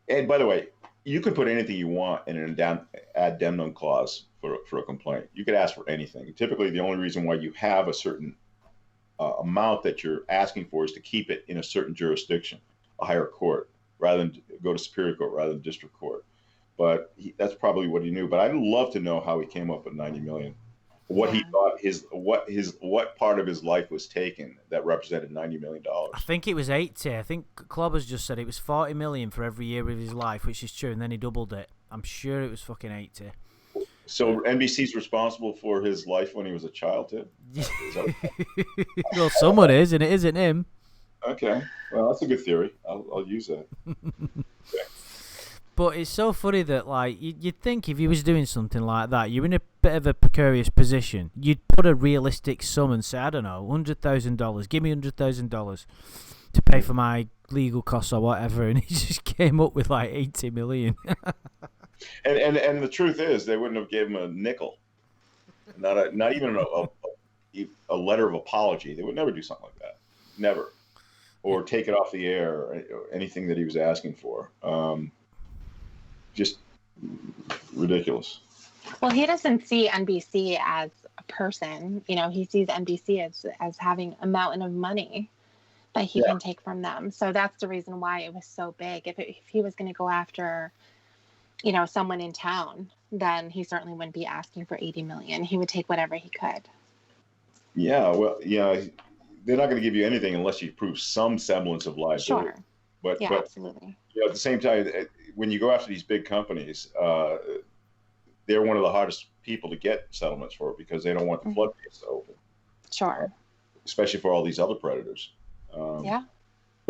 and by the way, you could put anything you want in an addendum clause for a complaint. You could ask for anything. Typically, the only reason why you have a certain amount that you're asking for is to keep it in a certain jurisdiction, a higher court, rather than go to superior court rather than district court. But that's probably what he knew. But I'd love to know how he came up with 90 million. What he thought what part of his life was taken that represented $90 million. I think it was 80. I think Clobbers just said it was 40 million for every year of his life, which is true, and then he doubled it. I'm sure it was fucking 80. So NBC's responsible for his life when he was a child too? Well, someone is, and it isn't him. Okay. Well, that's a good theory. I'll use that. Okay. But it's so funny that, like, you'd think if he was doing something like that, you're in a bit of a precarious position. You'd put a realistic sum and say, I don't know, $100,000. Give me $100,000. to pay for my legal costs or whatever, and he just came up with like 80 million. And the truth is, they wouldn't have given him a nickel, not even a letter of apology. They would never do something like that, never, or take it off the air or anything that he was asking for. Just ridiculous. Well, he doesn't see NBC as a person. He sees NBC as having a mountain of money that he can take from them. So that's the reason why it was so big. If he was going to go after, someone in town, then he certainly wouldn't be asking for 80 million. He would take whatever he could. Yeah, well, they're not going to give you anything unless you prove some semblance of liability. Sure. But absolutely. At the same time, when you go after these big companies, they're one of the hardest people to get settlements for because they don't want the floodgates to open. Sure. Especially for all these other predators. But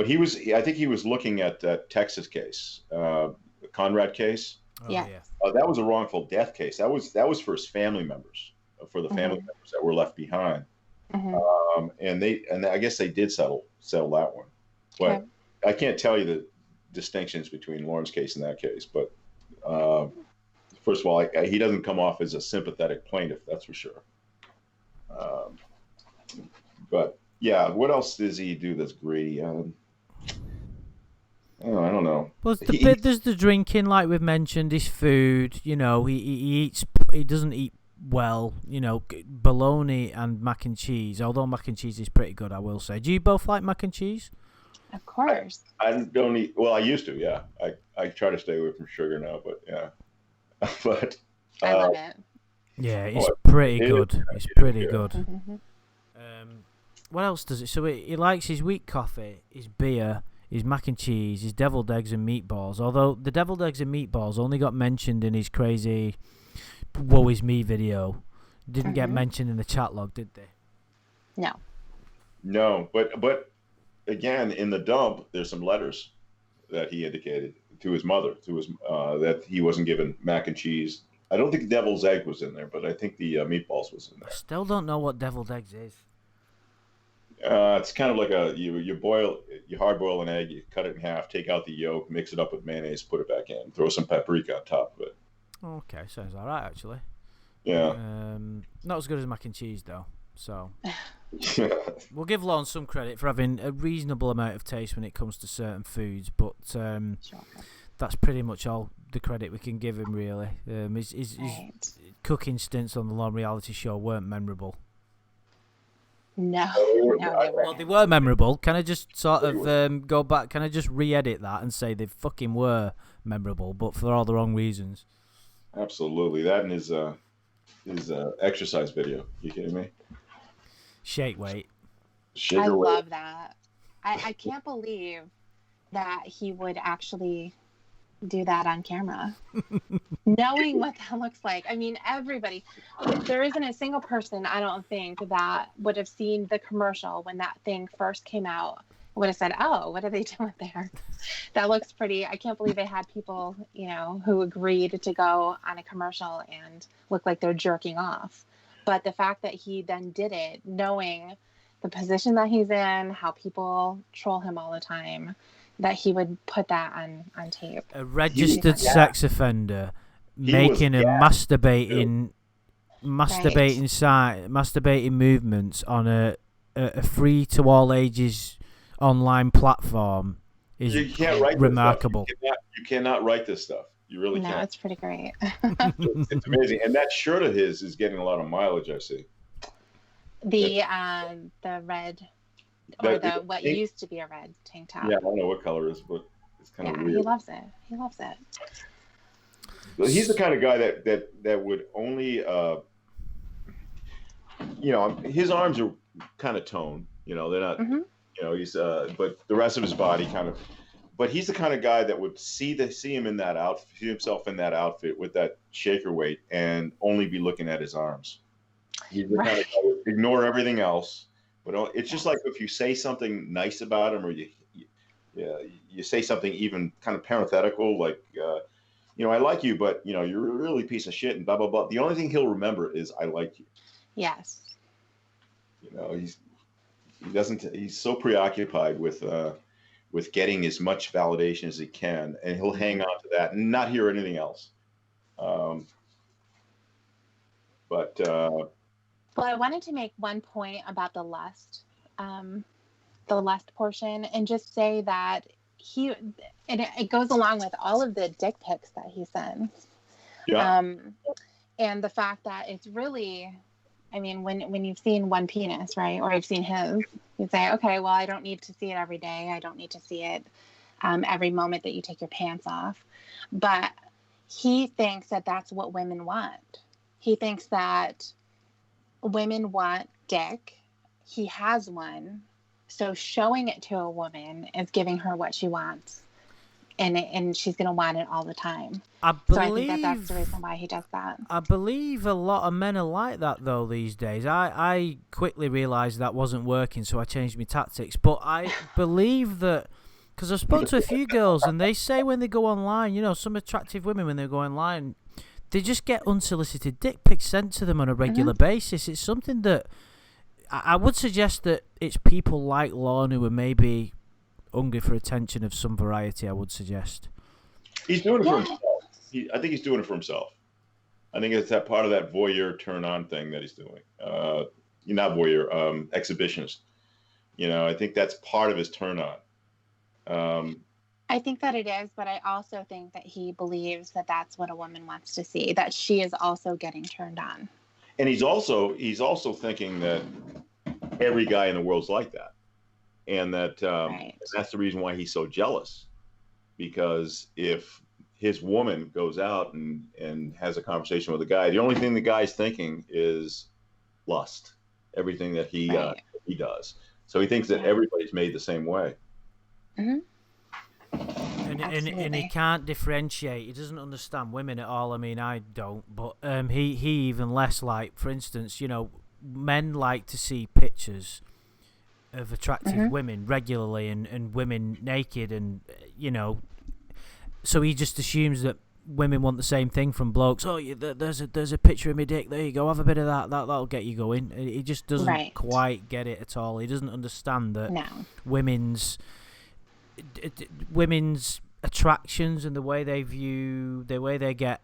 I think he was looking at that Texas case, the Conrad case. Yeah. That was a wrongful death case. That was for his family members, for the family members that were left behind. And I guess they did settle that one. But I can't tell you the distinctions between Lorne's case and that case. But first of all, he doesn't come off as a sympathetic plaintiff, that's for sure. But yeah, what else does he do that's greedy? I don't know. Well, there's the drinking, like we've mentioned, his food. He eats. He doesn't eat well. Bologna and mac and cheese. Although mac and cheese is pretty good, I will say. Do you both like mac and cheese? Of course. I don't eat. Well, I used to. Yeah, I try to stay away from sugar now, but yeah. But I love it. Yeah, it's pretty good. It's pretty good. What else does it? So he likes his weak coffee, his beer, his mac and cheese, his deviled eggs and meatballs. Although the deviled eggs and meatballs only got mentioned in his crazy "Woe is me" video, didn't get mentioned in the chat log, did they? No, but again, in the dump, there's some letters that he indicated to his mother, that he wasn't given mac and cheese. I don't think the devil's egg was in there, but I think the meatballs was in there. I still don't know what deviled eggs is. It's kind of like you hard boil an egg, you cut it in half, take out the yolk, mix it up with mayonnaise, put it back in, throw some paprika on top of it. Okay, sounds all right actually. Yeah. Not as good as mac and cheese though. So we'll give Lorne some credit for having a reasonable amount of taste when it comes to certain foods, but that's pretty much all the credit we can give him really. His cooking stints on the Lorne reality show weren't memorable. No, well, they were memorable. Can I just sort of go back? Can I just re-edit that and say they fucking were memorable, but for all the wrong reasons? Absolutely, that and his exercise video. You kidding me? Shake weight. I love that. I can't believe that he would actually do that on camera. Knowing what that looks like. I mean, everybody, there isn't a single person, I don't think, that would have seen the commercial when that thing first came out, would have said, oh, what are they doing there? That looks pretty. I can't believe they had people, who agreed to go on a commercial and look like they're jerking off. But the fact that he then did it, knowing the position that he's in, how people troll him all the time, that he would put that on tape. A registered sex offender making a masturbating movements on a free to all ages online platform is remarkable. You cannot write this stuff. You really can't. No, it's pretty great. It's amazing. And that shirt of his is getting a lot of mileage, I see. The red, or what used to be a red tank top. Yeah, I don't know what color it is, but it's kind of weird. He loves it. He loves it. He's the kind of guy that would only, his arms are kind of toned. They're not. He's but the rest of his body kind of. But he's the kind of guy that would see him in that outfit, see himself in that outfit with that shaker weight, and only be looking at his arms. He's the kind of guy who would ignore everything else. But it's just like if you say something nice about him, or you say something even kind of parenthetical, like I like you, but you're a really piece of shit, and blah blah blah. The only thing he'll remember is I like you. Yes. He doesn't. He's so preoccupied with getting as much validation as he can, and he'll hang on to that and not hear anything else. Well, I wanted to make one point about the lust portion, and just say that and it goes along with all of the dick pics that he sends. Yeah. And the fact that it's really, I mean, when you've seen one penis, right, or you've seen his, you say, okay, well, I don't need to see it every day. I don't need to see it every moment that you take your pants off. But he thinks that that's what women want. He thinks that women want dick. He has one. So showing it to a woman is giving her what she wants. And she's going to want it all the time. So I think that's the reason why he does that. I believe a lot of men are like that, though, these days. I quickly realised that wasn't working, so I changed my tactics. But I believe that, because I've spoken to a few girls, and they say when they go online, you know, some attractive women, when they go online, they just get unsolicited dick pics sent to them on a regular basis. It's something that I would suggest that it's people like Lorne who are maybe hungry for attention of some variety, I would suggest. He's doing it for himself. I think he's doing it for himself. I think it's that part of that voyeur turn-on thing that he's doing. Not voyeur, exhibitionist. You know, I think that's part of his turn-on. I think that it is, but I also think that he believes that that's what a woman wants to see, that she is also getting turned on. And he's also thinking that every guy in the world's like that. And that Right. that's the reason why he's so jealous, because if his woman goes out and has a conversation with a guy, the only thing the guy's thinking is lust, everything that he does. So he thinks that everybody's made the same way. And he can't differentiate. He doesn't understand women at all. I mean, I don't, but he even less. Like, for instance, you know, men like to see pictures of attractive women regularly, and women naked, and you know, so he just assumes that women want the same thing from blokes. Oh, there's a picture of me dick, there you go, have a bit of that'll get you going. He just doesn't quite get it at all. He doesn't understand that women's attractions and the way they get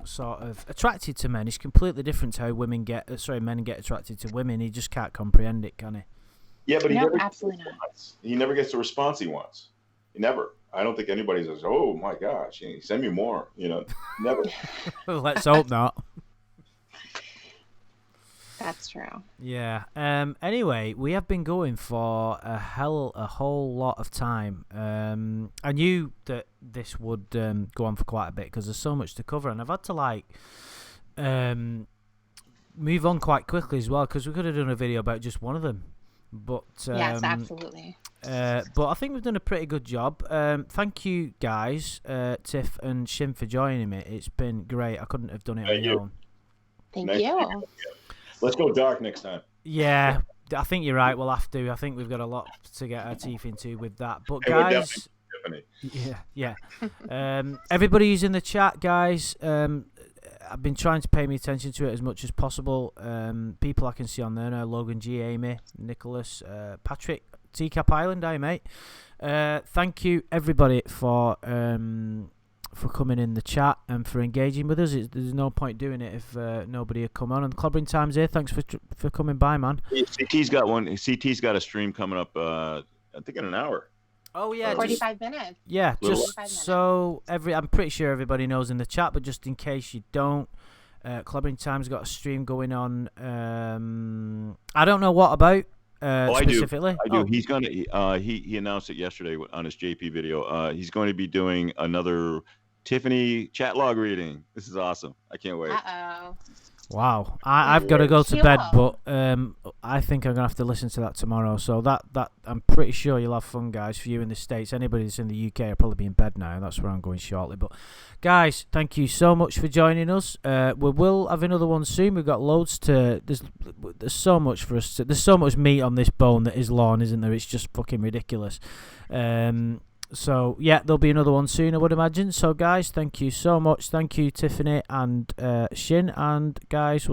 sort of attracted to men is completely different to how men get attracted to women. He just can't comprehend it, can he? Yeah, but absolutely not. He never gets the response he wants. He never. I don't think anybody says, "Oh my gosh, send me more." You know, never. Let's hope not. That's true. Yeah. Anyway, we have been going for a whole lot of time. I knew that this would go on for quite a bit because there's so much to cover, and I've had to move on quite quickly as well, because we could have done a video about just one of them. But yes, absolutely. But I think we've done a pretty good job. Thank you guys, Tiff and Shin, for joining me. It's been great. I couldn't have done it on my own. Thank you. Let's go dark next time. Yeah, I think you're right. We'll have to. I think we've got a lot to get our teeth into with that. But guys, yeah. Everybody who's in the chat, guys, I've been trying to pay me attention to it as much as possible. People I can see on there now: Logan G, Amy, Nicholas, Patrick, Teacup Island, mate. Thank you everybody for coming in the chat and for engaging with us. There's no point doing it if nobody had come on. And Clobbering Time's here. Thanks for coming by, man. CT's got one. CT's got a stream coming up. I think in an hour. Oh yeah, 45 minutes. Yeah, just so I'm pretty sure everybody knows in the chat, but just in case you don't, Clobbering Time's got a stream going on. I don't know what about. Specifically? I do. He's gonna. He announced it yesterday on his JP video. He's going to be doing another Tiffany chat log reading. This is awesome. I can't wait. Wow. I've got to go to bed, but I think I'm gonna have to listen to that tomorrow. So that I'm pretty sure you'll have fun, guys. For you in the States, anybody that's in the UK will probably be in bed now. That's where I'm going shortly. But guys, thank you so much for joining us. We will have another one soon. We've got loads to. There's so much for us. There's so much meat on this bone that is Lorne, isn't there? It's just fucking ridiculous. So yeah, there'll be another one soon, I would imagine. So guys, thank you so much. Thank you, Tiffany and Shin, and guys, we'll